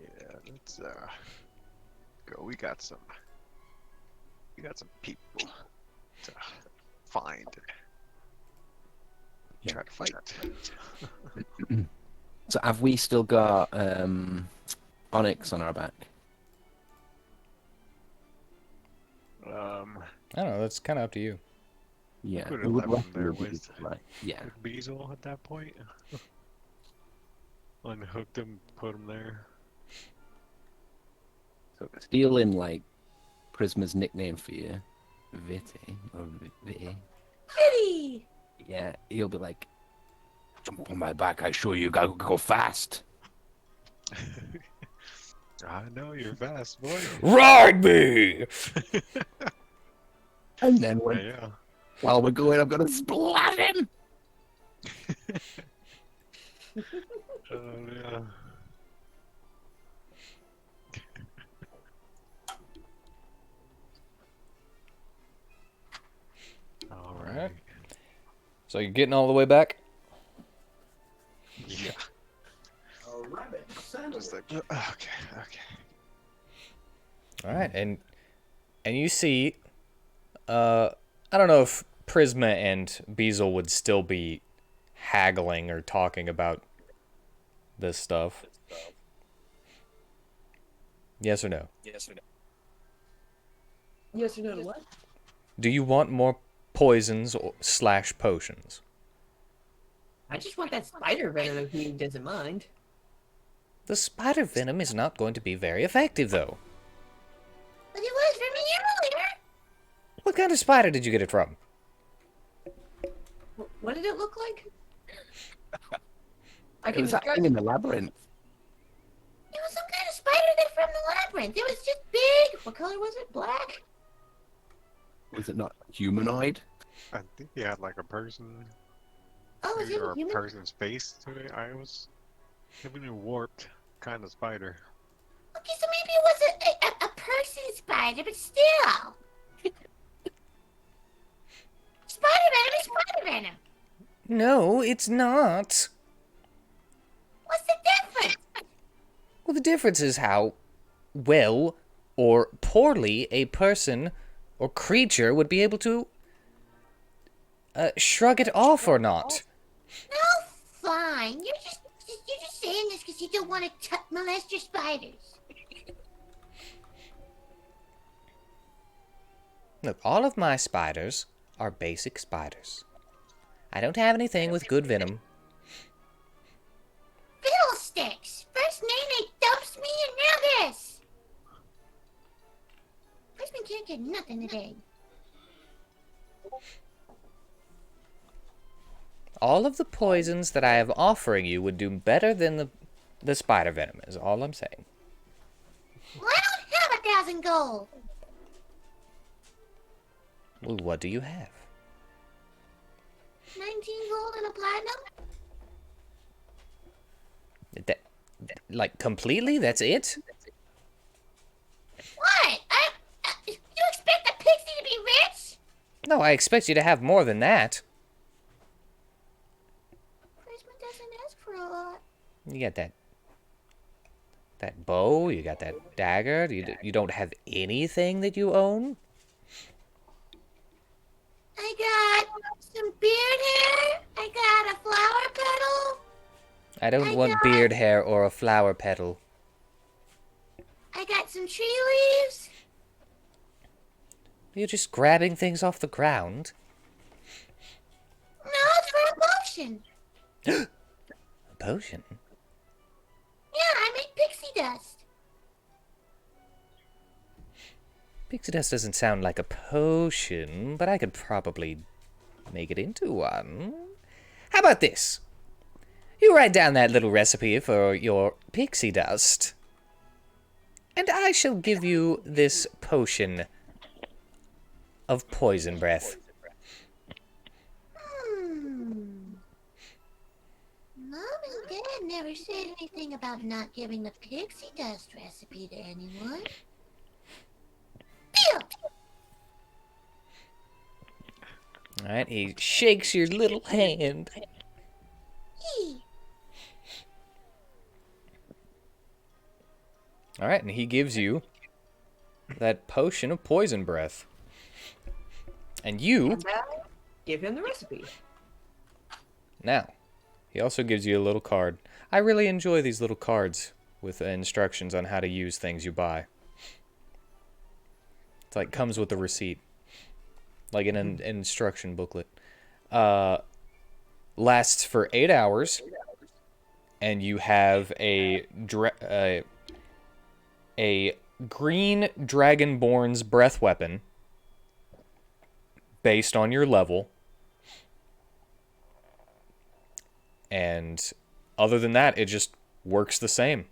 Yeah, let's go. We got some people to find. Yeah. Try to fight. So have we still got Onyx on our back? I don't know, that's kind of up to you. Yeah. Could it have would left him there roughly be with- like, yeah. With Beazle at that point. Unhooked him, put him there. So stealing like Prisma's nickname for you, Vitty or Vitty. Kitty! Yeah, he'll be like, "Jump on my back! I show you go fast." I know you're fast, boy. Ride me! And then Yeah. while we're going, I'm gonna splat him. Yeah. All right. So you're getting all the way back? Yeah. A rabbit Just like, okay, okay. All right, and you see, I don't know if Prisma and Beazle would still be haggling or talking about this stuff. Yes or no? Yes or no to what? Do you want more poisons slash potions? I just want that spider venom if he doesn't mind. The spider venom is not going to be very effective, though. But it was for me earlier. What kind of spider did you get it from? What did it look like? I It can was that thing in the labyrinth. It was some kind of spider that from the labyrinth. It was just big. What color was it? Black? Was it not humanoid? I think he had like a person Oh, was it or a a human? person's face today. I was giving a warped kind of spider. Okay, so maybe it was a person spider, but still. Spider venom is spider venom. No, it's not. What's the difference? Well, the difference is how well or poorly a person or creature would be able to shrug it off or not. No, fine. You're just saying this because you don't want to molest your spiders. Look, all of my spiders are basic spiders. I don't have anything with good venom. Fiddlesticks! First Nene dumps me and now this! Postman can't get nothing today. All of the poisons that I have offering you would do better than the spider venom, is all I'm saying. Well, I don't have 1,000 gold. Well, what do you have? 19 gold and a platinum? Like, completely? That's it? What? You expect a pixie to be rich? No, I expect you to have more than that. Prisma doesn't ask for a lot. You got that bow, you got that dagger, you don't have anything that you own? I got some beard hair. I got a flower petal. I don't want beard hair or a flower petal. I got some tree leaves. You're just grabbing things off the ground. No, it's for a potion. A potion? Yeah, I make pixie dust. Pixie dust doesn't sound like a potion, but I could probably make it into one. How about this? You write down that little recipe for your pixie dust, and I shall give you this potion of poison breath. Mom and Dad never said anything about not giving the pixie dust recipe to anyone. Phew! Alright, he shakes your little hand. Eee. Alright, and he gives you that potion of poison breath. And you... And now, give him the recipe. Now, he also gives you a little card. I really enjoy these little cards with instructions on how to use things you buy. It's like comes with a receipt. Like an instruction booklet. Lasts for 8 hours. And you have a green Dragonborn's breath weapon. Based on your level. And other than that, it just works the same.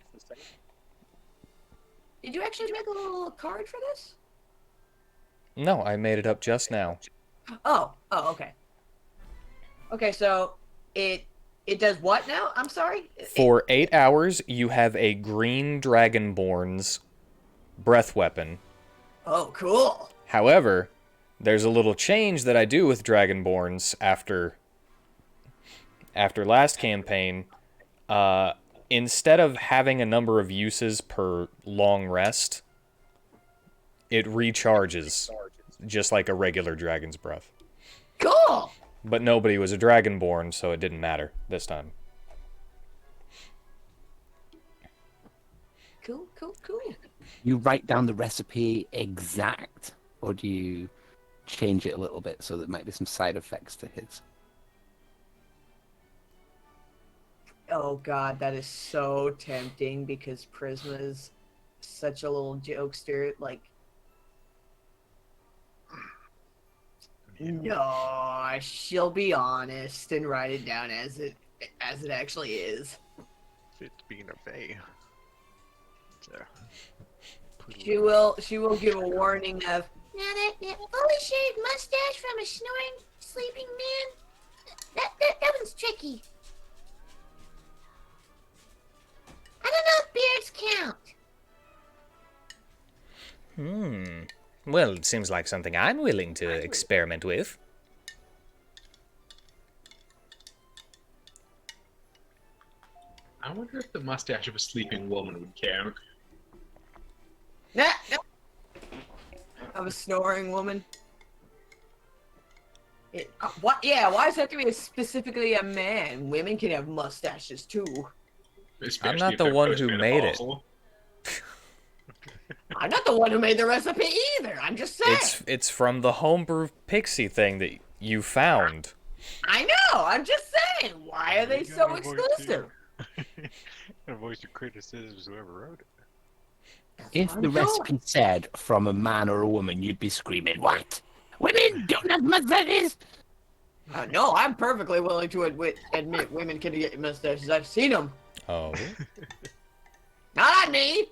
Did you actually make a little card for this? No, I made it up just now. Oh, okay. Okay, so it does what now? I'm sorry? For 8 hours, you have a green Dragonborn's breath weapon. Oh, cool. However, there's a little change that I do with Dragonborns after last campaign. Instead of having a number of uses per long rest, it recharges just like a regular dragon's breath. Cool. But nobody was a dragonborn, so it didn't matter this time. Cool. You write down the recipe exact, or do you change it a little bit so there might be some side effects to his? Oh god, that is so tempting because Prisma is such a little jokester. Like, no, she'll be honest and write it down as it actually is. Fits being a fae. So, She will give a warning of, Now that fully shaved mustache from a snoring, sleeping man, that one's tricky. I don't know if beards count. Well, it seems like something I'm willing to experiment with. I wonder if the mustache of a sleeping woman would count. nah, no. Of a snoring woman. What? Yeah, why does it have to be specifically a man? Women can have mustaches too. Especially not if the they're one who made it. postmenopausal. I'm not the one who made the recipe either. I'm just saying. It's from the homebrew pixie thing that you found. I know. I'm just saying. Why are they so exclusive? Gotta voice your criticisms, whoever wrote it. If I'm the doing. recipe said from a man or a woman, you'd be screaming, "What? Women don't have mustaches!" No, I'm perfectly willing to admit women can get mustaches. I've seen them. Oh. Not on me.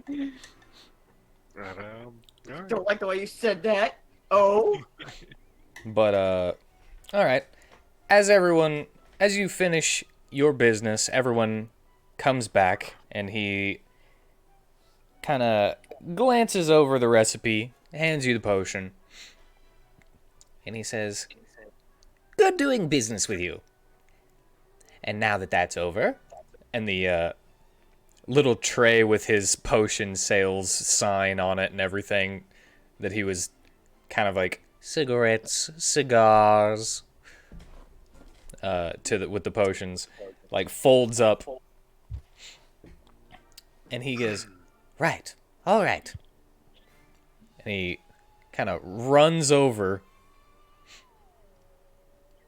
But, alright. Don't like the way you said that. Oh. But, alright. As you finish your business, everyone comes back, and he kind of glances over the recipe, hands you the potion, and he says, "Good doing business with you. And now that that's over," and the little tray with his potion sales sign on it and everything that he was kind of like cigarettes, cigars, with the potions, like folds up, and he goes, "Right, all right," and he kind of runs over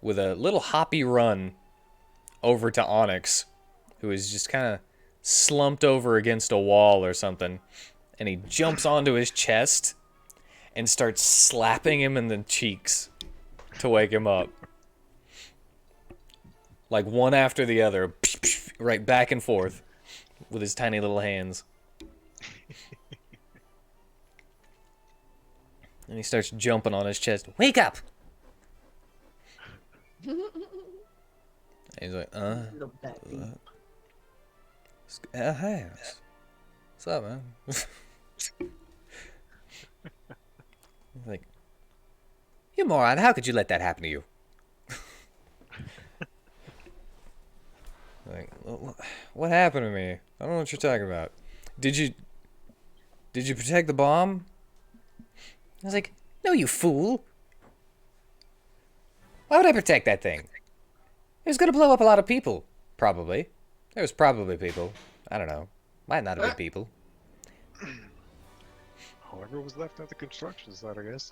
with a little hoppy run over to Onyx, who is just kind of slumped over against a wall or something, and he jumps onto his chest and starts slapping him in the cheeks to wake him up. Like one after the other, right back and forth with his tiny little hands. And he starts jumping on his chest. "Wake up!" And he's like, Little Becky. hey. What's up, man? He's like, "You moron, how could you let that happen to you?" Like, what happened to me? I don't know what you're talking about. Did you protect the bomb? I was like, "No, you fool. Why would I protect that thing? It was gonna blow up a lot of people. Probably. There was probably people. I don't know. Might not have been people." Whoever was left at the construction site, I guess.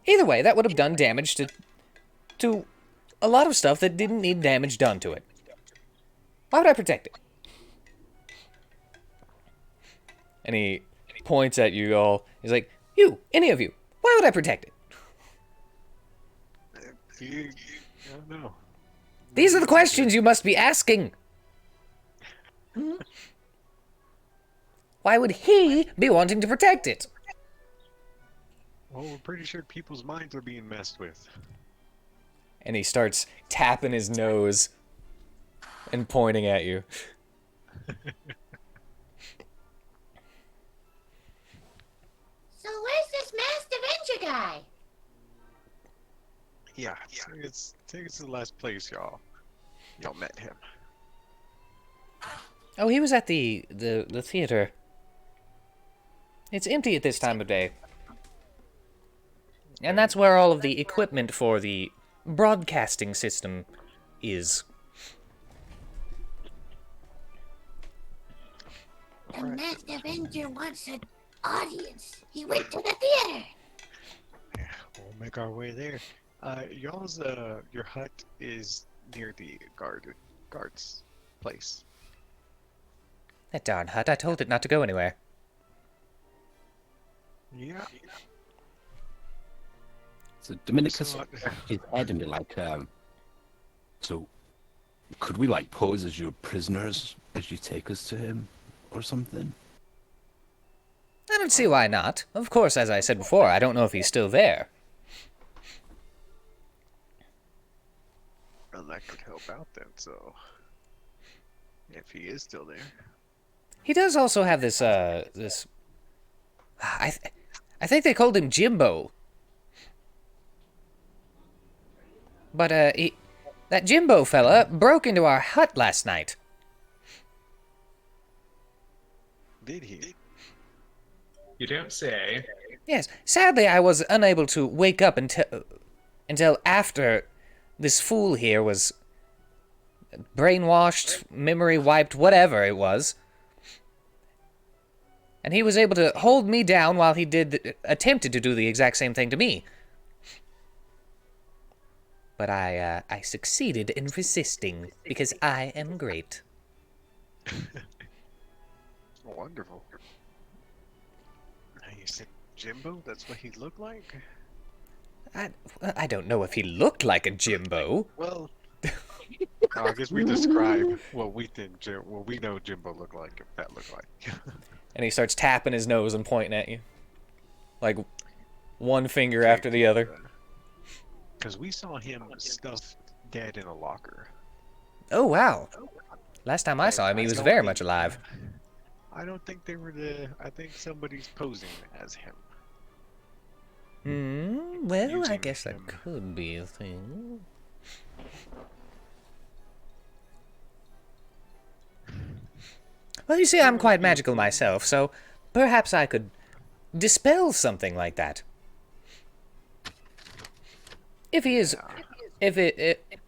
Either way, that would have done damage to a lot of stuff that didn't need damage done to it. Why would I protect it? And he points at you all. He's like, "You, any of you, why would I protect it? I don't know. These are the questions you must be asking. Why would he be wanting to protect it?" Well, we're pretty sure people's minds are being messed with. And he starts tapping his nose and pointing at you. So where's this Masked Avenger guy? Yeah, take us to the last place y'all met him. Oh, he was at the theater. It's empty at this time of day. And that's where all of the equipment for the broadcasting system is. The Masked Avenger wants an audience. He went to the theater. Yeah, we'll make our way there. Y'all's your hut is near the guard's place. That darn hut, I told it not to go anywhere. Yeah. So Dominicus So, his head and be like, so could we like pose as your prisoners as you take us to him or something? I don't see why not. Of course, as I said before, I don't know if he's still there. well, that could help out then. So, if he is still there, He does also have this, this... I think they called him Jimbo. But, that Jimbo fella broke into our hut last night. did he? You don't say. Yes, sadly I was unable to wake up until after this fool here was brainwashed, memory wiped, whatever it was. And he was able to hold me down while he attempted to do the exact same thing to me. But I succeeded in resisting, because I am great. Wonderful. You said Jimbo? That's what he looked like? I don't know if he looked like a Jimbo. Well, I guess we describe what we think what we know Jimbo looked like, if that looked like. And he starts tapping his nose and pointing at you. Like, one finger after the other. Because we saw him stuffed dead in a locker. Oh, wow. Last time I saw him, he was very much alive. I don't think they were I think somebody's posing as him. Well, I Using guess that him. could be a thing. Well, you see, I'm quite magical myself, so perhaps I could dispel something like that. If he is...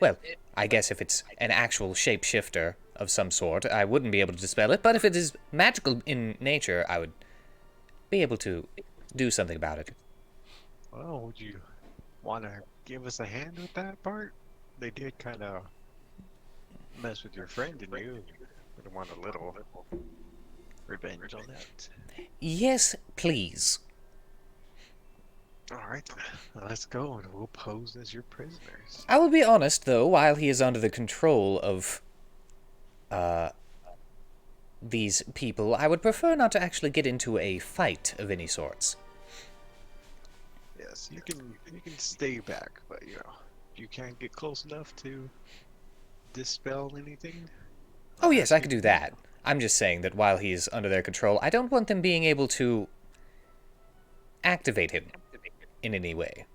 well, I guess if it's an actual shapeshifter of some sort, I wouldn't be able to dispel it, but if it is magical in nature, I would be able to do something about it. Well, would you want to give us a hand with that part? They did kind of mess with your friend, didn't you? Would want a little revenge on that. Yes, please. Alright, let's go and we'll pose as your prisoners. I will be honest, though, while he is under the control of, these people, I would prefer not to actually get into a fight of any sorts. Yes, you can stay back, but you know, you can't get close enough to dispel anything. Oh, yes, I could do that. I'm just saying that while he's under their control, I don't want them being able to activate him in any way.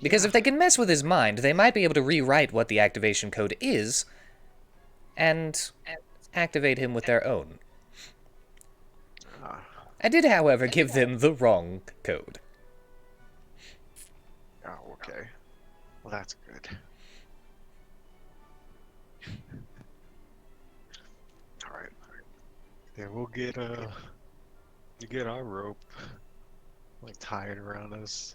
Because if they can mess with his mind, they might be able to rewrite what the activation code is and activate him with their own. Ah, I did, however, give them the wrong code. oh, okay. Well, that's good. Alright. Then we'll get you get our rope, like tied around us.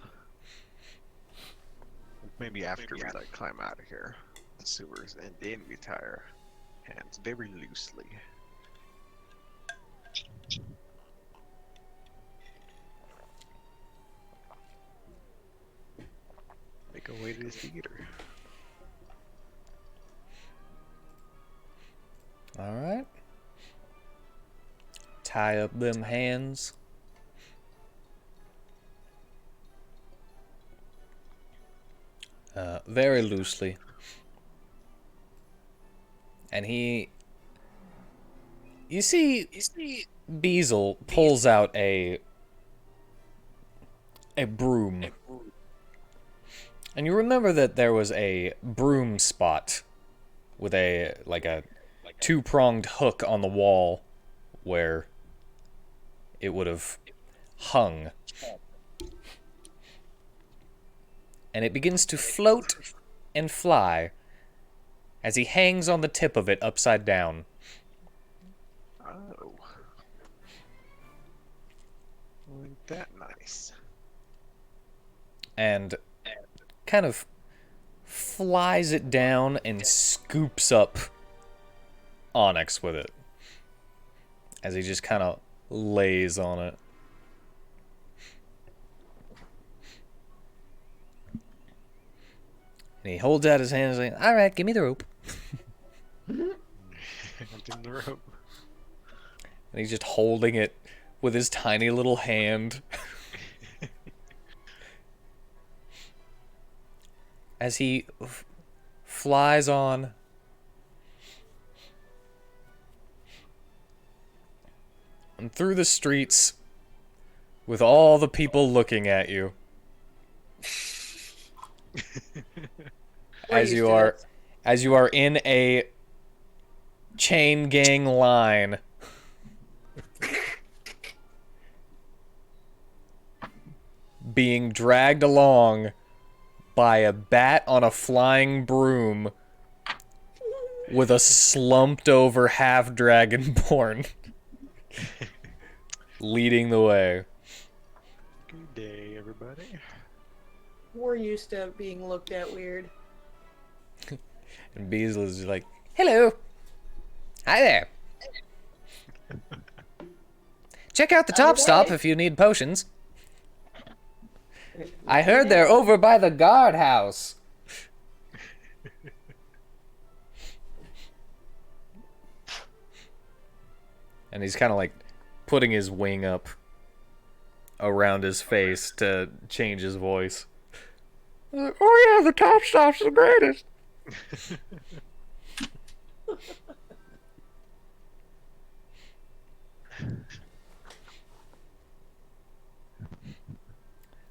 Maybe after we like climb out of here, the sewers, and then we tie our hands very loosely. Make our way to the theater. Alright. Tie up them hands. Very loosely. And he... You see Beazle pulls out a broom. And you remember that there was a broom spot with a two-pronged hook on the wall where it would have hung. And it begins to float and fly as he hangs on the tip of it upside down. Oh. Ain't that nice? And kind of flies it down and scoops up Onyx with it as he just kind of lays on it. And he holds out his hand and is like, all right, give me the rope. Give him the rope. And he's just holding it with his tiny little hand. As he flies on. And through the streets with all the people looking at you. as you are in a chain gang line. Being dragged along by a bat on a flying broom with a slumped over half dragonborn leading the way. Good day, everybody. We're used to being looked at weird. And Beasley's like, hello. Hi there. Check out the top stop if you need potions. I heard they're over by the guardhouse. And he's kind of like putting his wing up around his face to change his voice. Oh yeah, the top stop's the greatest.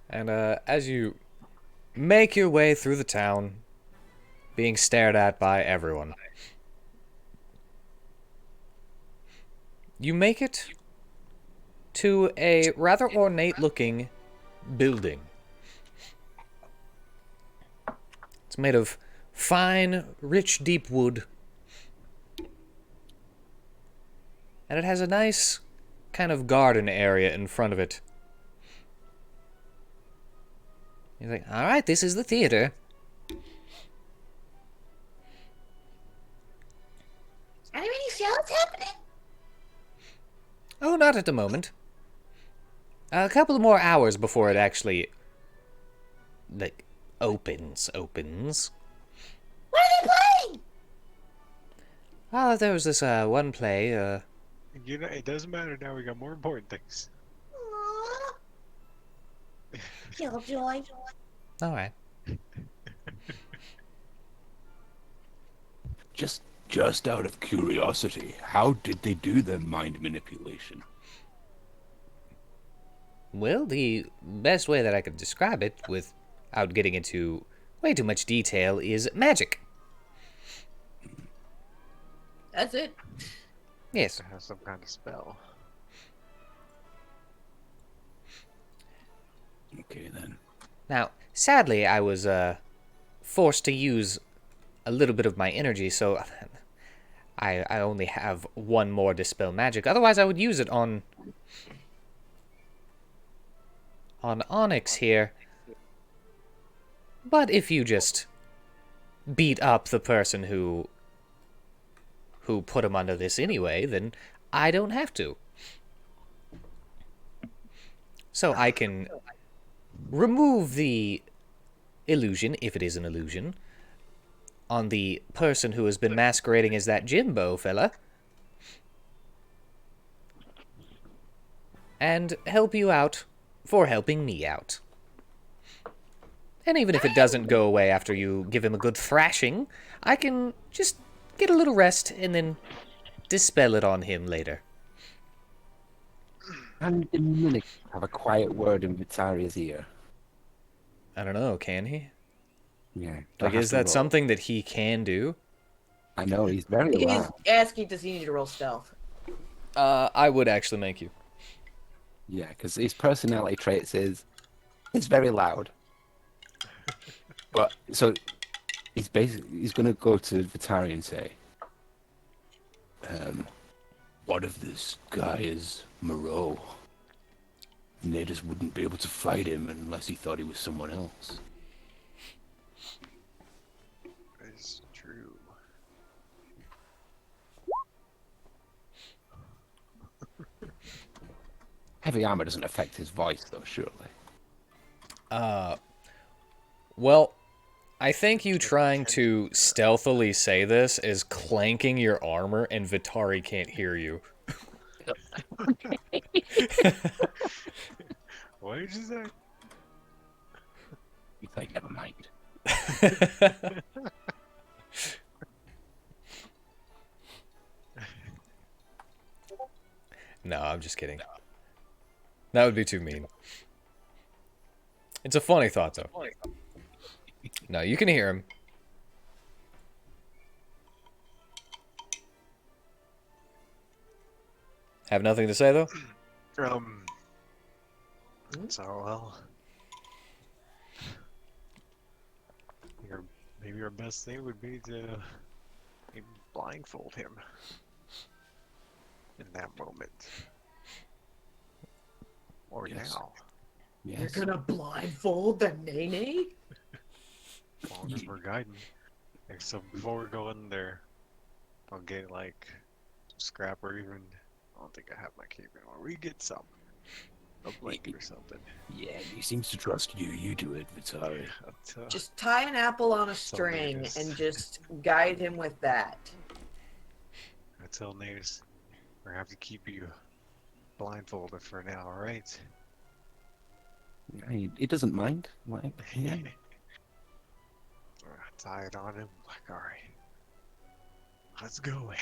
And as you make your way through the town, being stared at by everyone, you make it to a rather ornate-looking building. It's made of fine, rich, deep wood. And it has a nice kind of garden area in front of it. He's like, all right, this is the theater. Are there any shows happening? Oh, not at the moment. A couple more hours before it actually, like, opens. What are they playing? Oh, there was this one play. You know, it doesn't matter now. We got more important things. Aww. Killjoy. All right. Just out of curiosity, how did they do the mind manipulation? Well, the best way that I could describe it, without getting into way too much detail, is magic. That's it. Yes. It has some kind of spell. Okay, then. Now, sadly, I was forced to use a little bit of my energy, so I only have one more dispel magic. Otherwise, I would use it on Onyx here. But if you just beat up the person who put him under this anyway, then I don't have to. So I can remove the illusion, if it is an illusion, on the person who has been masquerading as that Jimbo fella, and help you out for helping me out. And even if it doesn't go away after you give him a good thrashing, I can just get a little rest and then dispel it on him later. And the mimic have a quiet word in Vitaria's ear. I don't know, can he? Yeah. Like, is that something that he can do? I know, he's very He's loud. asking, does he need to roll stealth? I would actually make you. Yeah, because his personality traits is it's very loud. But so he's gonna go to Vitari and say, what if this guy is Moreau? Nadis wouldn't be able to fight him unless he thought he was someone else. It's true. Heavy armor doesn't affect his voice, though, surely. Well, I think you trying to stealthily say this is clanking your armor, and Vitari can't hear you. What did you say? He's like, never mind. No, I'm just kidding. That would be too mean. It's a funny thought, though. No, you can hear him. Have nothing to say, though? So, well, maybe our best thing would be to maybe blindfold him in that moment. Or Yes. now. Yes. You're gonna blindfold the Nene? As long as we're guiding. Like, so before we go in there, I'll get like some scrap or even, I don't think I have my cape anymore. We get some. A blanket or something. Yeah, he seems to trust you. You do it, Vitari. Just tie an apple on a all string Natus. and just guide him with that. I tell Natus, we're gonna have to keep you blindfolded for now, alright? He doesn't mind. Like, yeah. Tie it on him, like, alright. Let's go in.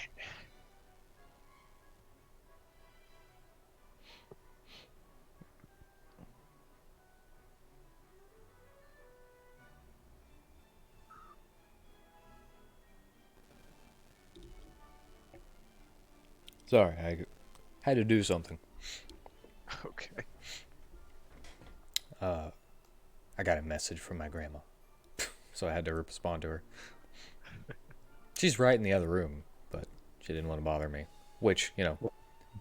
Sorry, I had to do something. Okay. I got a message from my grandma, so I had to respond to her. She's right in the other room, but she didn't want to bother me. Which, you know,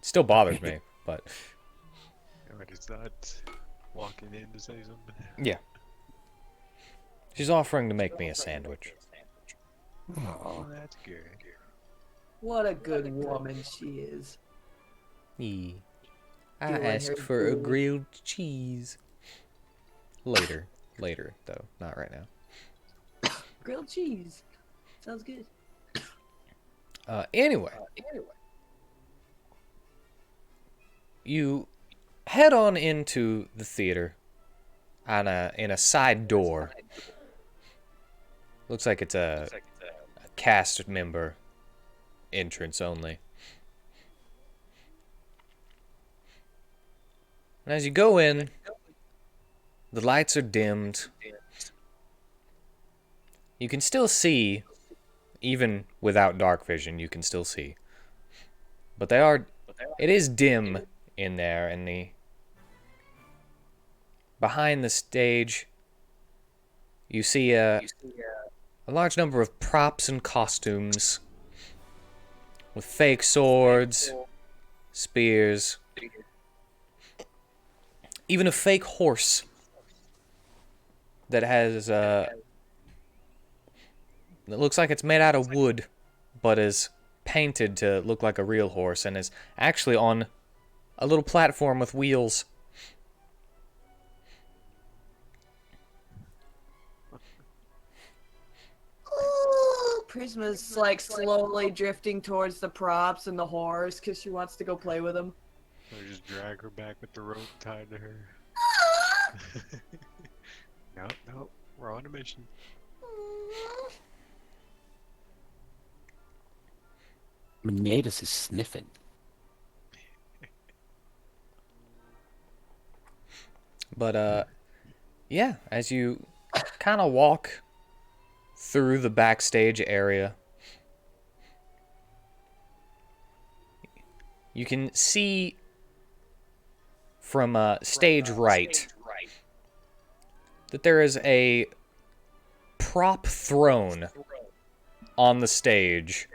still bothers me, but... What is that? Walking in to say something? Yeah. She's offering to make me a sandwich. Oh, that's good. What a good woman she is. Yeah. I Doing asked her for a good. grilled cheese. Later. Later, though. Not right now. Grilled cheese. Sounds good. Anyway. You head on into the theater in a side door. Looks like it's a cast member entrance only. And as you go in, the lights are dimmed. You can still see, even without dark vision, you can still see. But it is dim in there, and behind the stage, you see a large number of props and costumes with fake swords, spears, even a fake horse that has that looks like it's made out of wood, but is painted to look like a real horse and is actually on a little platform with wheels. Ooh, Prisma's like slowly drifting towards the props and the horse because she wants to go play with them. So we just drag her back with the rope tied to her. No, we're on a mission. Menatus is sniffing. But yeah, as you kind of walk through the backstage area. You can see from stage right that there is a prop throne on the stage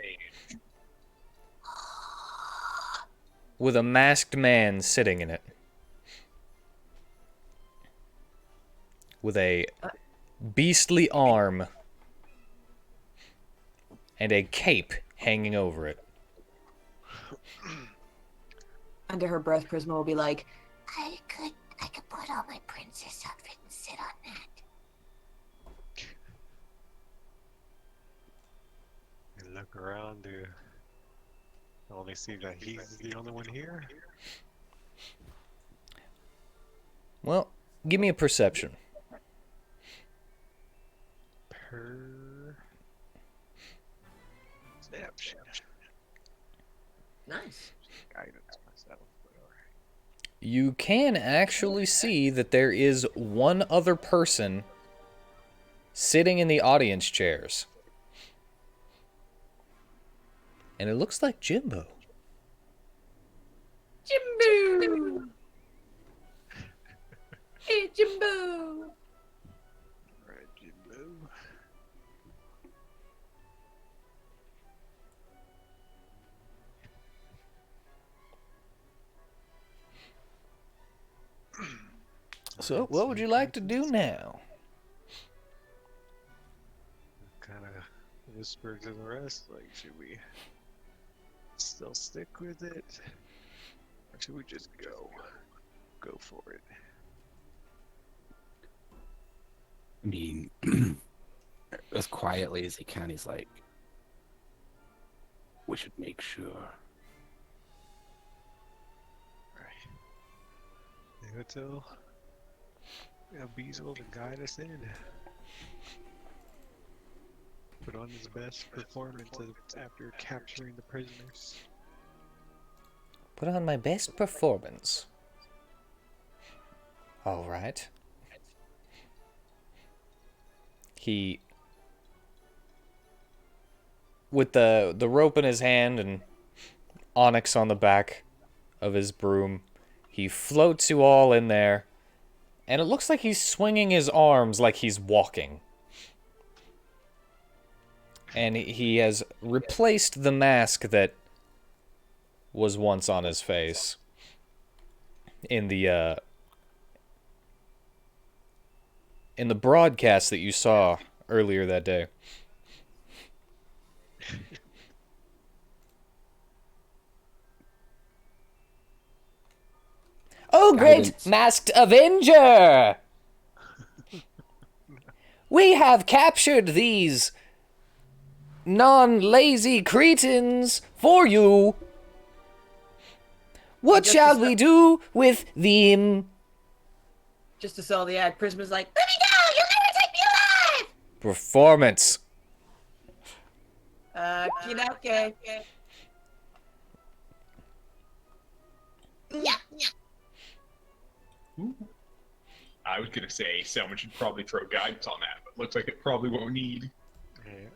with a masked man sitting in it with a beastly arm and a cape hanging over it. Under her breath, Prisma will be like, I could put on my princess outfit and sit on that. And look around to only see that he's the only one here. Well, give me a perception. Perception. Nice. Guidance myself, but alright. You can actually see that there is one other person sitting in the audience chairs. And it looks like Jimbo. Jimbo! Hey, Jimbo! Alright, Jimbo. So, what would you like to do now? Kind of whisper to the rest, like, should we still stick with it? Or should we just go? Go for it. I mean, as quietly as he can, he's like, we should make sure. Right. Until Beazle to guide us in. Put on his best performance after capturing the prisoners. Put on my best performance. All right. He, with the rope in his hand and onyx on the back of his broom, he floats you all in there, and it looks like he's swinging his arms like he's walking. And he has replaced the mask that was once on his face in the broadcast that you saw earlier that day. Oh, great Guidance. Masked Avenger! We have captured these non-lazy cretins for you. What shall we do with them? Just to sell the ad, Prisma's like, let me go! You'll never take me alive! Performance. Okay. Yeah. I was gonna say someone should probably throw guidance on that, but looks like it probably won't need. Yeah.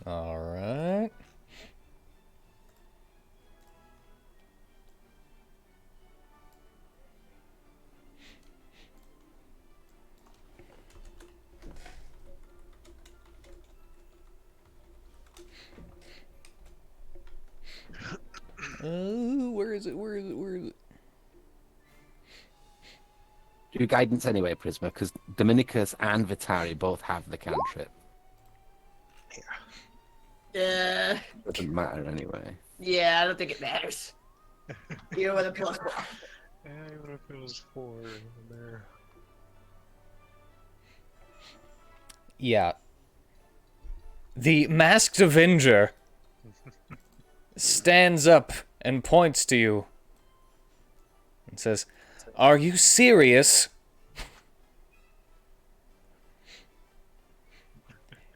All right. Where is it? Do guidance anyway, Prisma, because Dominicus and Vitari both have the cantrip. Doesn't matter anyway. Yeah, I don't think it matters. Even with a plus one. Yeah, even if it was 4 in there. Yeah. The Masked Avenger stands up and points to you and says, "Are you serious?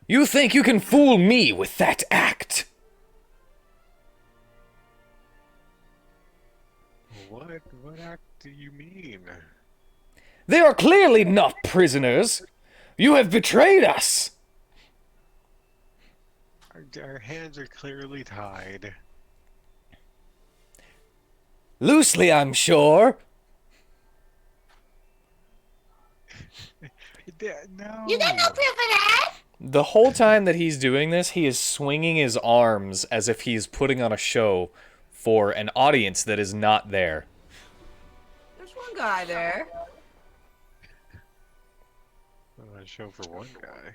You think you can fool me with that act?" What act do you mean? They are clearly not prisoners. You have betrayed us. Our hands are clearly tied. Loosely, I'm sure. No. You got no proof of that? The whole time that he's doing this, he is swinging his arms as if he's putting on a show for an audience that is not there. There's one guy there. A show for one guy.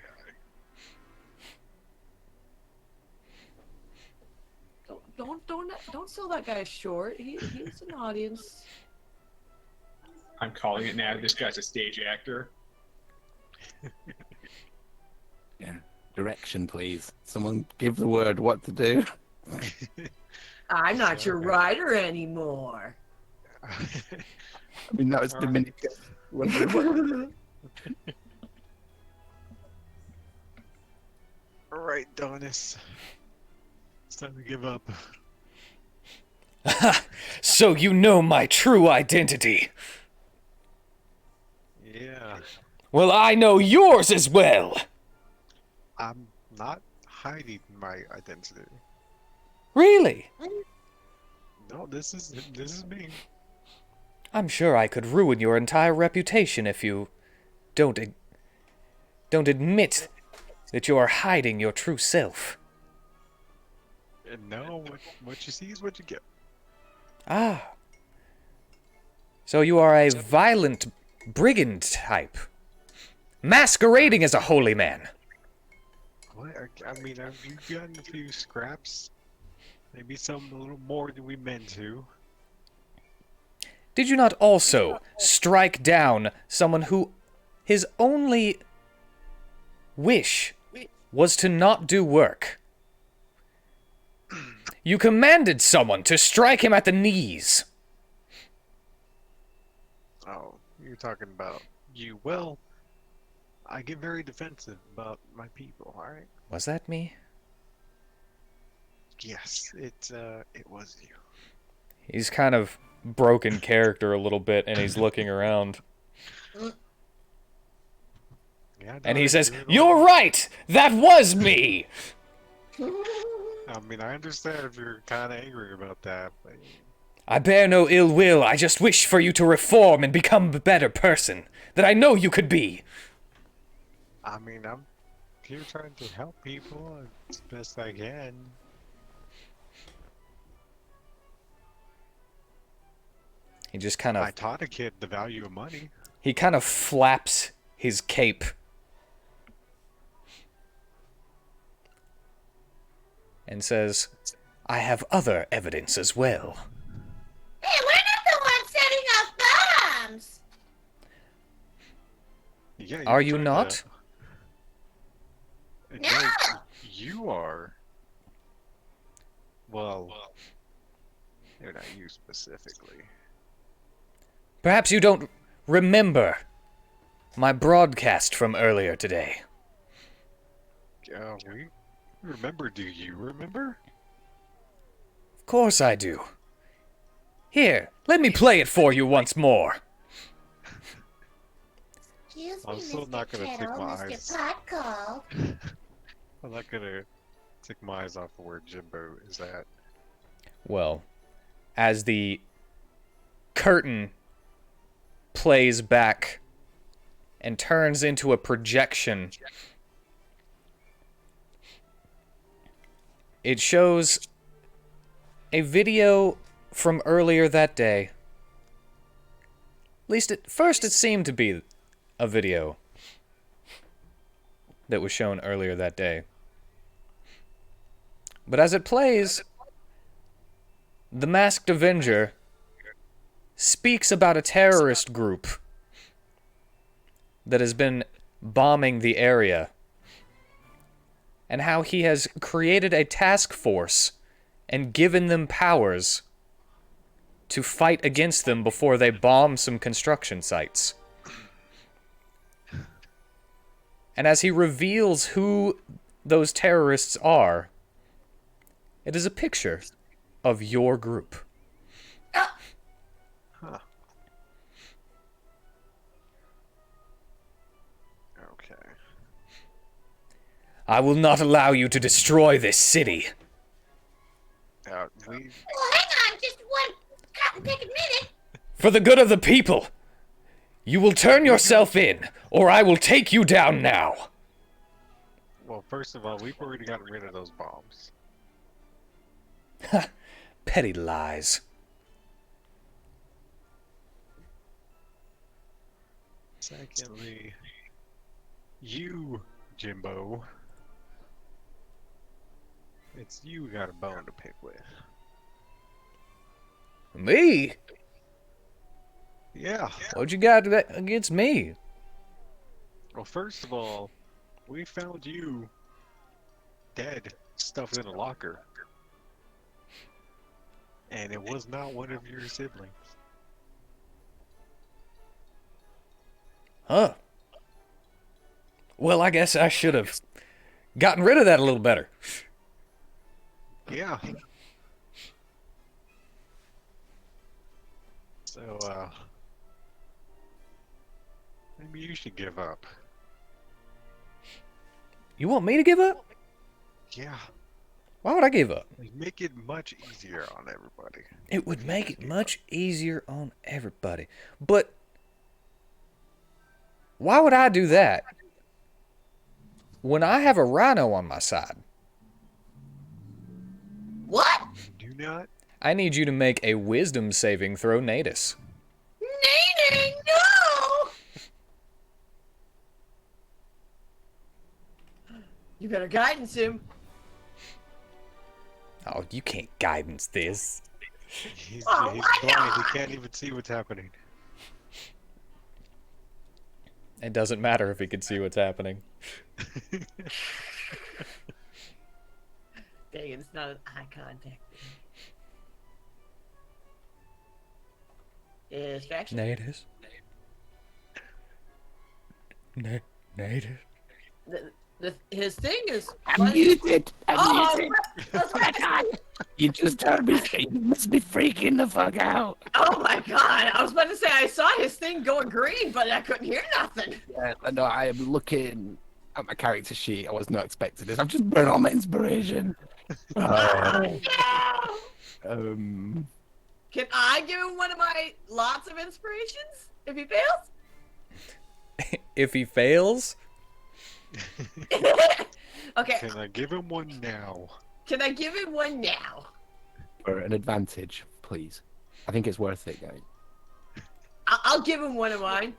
Don't sell that guy short. He's an audience. I'm calling it now. This guy's a stage actor. Yeah. Direction, please. Someone give the word what to do. I'm not your writer anymore. I mean, that was Dominican. Alright, Donis. It's time to give up. So you know my true identity. Yeah. Well, I know yours as well. I'm not hiding my identity. Really? No, this is me. I'm sure I could ruin your entire reputation if you don't admit that you are hiding your true self. And no, what you see is what you get. Ah. So you are a violent brigand type, masquerading as a holy man. What? I mean, we've gotten a few scraps. Maybe some a little more than we meant to. Did you not also strike down someone who his only wish was to not do work? You commanded someone to strike him at the knees. Oh, you're talking about you. Well, I get very defensive about my people, alright? Was that me? Yes, it was you. He's kind of broken character a little bit, and he's looking around. Yeah, And he Donis, says, you're the "You're one. right! That was me!" I mean, I understand if you're kind of angry about that, but I bear no ill will, I just wish for you to reform and become a better person, that I know you could be. I mean, I'm here trying to help people as best I can. He just kind of... I taught a kid the value of money. He kind of flaps his cape. And says, "I have other evidence as well." Hey, we're not the ones setting off bombs. Yeah, Are you're you trying not? To... No. You are. Well, maybe not you specifically. Perhaps you don't remember my broadcast from earlier today. We remember, do you remember? Of course I do. Here, let me play it for you once more. Excuse I'm me, still Mr. not gonna take Kettle, my Mr. eyes. Pot called. I'm not gonna take my eyes off of where Jimbo is at. Well, as the curtain plays back and turns into a projection, it shows a video from earlier that day. At least at first it seemed to be a video that was shown earlier that day. But as it plays, the Masked Avenger speaks about a terrorist group that has been bombing the area, and how he has created a task force and given them powers to fight against them before they bomb some construction sites. And as he reveals who those terrorists are, it is a picture of your group. Huh. Okay. I will not allow you to destroy this city. We Well, hang on, just one. Take a minute. For the good of the people, you will turn yourself in, or I will take you down now. well, first of all, we've already gotten rid of those bombs. Petty lies. Secondly, you, Jimbo. It's you got a bone to pick with. Me? Yeah. What you got against me? Well, first of all, we found you dead, stuffed in a locker. And it was not one of your siblings. Huh. Well, I guess I should have gotten rid of that a little better. Yeah. So, maybe you should give up. You want me to give up? Yeah. Why would I give up? Make it much easier on everybody. It would make it much easier on everybody. But why would I do that when I have a rhino on my side? What? Do not. I need you to make a wisdom saving throw, Natus. Nene, no! You better guidance him. Oh, you can't guidance this. He's Oh, blind. why He not? can't even see what's happening. It doesn't matter if he can see what's happening. Dang it, it's not an eye contact. Distraction. Natus. Natus. His thing is. I'm muted. I'm Oh, muted. let's back. You just heard me say you must be freaking the fuck out. Oh my god! I was about to say I saw his thing going green, but I couldn't hear nothing. Yeah, no, I am looking at my character sheet. I was not expecting this. I've just burned all my inspiration. No! Can I give him one of my lots of inspirations if he fails? If he fails, Okay, Can I give him one now? can I give him one now? for an advantage, please. I think it's worth it, guys. I'll give him one of mine.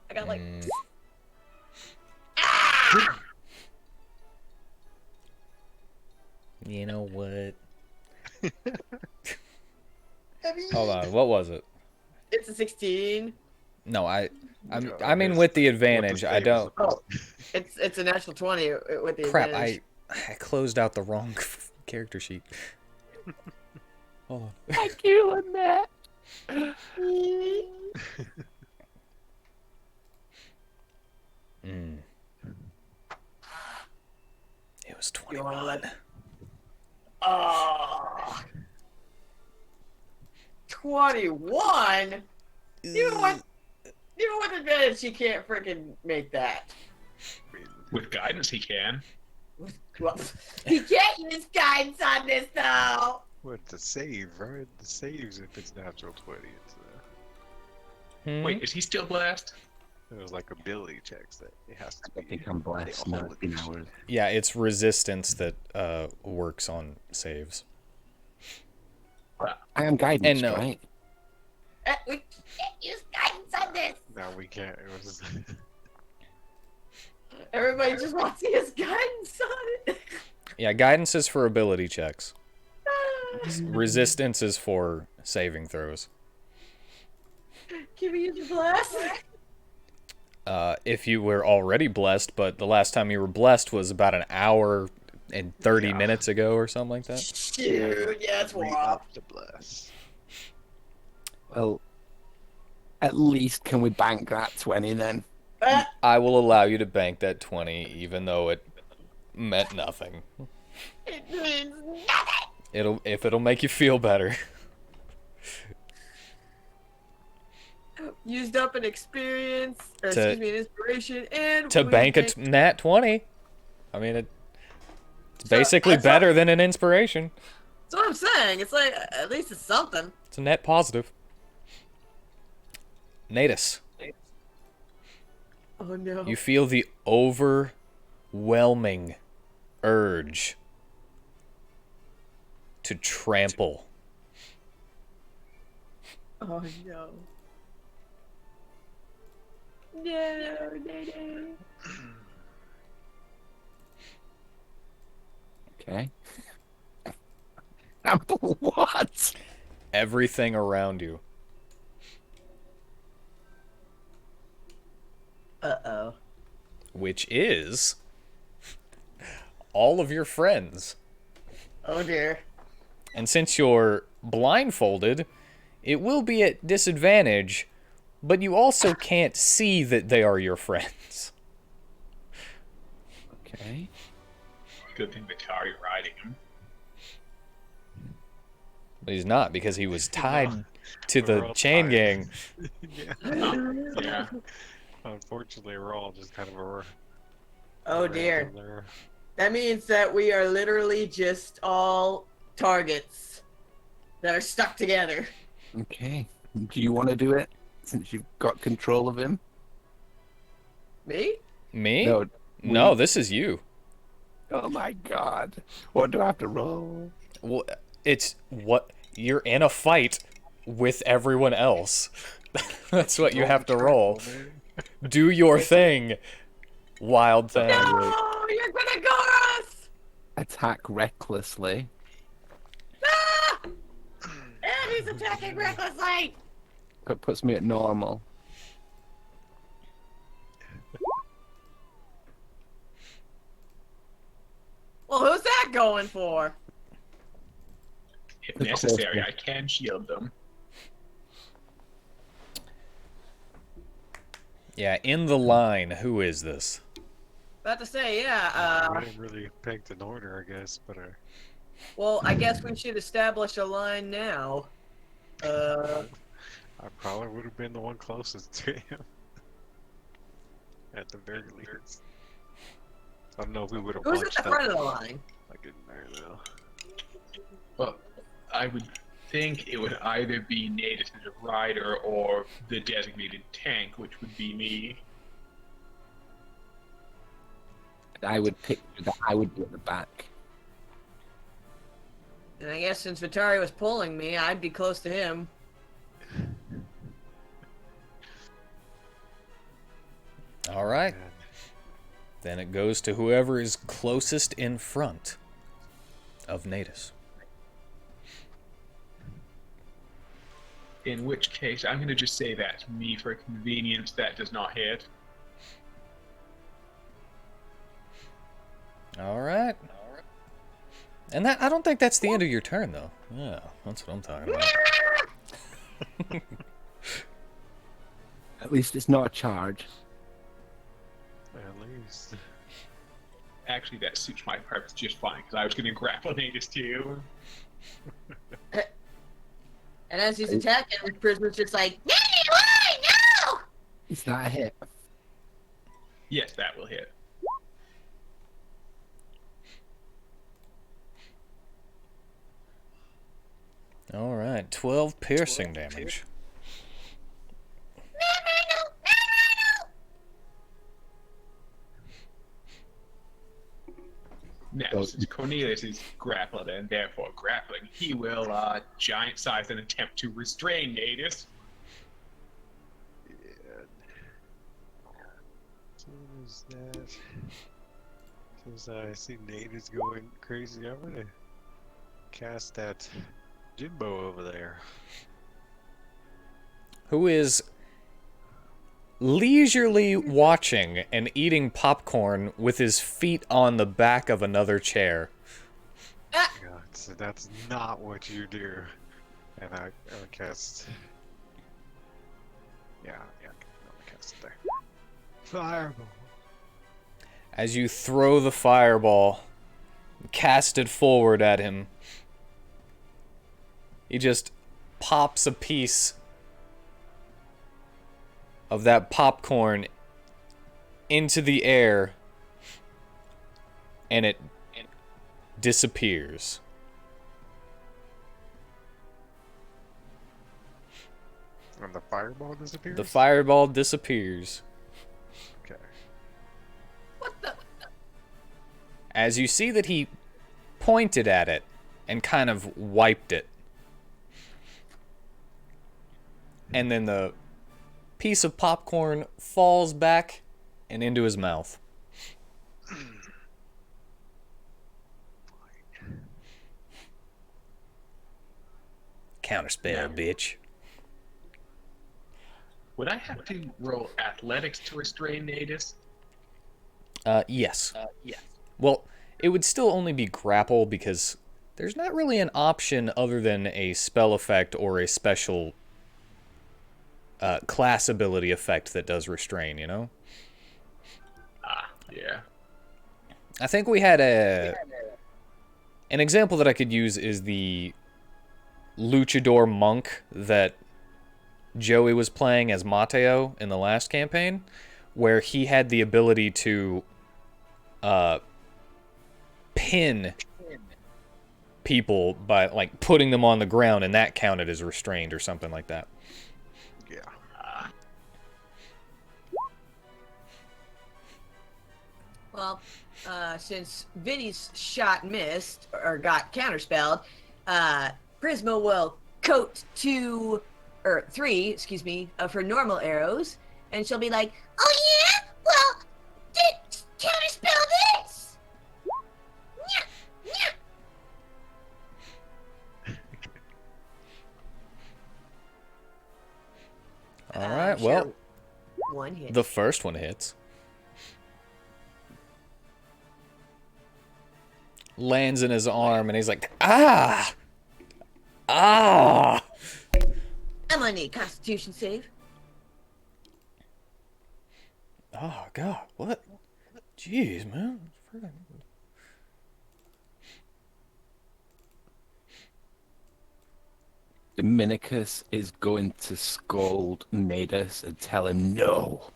I got like. you know what? I mean, Hold on, what was it? it's a 16. No, I mean with the advantage. I don't. Oh, it's a natural 20 with the Crap! advantage. I closed out the wrong character sheet. Hold on. Thank you, Lynette. It was You wanna 21. let- Oh. 21? Even with advantage, she can't freaking make that. With guidance, he can. Well, he can't use guidance on this though. What, the save, right? The saves if it's natural 20. It's, Wait, is he still blessed? there's like ability checks that it has to I be. think I'm blessed. they No, all it's been edition. hours. Yeah, it's resistance that works on saves. I am guidance, And no. right? We can't use guidance on this. No, we can't. It was Everybody just wants to use guidance on it. Yeah, guidance is for ability checks. Resistance is for saving throws. Can we use your blast? If you were already blessed, but the last time you were blessed was about an hour and 30 minutes ago or something like that. Dude, yeah, it's wild. re-up the bless. Well, at least can we bank that 20 then? I will allow you to bank that 20, even though it meant nothing. It means nothing. It'll make you feel better. Used up an experience, or To- excuse me, an inspiration, and To we bank a get- nat 20. I mean, it's So, basically that's better what- than an inspiration. That's what I'm saying. It's like at least it's something. It's a net positive. Natus, Oh no. you feel the overwhelming urge to trample. Oh no. No, no, no. Okay. What? Everything around you. Uh-oh. Which is all of your friends. Oh dear. And since you're blindfolded, it will be at disadvantage, but you also can't see that they are your friends. Okay. Good thing Vitari riding him. But he's not, because he was tied to We're the all chain tied. gang. Yeah. Unfortunately, we're all just kind of a. Oh around dear. in there. That means that we are literally just all targets that are stuck together. Okay. Do you want to do it since you've got control of him? Me? Me? No. No, this is you. Oh my god. What do I have to roll? Well, it's what you're in a fight with everyone else. That's what you have to roll. Do your thing, wild thing. No, you're gonna gore us! Attack recklessly. Ah! And he's attacking recklessly! That puts me at normal. Well, who's that going for? If necessary, I can shield them. Yeah, in the line, who is this? About to say, yeah, We didn't really pick an order, I guess, but well, I guess we should establish a line now. I probably would have been the one closest to him. At the very least. I don't know if we would have Who's at watched the that. front of the line? Like in there though. Well, I would think it would either be Natus as a rider or the designated tank, which would be me. I would pick that. I would be at the back. And I guess since Vitari was pulling me, I'd be close to him. All right. And Then it goes to whoever is closest in front of Natus. In which case, I'm going to just say that's me for convenience. That does not hit. All right. And that I don't think that's the end of your turn, though. Yeah, that's what I'm talking about. At least it's not a charge. at least. Actually, that suits my purpose just fine, because I was going to grapple Natus too. And as he's attacking, Prisma's just like, "Nanny, why? No!" Is that a hit? Yes, that will hit. All right, 12 piercing damage. Now, since Cornelius is grappled and therefore grappling, he will giant size an attempt to restrain Natus. Yeah. So is that. Since I see Nate is going crazy, I'm gonna cast that Jimbo over there. Who is leisurely watching and eating popcorn with his feet on the back of another chair. God, so that's not what you do. And I cast. Yeah, I'll cast it there. Fireball. As you throw the fireball, cast it forward at him, he just pops a piece of that popcorn into the air, and it disappears. And the fireball disappears? The fireball disappears. Okay. What the? As you see that he pointed at it and kind of wiped it. And then the piece of popcorn falls back and into his mouth. Counterspell, bitch. Would I have to roll athletics to restrain Natus? Yes. Well, it would still only be grapple because there's not really an option other than a spell effect or a special class ability effect that does restrain, you know? Yeah. I think we had an example that I could use is the luchador monk that Joey was playing as Mateo in the last campaign, where he had the ability to pin people by like putting them on the ground, and that counted as restrained or something like that. Yeah. Well, since Vinny's shot missed or got counterspelled, Prisma will coat 3, excuse me, of her normal arrows, and she'll be like, Oh yeah? Well, counterspell this. Yeah. All right, well, sure, one hit. the first one hits. Lands in his arm, and he's like, ah! Ah! I'm gonna need Constitution save. Oh, God, what? Jeez, man. Dominicus is going to scold Natus and tell him no.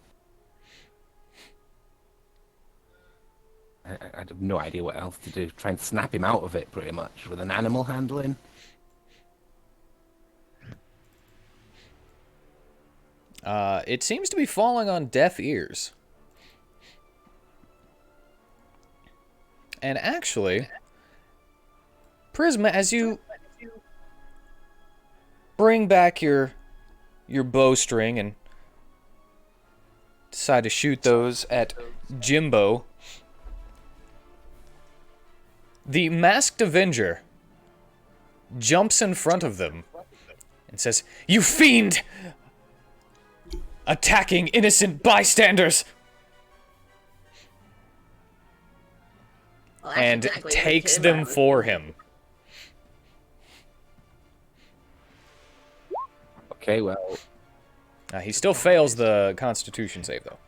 I have no idea what else to do. Try and snap him out of it, pretty much, with an animal handling. It seems to be falling on deaf ears. And actually, Prisma, as you bring back your bowstring and decide to shoot those at Jimbo, the Masked Avenger jumps in front of them and says, "You fiend! Attacking innocent bystanders!" Well, that's And exactly what takes Tim them was- for him. Okay, well, He still fails the Constitution save, though.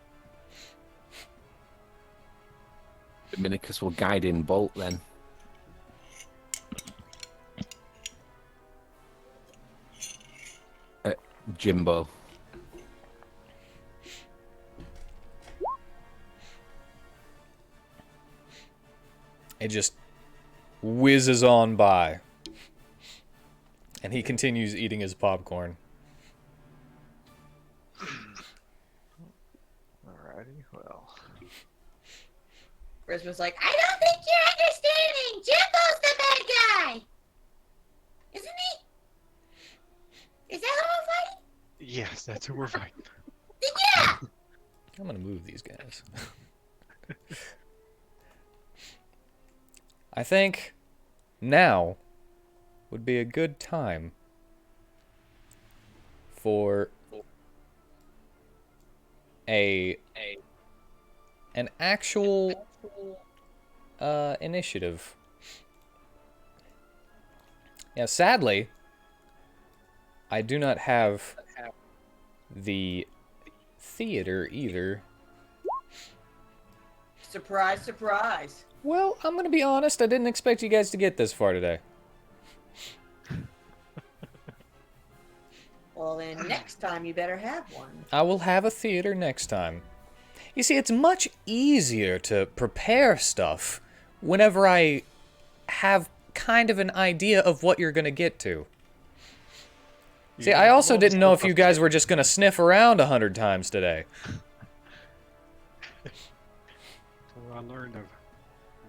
Dominicus will guide in bolt then. Jimbo. It just whizzes on by. And he continues eating his popcorn. Alrighty, well. Prisma's like, I don't think you're understanding. Jimbo's the bad guy. Isn't he? Is that who we're fighting? Yes, that's who we're fighting. Then yeah. I'm gonna move these guys. I think now would be a good time for an actual initiative. Yeah, sadly, I do not have the theater either. surprise, surprise. Well, I'm gonna be honest, I didn't expect you guys to get this far today. Well, then next time you better have one. I will have a theater next time. You see, it's much easier to prepare stuff whenever I have kind of an idea of what you're going to get to. See, I also didn't know if you guys were just going to sniff around 100 times today. So I learned of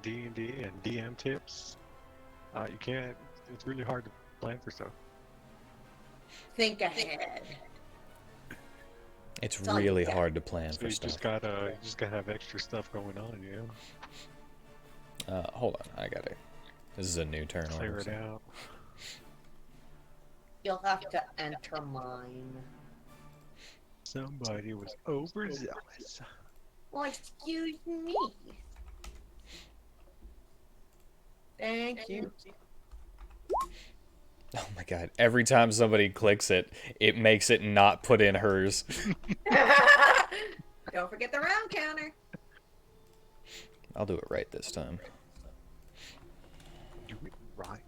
D&D and DM tips. You can't. It's really hard to plan for stuff. Think ahead. It's all you really got. hard to plan So for you stuff. you just gotta have extra stuff going on, you know. Hold on, I gotta. This is a new turn Clear order. it out. You'll have to enter mine. Somebody was overzealous. Well, excuse me. Thank you. Oh my god, every time somebody clicks it, it makes it not put in hers. Don't forget the round counter. I'll do it right this time. Do it right.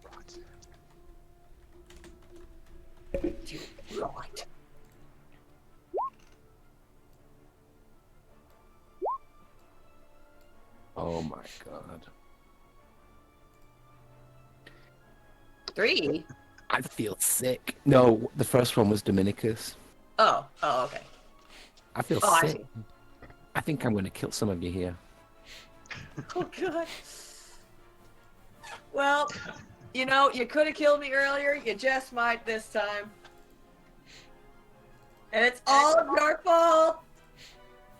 Right. Oh my god. 3. I feel sick. No, the first one was Dominicus. Oh, okay. I feel Oh, I sick. I think I'm going to kill some of you here. Oh god. Well, you know, you could have killed me earlier. You just might this time. And it's all of your fault,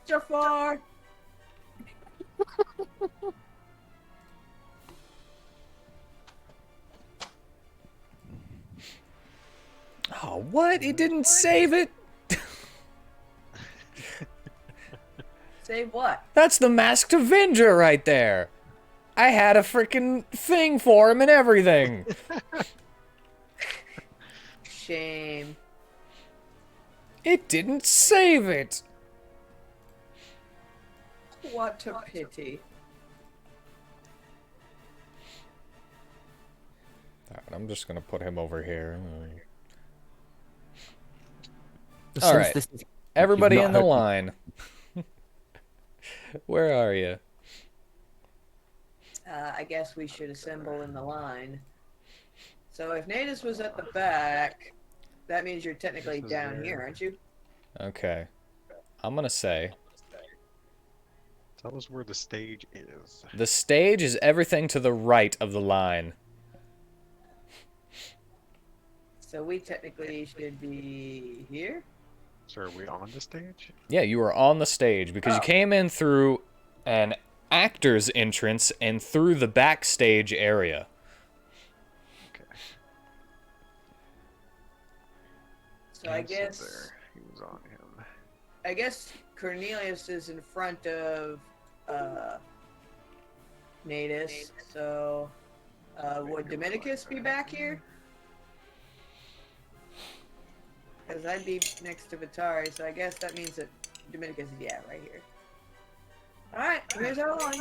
Jafar. Oh, what? It didn't save it? Save what? That's the Masked Avenger right there. I had a freaking thing for him and everything. Shame. It didn't save it. What a pity. Alright, I'm just gonna put him over here. Since Alright, this is- everybody you've in not the heard- line. Where are you? I guess we should assemble in the line. So if Natus was at the back, that means you're technically This is down there. here, aren't you? Okay. I'm gonna say Tell us where the stage is. the stage is everything to the right of the line. So we technically should be here? So are we on the stage? Yeah, you were on the stage because you Oh. came in through an actor's entrance and through the backstage area. Okay. So I Yes, guess there. He was on him. I guess Cornelius is in front of Natus. So would Dominicus be back here? Because I'd be next to Vitari, so I guess that means that Dominicus is right here. Alright, here's our line.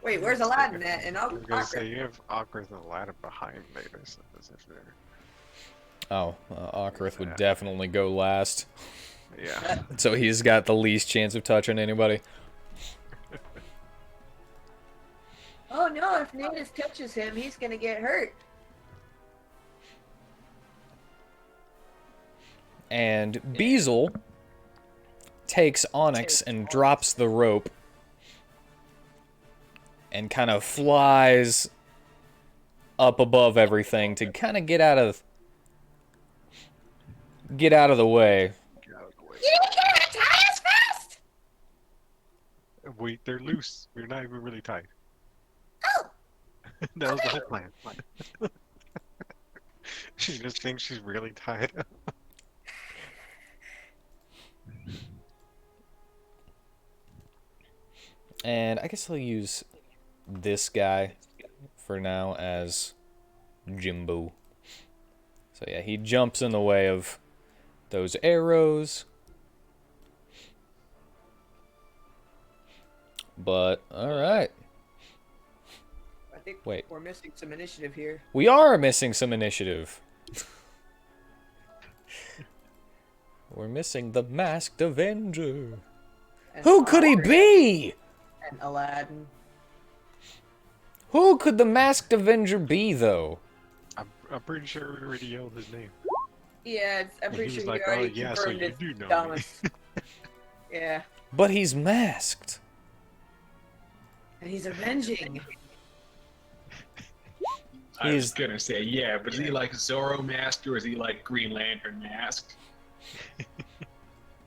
Wait, where's Aladdin at? And I was gonna say Akra? you have Awkward and Aladdin behind Mavis as if they're. Oh, Ocarith would Yeah. definitely go last. Yeah. So he's got the least chance of touching anybody. Oh no, if Natus touches him, he's gonna get hurt. And Beazle takes Onyx and drops the rope and kind of flies up above everything to kind of get out of the way. Get out of the way. You didn't get her tires fast! Wait, they're loose. We're not even really tight. Oh! That was the whole plan. She just thinks she's really tied up. And I guess I'll use this guy for now as Jimbo. So yeah, he jumps in the way of those arrows. But, alright. I think Wait. we're missing some initiative here. We are missing some initiative. We're missing the Masked Avenger. And Who could he Ariel be? And Aladdin. Who could the Masked Avenger be, though? I'm pretty sure we already yelled his name. Yeah, I'm And pretty he was sure like, you already "Oh, yeah, so confirmed you it's do know me." Thomas. Yeah. But he's masked. And he's avenging. I was gonna say, yeah, but is he like Zorro masked or is he like Green Lantern masked?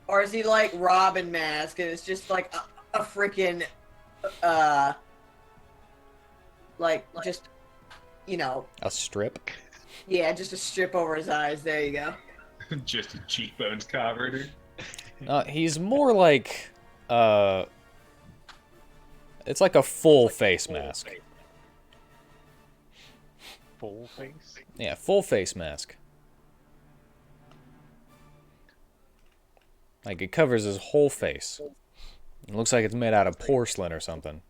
Or is he like Robin Mask and it's just like a freaking, like, just, you know, A strip. yeah, just a strip over his eyes. There you go. Just his cheekbones covered. He's more like, it's like a full face mask. Full face? Yeah, full face mask. Like, it covers his whole face. It looks like it's made out of porcelain or something.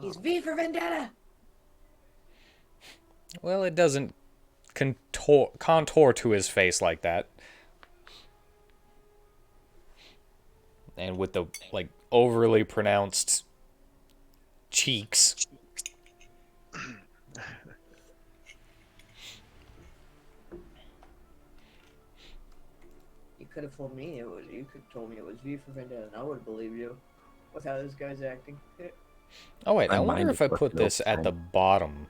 He's V for Vendetta. Well, it doesn't contour to his face like that. And with the, like, overly pronounced cheeks. You could have told me it was. You could have told me it was V for Vendetta, and I would have believed you. With how this guy's acting. Oh, wait, I My wonder mind if I is put this working at the bottom.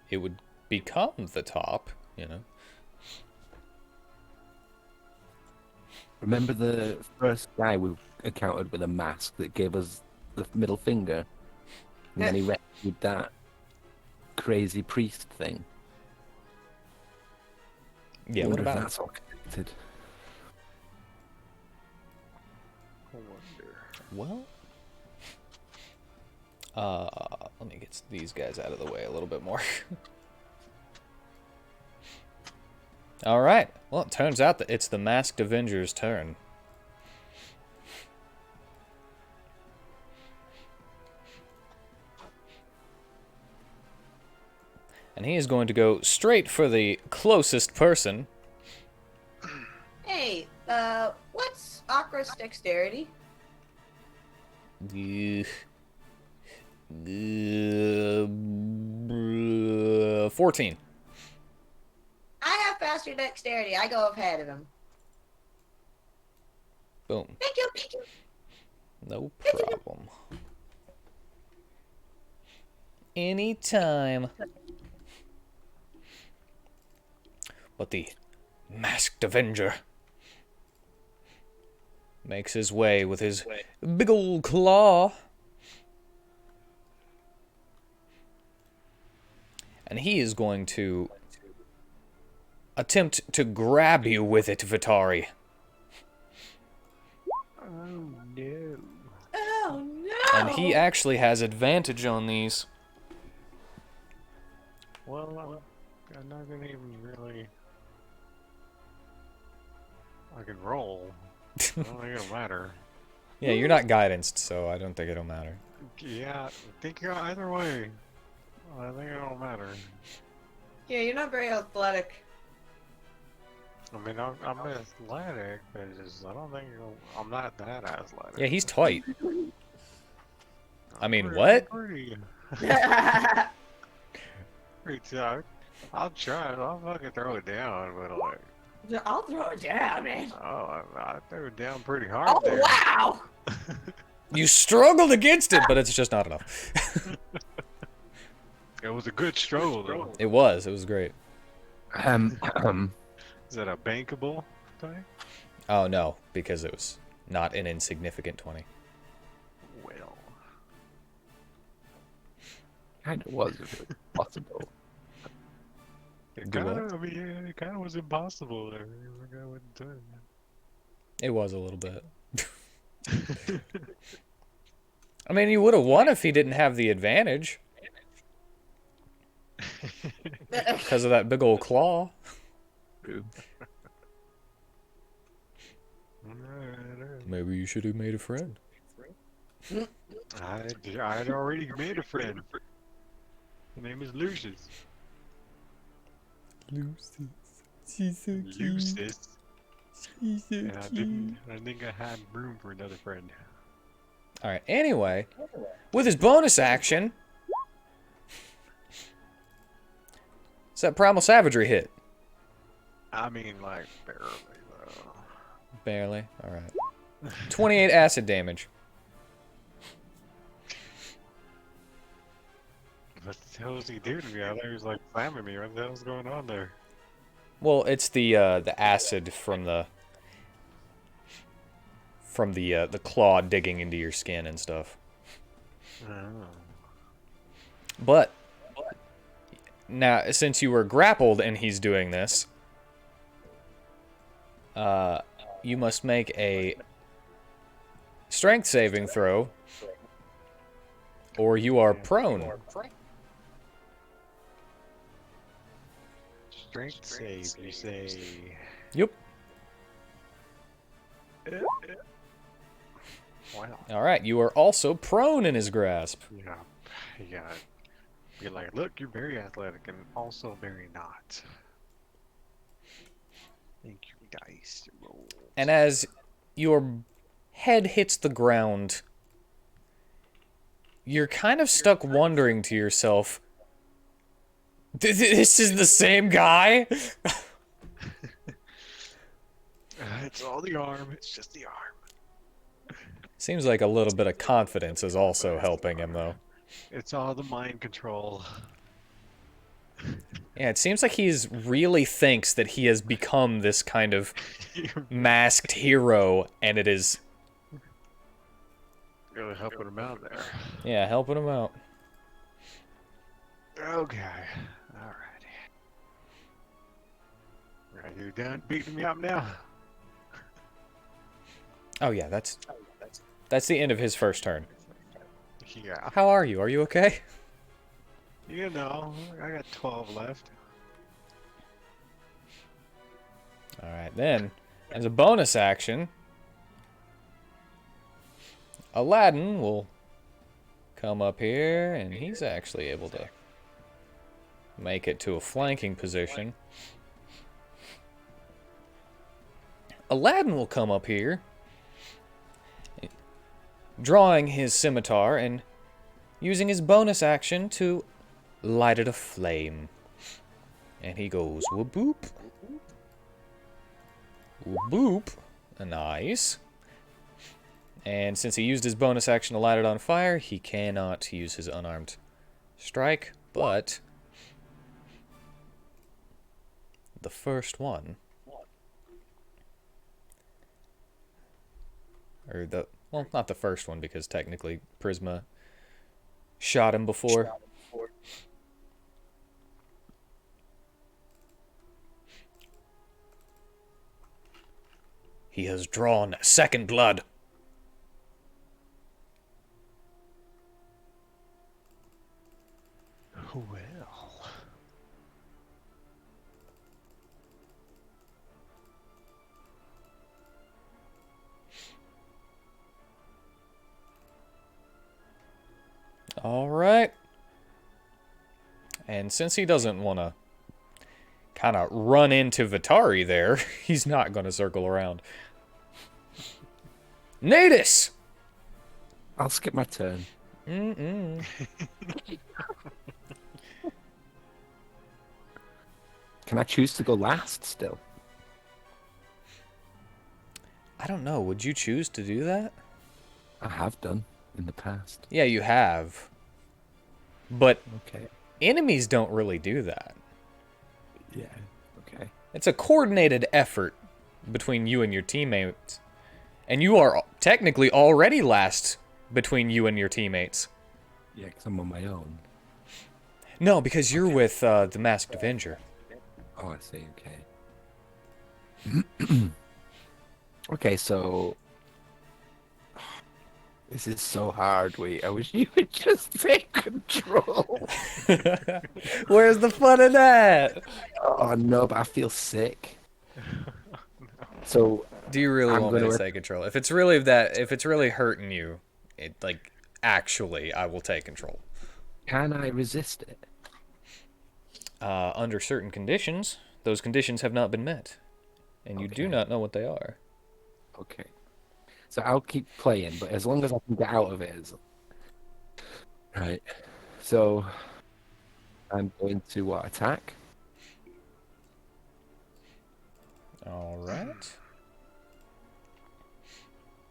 It would become the top, you know? Remember the first guy we encountered with a mask that gave us the middle finger? And then he rescued that crazy priest thing. Yeah, I what wonder if about that's all connected. I wonder. Well, let me get these guys out of the way a little bit more. All right. Well, it turns out that it's the Masked Avenger's turn. And he is going to go straight for the closest person. Hey, what's Aqua's dexterity? 14. I have faster dexterity. I go ahead of him. Boom. Thank you, thank you. No problem. Anytime. But the Masked Avenger makes his way with his big old claw. And he is going to attempt to grab you with it, Vitari. Oh no. Oh no! And he actually has advantage on these. Well, I'm not gonna even really. I can roll. I don't think it'll matter. Yeah, you're not guidanced, so I don't think it'll matter. Yeah, I think either way. I think it don't matter. Yeah, you're not very athletic. I mean, I'm athletic, but it's just, I don't think I'm not that athletic. Yeah, he's tight. I mean, I'm what? Pretty tight. I'll try it. I'll fucking throw it down, but like, I'll throw it down, man. oh, I threw it down pretty hard Oh, there. wow! You struggled against it, but it's just not enough. It was a good struggle, though. It was great. Is that a bankable thing? Oh, no, because it was not an insignificant 20. Well, Kind of was if it was possible. it Do kind what? of, I mean, it kind of was impossible there. I wouldn't do it. It was a little bit. I mean, he would have won if he didn't have the advantage. Because of that big old claw. Maybe you should have made a friend. I had already made a friend. Her name is Lucius. Lucy. She's so cute. Lucis. She's so And cute. I think I had room for another friend. Alright, anyway, with his bonus action, it's that Primal Savagery hit. I mean, like, barely, though. Barely. Alright. 28 acid damage. What the hell is he doing to me? I thought he was, like, slamming me. What the hell's going on there? Well, it's the acid from the claw digging into your skin and stuff. Oh. But now, since you were grappled and he's doing this, you must make a strength saving throw, or you are prone. Strength save, you say. Yep. Wow. All right, you are also prone in his grasp. Yeah. Yeah. You're like, look, you're very athletic and also very not. Thank you, dice. Roll. And as your head hits the ground, you're kind of stuck wondering to yourself, this is the same guy? It's all the arm. It's just the arm. Seems like a little bit of confidence is also helping him, though. It's all the mind control. Yeah, it seems like he's really thinks that he has become this kind of masked hero, and it is... Really helping him out there. Yeah, helping him out. Okay. Alrighty. Are you done beating me up now? Oh yeah, that's the end of his first turn. Yeah. How are you? Are you okay? You know, I got 12 left. Alright, then, as a bonus action, Aladdin will come up here, and he's actually able to make it to a flanking position. Aladdin will come up here, drawing his scimitar and using his bonus action to light it aflame. And he goes, whoop-boop. Whoop-boop. Nice. And since he used his bonus action to light it on fire, he cannot use his unarmed strike, but the first one, or the, well, not the first one, because technically Prisma shot him before. He has drawn second blood. Well. All right. And since he doesn't want to kind of run into Vitari there, he's not going to circle around. Natus! I'll skip my turn. Mm-mm. Can I choose to go last still? I don't know. Would you choose to do that? I have done in the past. Yeah, you have. But Okay. enemies don't really do that. Yeah. Okay. It's a coordinated effort between you and your teammates. And you are technically already last between you and your teammates. Yeah, because I'm on my own. No, because you're with the Masked Avenger. Oh, I see. Okay. Okay, so this is so hard. Wait, I wish you would just take control. Where's the fun in that? Oh no, but I feel sick. So Do you really I'm want me gonna to take control? If it's really hurting you, actually, I will take control. can I resist it? under certain conditions. Those conditions have not been met, and you do Okay. not know what they are. Okay. So I'll keep playing, but as long as I can get out of it. Right. So I'm going to what, attack? All right.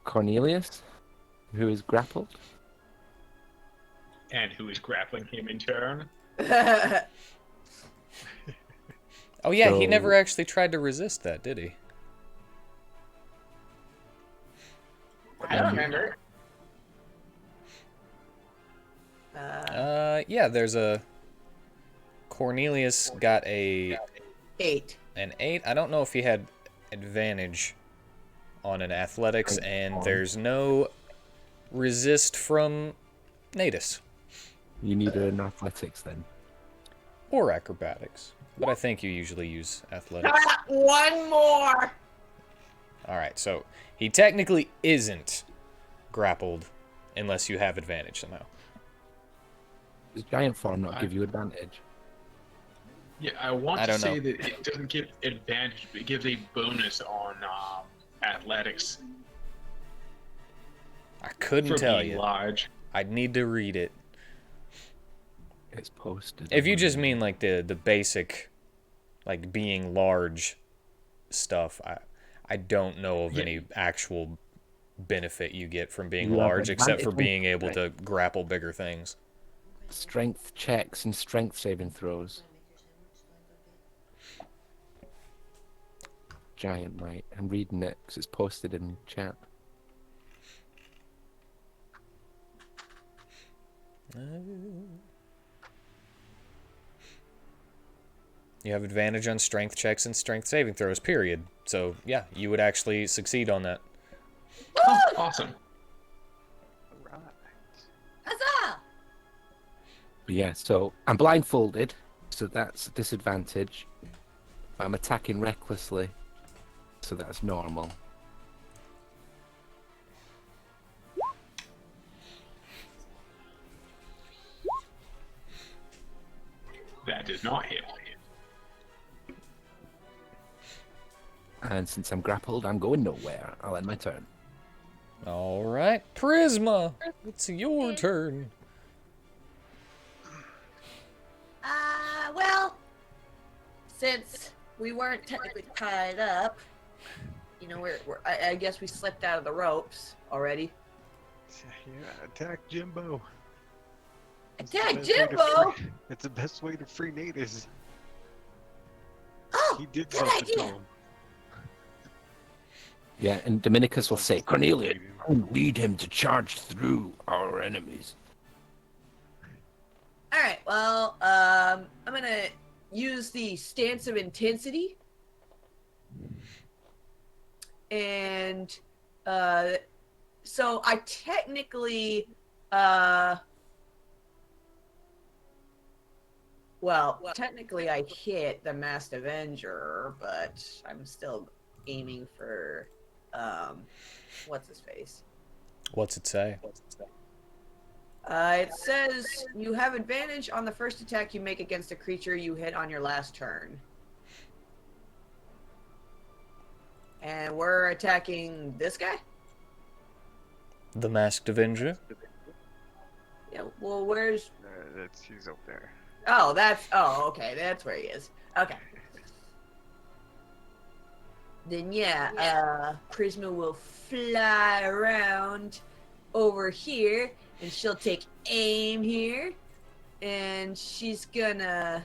Cornelius, who is grappled. And who is grappling him in turn? Oh yeah, he So- never actually tried to resist that, did he? I don't remember. Yeah, there's a... Cornelius got an 8. 8. I don't know if he had advantage on an athletics, and there's no resist from Natus. You need an athletics then. Or acrobatics. But I think you usually use athletics. One more. Alright, so he technically isn't grappled unless you have advantage somehow. Does giant form not give you advantage? Yeah, I want I to don't say know. that it doesn't give advantage, but it gives a bonus on athletics I couldn't for tell being you. large. I'd need to read it. It's posted. If you on just the- mean like the basic, like being large stuff, I don't know of Yeah. any actual benefit you get from being You have large, except for advantage on being able to grapple bigger things. strength checks and strength saving throws. Giant might. I'm reading it because it's posted in chat. You have advantage on strength checks and strength saving throws, period. So, yeah, you would actually succeed on that. Oh, awesome. Right. Huzzah! But yeah, so I'm blindfolded, so that's a disadvantage. I'm attacking recklessly, so that's normal. That does not hit. And since I'm grappled, I'm going nowhere. I'll end my turn. All right, Prisma, it's your turn. Well, since we weren't technically tied up, You know, I guess we slipped out of the ropes already. Yeah, attack Jimbo. Attack Best way to Jimbo! free- It's the best way to free natives. oh, He did good something to idea. him. Yeah, and Dominicus will say, Cornelius, Lead him. lead him to charge through our enemies. All right. Well, I'm gonna use the stance of intensity, and so I technically, technically I hit the Masked Avenger, but I'm still aiming for, what's his face? What's it say? It says you have advantage on the first attack you make against a creature you hit on your last turn. And we're attacking this guy? The Masked Avenger? Yeah, well, where's... He's up there. Oh, okay, that's where he is. Okay. Then, yeah, Prisma will fly around over here, and she'll take aim here, and she's gonna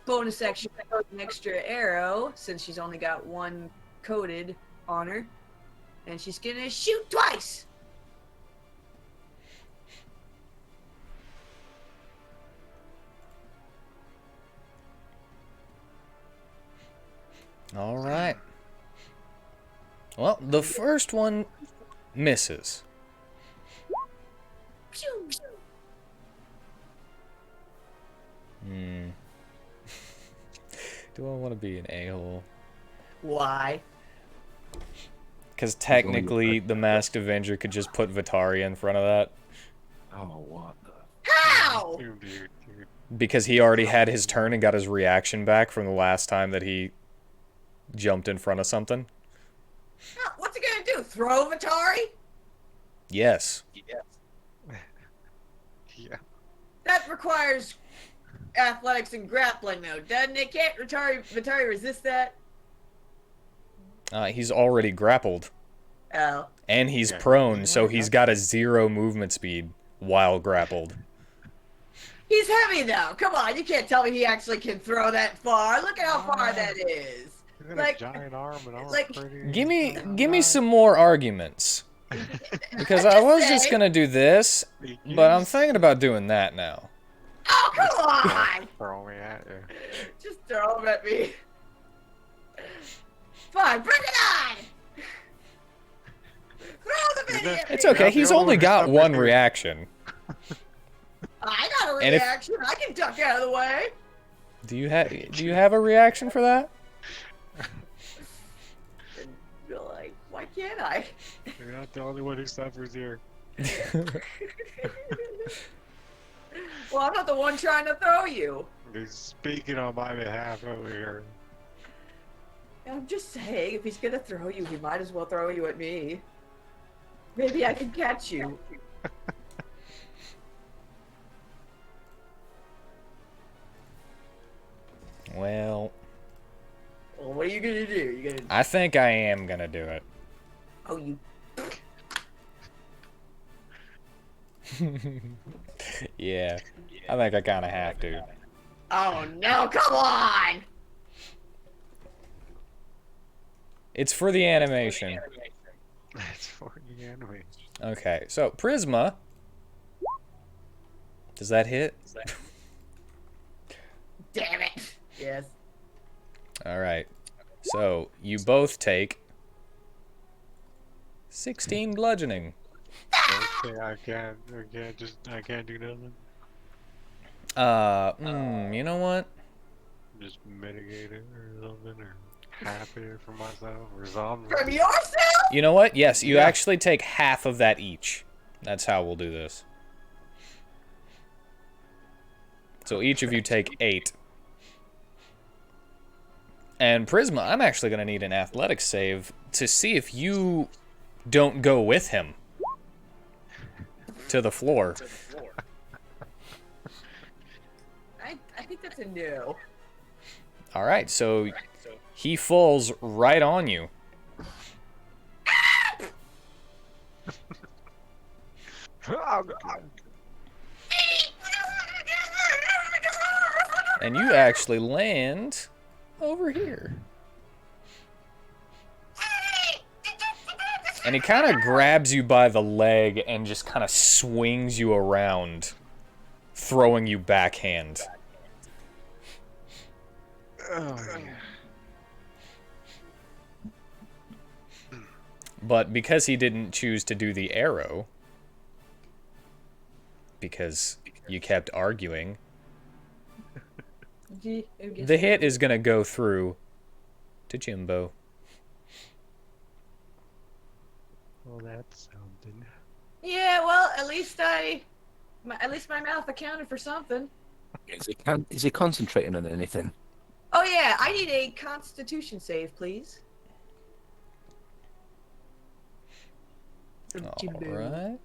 bonus action an extra arrow, since she's only got one coated on her, and she's gonna shoot twice. All right. Well, the first one misses. Pew, pew. Hmm. Do I want to be an a-hole? Why? Because technically, the Masked Avenger could just put Vitaria in front of that. Oh, what the... How? Dude. Because he already had his turn and got his reaction back from the last time that he jumped in front of something? What's he gonna do? Throw Vitari? Yes. Yeah. That requires athletics and grappling, though, doesn't it? Can't Vitari resist that? He's already grappled. Oh. And he's Yeah. prone, so he's got a 0 movement speed while grappled. He's heavy, though. Come on, you can't tell me he actually can throw that far. Look at how far that is. He's got Like- a giant arm and all like- pretty. Give me some more arguments. Because I was just gonna do this, but I'm thinking about doing that now. Oh, come on! Throw me at you. Just throw him at me. Fine, bring it on! Throw the video at me! It's okay, Not the he's only only one got who's one up reaction. I got a And if- reaction. I can duck out of the way. Do you have a reaction for that? And you're like, why can't I? You're not the only one who suffers here. Well, I'm not the one trying to throw you. He's speaking on my behalf over here. I'm just saying, if he's gonna throw you, he might as well throw you at me. Maybe I can catch you. Well, Well, what are you gonna do? You gonna? I think I am gonna do it. Oh, you. Yeah, I think I kind of have to. Oh no! Come on! It's for the animation. That's for the anime. Okay, so Prisma. Does that hit? Damn it! Yes. All right. So you both take 16 bludgeoning. Okay, I can't do nothing. You know what? Just mitigate it or something, or half it for myself, or something. From yourself? You know what? Yes, you Yeah. actually take half of that each. That's how we'll do this. So each of you take 8. And Prisma, I'm actually going to need an athletics save to see if you don't go with him to the floor. I think that's a no. All right, so he falls right on you. Oh, God. And you actually land over here. And he kind of grabs you by the leg and just kind of swings you around, throwing you backhand. Oh, yeah. But because he didn't choose to do the arrow, because you kept arguing, the hit is going to go through to Jimbo. Well, that's something. Yeah, well, at least my mouth accounted for something. Is he concentrating on anything? Oh yeah, I need a Constitution save, please. From All Jimbo. right.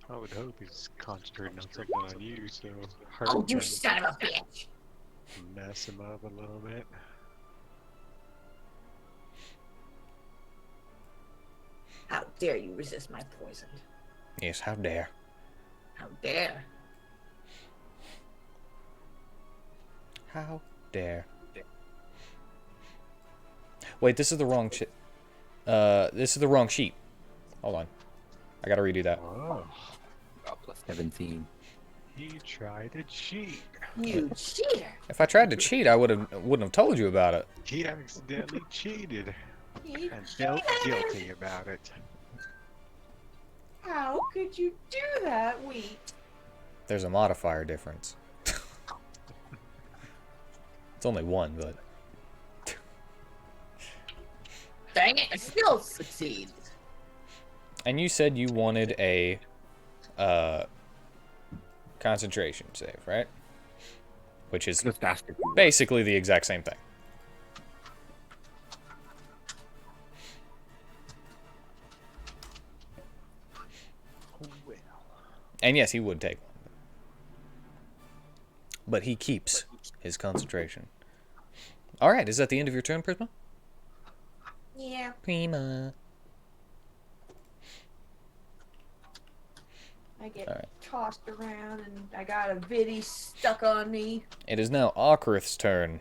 I would hope he's concentrating on something on you, so hurt Oh, you him, son of a bitch! mess him up a little bit. How dare you resist my poison? Yes, how dare. How dare? How dare. Wait, this is the wrong shit. This is the wrong sheet. Hold on. I gotta redo that. Oh, Plus 17. he tried to cheat. You cheater! If I tried to cheat, I wouldn't have told you about it. He accidentally cheated You and felt guilty about it. How could you do that, Wheat? There's a modifier difference. It's only 1, but Dang it! I still succeed. and you said you wanted a concentration save, right? Which is Just ask if you want. basically the exact same thing. Well, And yes, he would take one. But he keeps his concentration. Alright, is that the end of your turn, Prisma? Yeah. Prima. I get Alright. tossed around and I got a viddy stuck on me. It is now Okrith's turn.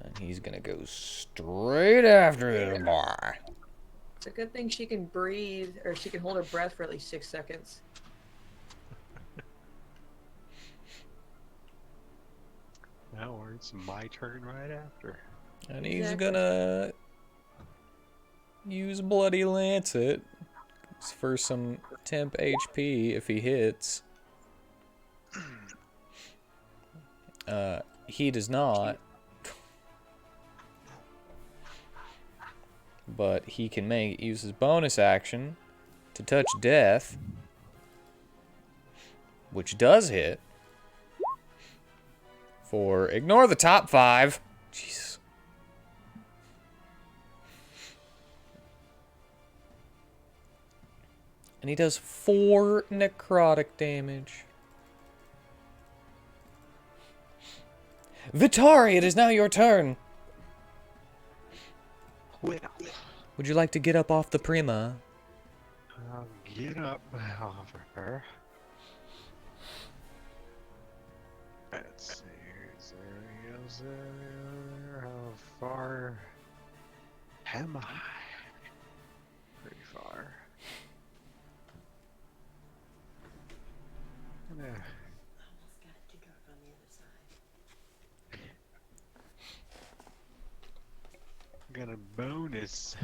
And he's gonna go straight after this boy. It's a good thing she can breathe, or she can hold her breath for at least 6 seconds. now it's my turn right after. And he's Exactly. gonna use Bloody Lancet for some temp HP if he hits. He does not. But he can use his bonus action to touch death, which does hit. For ignore the top 5. Jesus. And he does 4 necrotic damage. Vitari, it is now your turn. Well, Would you like to get up off the Prima? I'll get up off of her. Let's see, is there how far am I? Pretty far. Yeah. Got a bonus.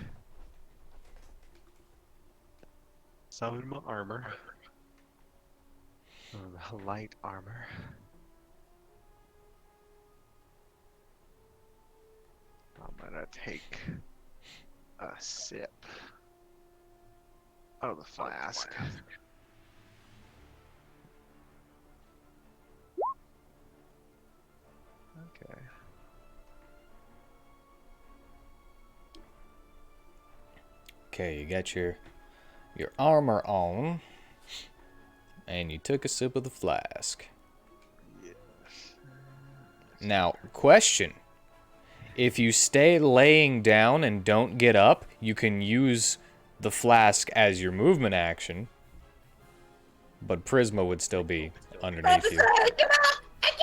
Summon my armor. Light armor. I'm gonna take a sip of the flask. Okay. Okay, you got your armor on, and you took a sip of the flask. Yes. Now, question. If you stay laying down and don't get up, you can use the flask as your movement action, but Prisma would still be underneath you.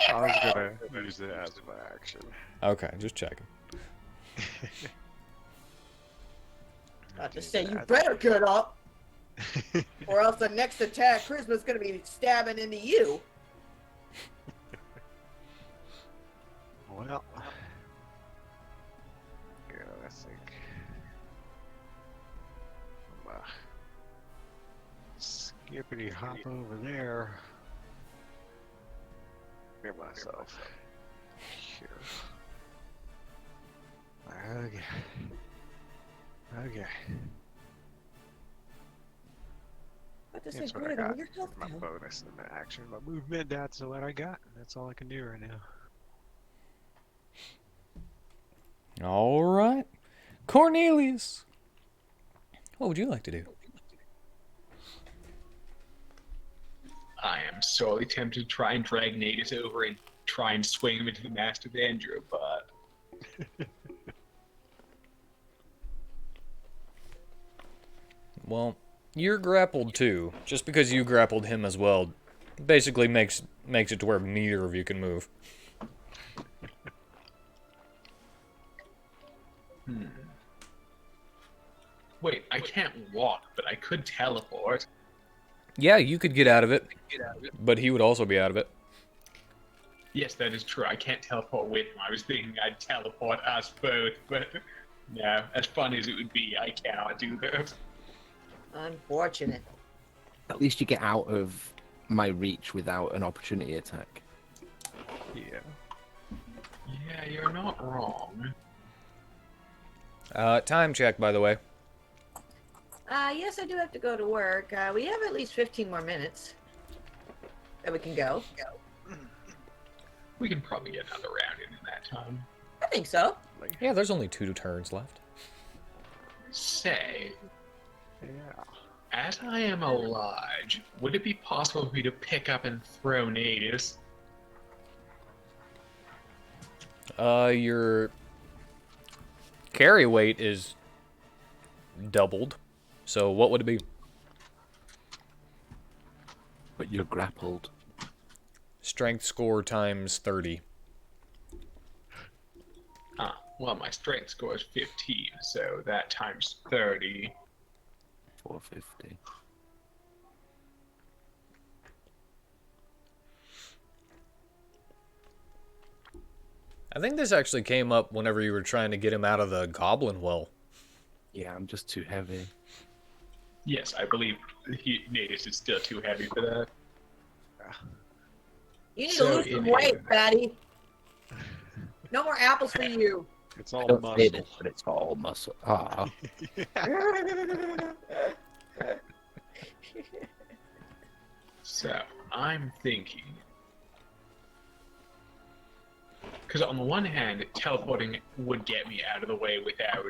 I was gonna use it as my action. Okay, just checking. About to say, you better get up, or else the next attack, Charisma's gonna be stabbing into you. Well, yeah, I think I'm skippity hop over there. Get myself here. Okay. Okay. About to say, That's what I Greta, got. with your health My down. bonus in the action, my movement. That's what I got. That's all I can do right now. All right. Cornelius, what would you like to do? I am sorely tempted to try and drag Natus over and try and swing him into the Masked Avenger, but Well, you're grappled too. Just because you grappled him as well basically makes it to where neither of you can move. wait, I can't walk, but I could teleport. Yeah, you could get out of it, but he would also be out of it. Yes, that is true. I can't teleport with him. I was thinking I'd teleport us both, but no, as fun as it would be, I cannot do that. Unfortunate. At least you get out of my reach without an opportunity attack. Yeah. Yeah, you're not wrong. Time check, by the way. Yes, I do have to go to work. We have at least 15 more minutes. that we can go. We can probably get another round in that time. I think so. Yeah, there's only 2 turns left. Say, Yeah. as I am a lodge, would it be possible for me to pick up and throw natives? Your carry weight is doubled. So what would it be? But you're grappled. Strength score times 30. Well, my strength score is 15, so that times 30. 450. I think this actually came up whenever you were trying to get him out of the goblin well. Yeah, I'm just too heavy. Yes, I believe natives is still too heavy for that. You need So to lose some it- weight, fatty. No more apples for you. It's I all don't say muscle. this, but it's all muscle. Ah, So, I'm thinking. Because on the one hand, teleporting would get me out of the way without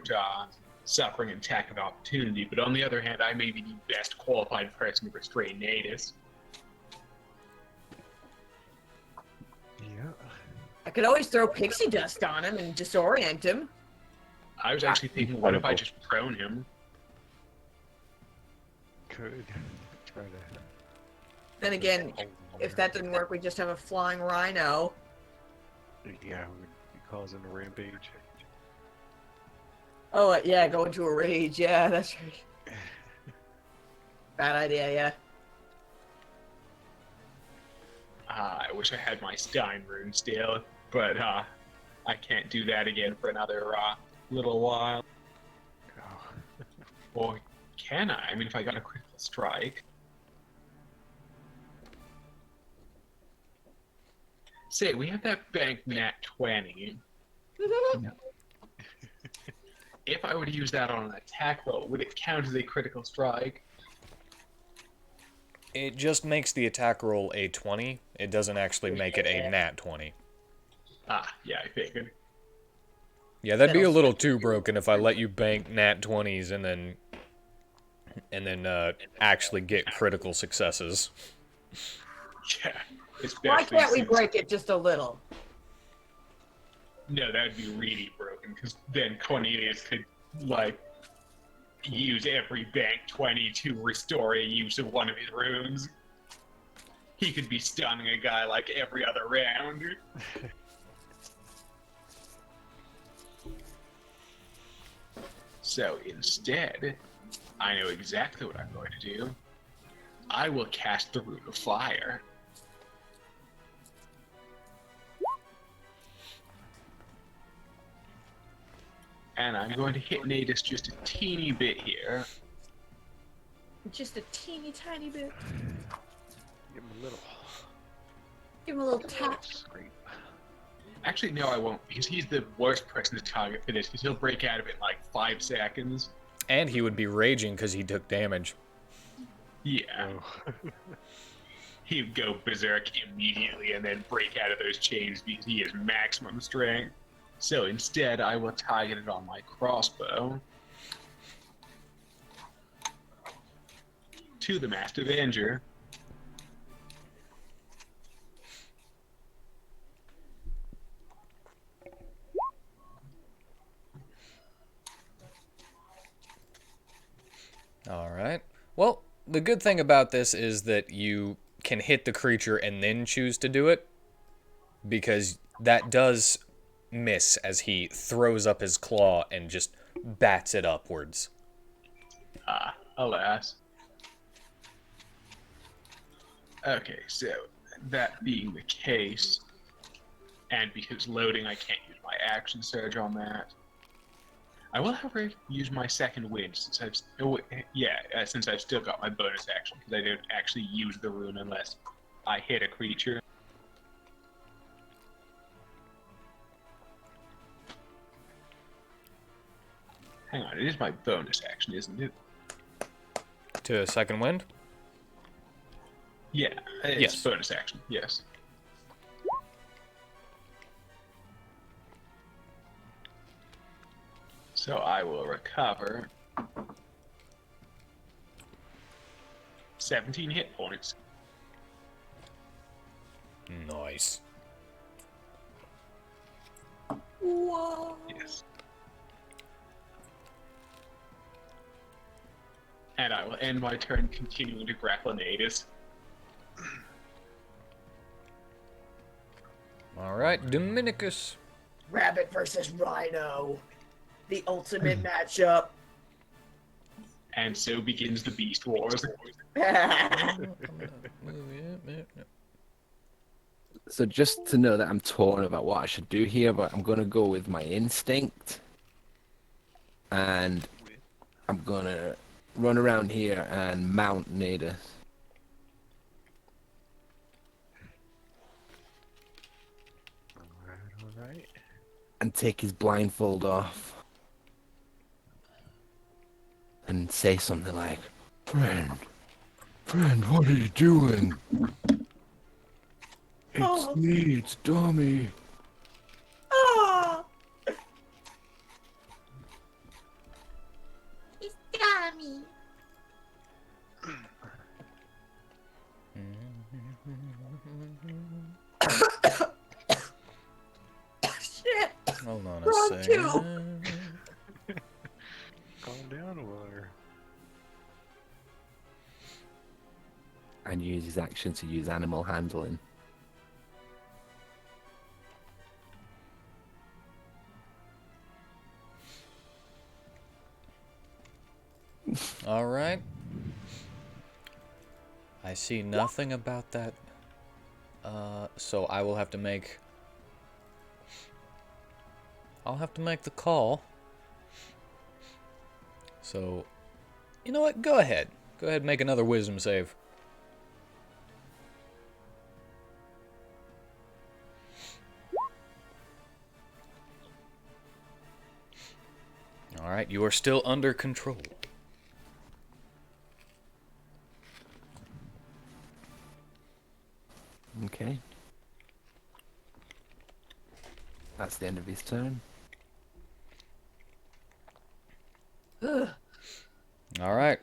suffering an attack of opportunity, but on the other hand, I may be the best qualified person to restrain natives. Yeah. I could always throw pixie dust on him and disorient him. I was actually thinking, what if I just prone him? Could try to. Then again, if that didn't work, we just have a flying rhino. Yeah, we would be causing a rampage. Oh, yeah, go into a rage. Yeah, that's right. Bad idea, yeah. I wish I had my Stein rune still, but I can't do that again for another little while. Oh. Or can I? I mean, if I got a critical strike. Say, we have that bank nat 20. If I were to use that on an attack roll, would it count as a critical strike? It just makes the attack roll a 20. It doesn't actually make it a nat 20. Yeah, I figured. Yeah, that'd be a little too broken if I let you bank nat 20s and then actually get critical successes. Yeah. Why especially can't we since- break it just a little? No, that would be really broken, because then Cornelius could, like, use every bank 20 to restore a use of one of his runes. He could be stunning a guy like every other round. So instead, I know exactly what I'm going to do. I will cast the Rune of Fire. And I'm going to hit Natus just a teeny bit here. Just a teeny tiny bit. Give him a little. Give him a little tap. Scrape. Actually, no, I won't, because he's the worst person to target for this, because he'll break out of it in like 5 seconds. And he would be raging because he took damage. Yeah. Oh. He'd go berserk immediately and then break out of those chains because he has maximum strength. So instead, I will target it on my crossbow. To the Masked Avenger. Alright. Well, the good thing about this is that you can hit the creature and then choose to do it, because that does miss as he throws up his claw and just bats it upwards. Alas. Okay, so that being the case, and because loading, I can't use my action surge on that. I will, however, use my second wind since since I've still got my bonus action, because I don't actually use the rune unless I hit a creature. Hang on, it is my bonus action, isn't it? To second wind? Yeah, it's Yes. bonus action. Yes. So I will recover 17 hit points. Nice. Whoa. Yes. And I will end my turn continuing to grapple Natus. All right, Dominicus. Rabbit versus Rhino. The ultimate matchup. And so begins the Beast Wars. So just to know that I'm torn about what I should do here, but I'm gonna go with my instinct, and I'm gonna run around here and mount Nada. Alright. And take his blindfold off. And say something like, friend, what are you doing? It's me, it's Dummy. Oh. It's Tommy. Shit. Hold on Wrong a second. Calm down, or And use his action to use animal handling. All right. I see nothing about that. So I will have to make... I'll have to make the call. So, you know what? Go ahead. Go ahead and make another wisdom save. All right, you are still under control. Okay. That's the end of his turn. All right.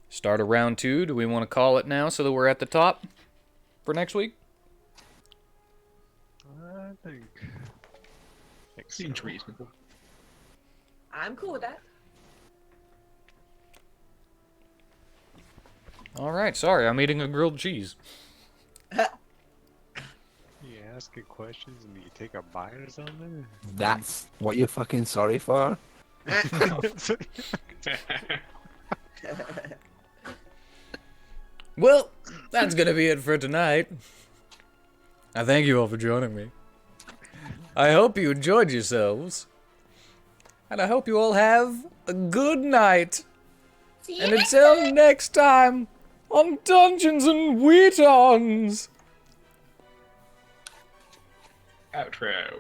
Start of round 2. Do we want to call it now so that we're at the top for next week? I think Seems so. reasonable. I'm cool with that. All right. Sorry, I'm eating a grilled cheese. You asking questions and you take a bite or something? That's what you're fucking sorry for? Well, that's going to be it for tonight. I thank you all for joining me. I hope you enjoyed yourselves. And I hope you all have a good night. See you And next until next time on Dungeons and WheatTons. Outro.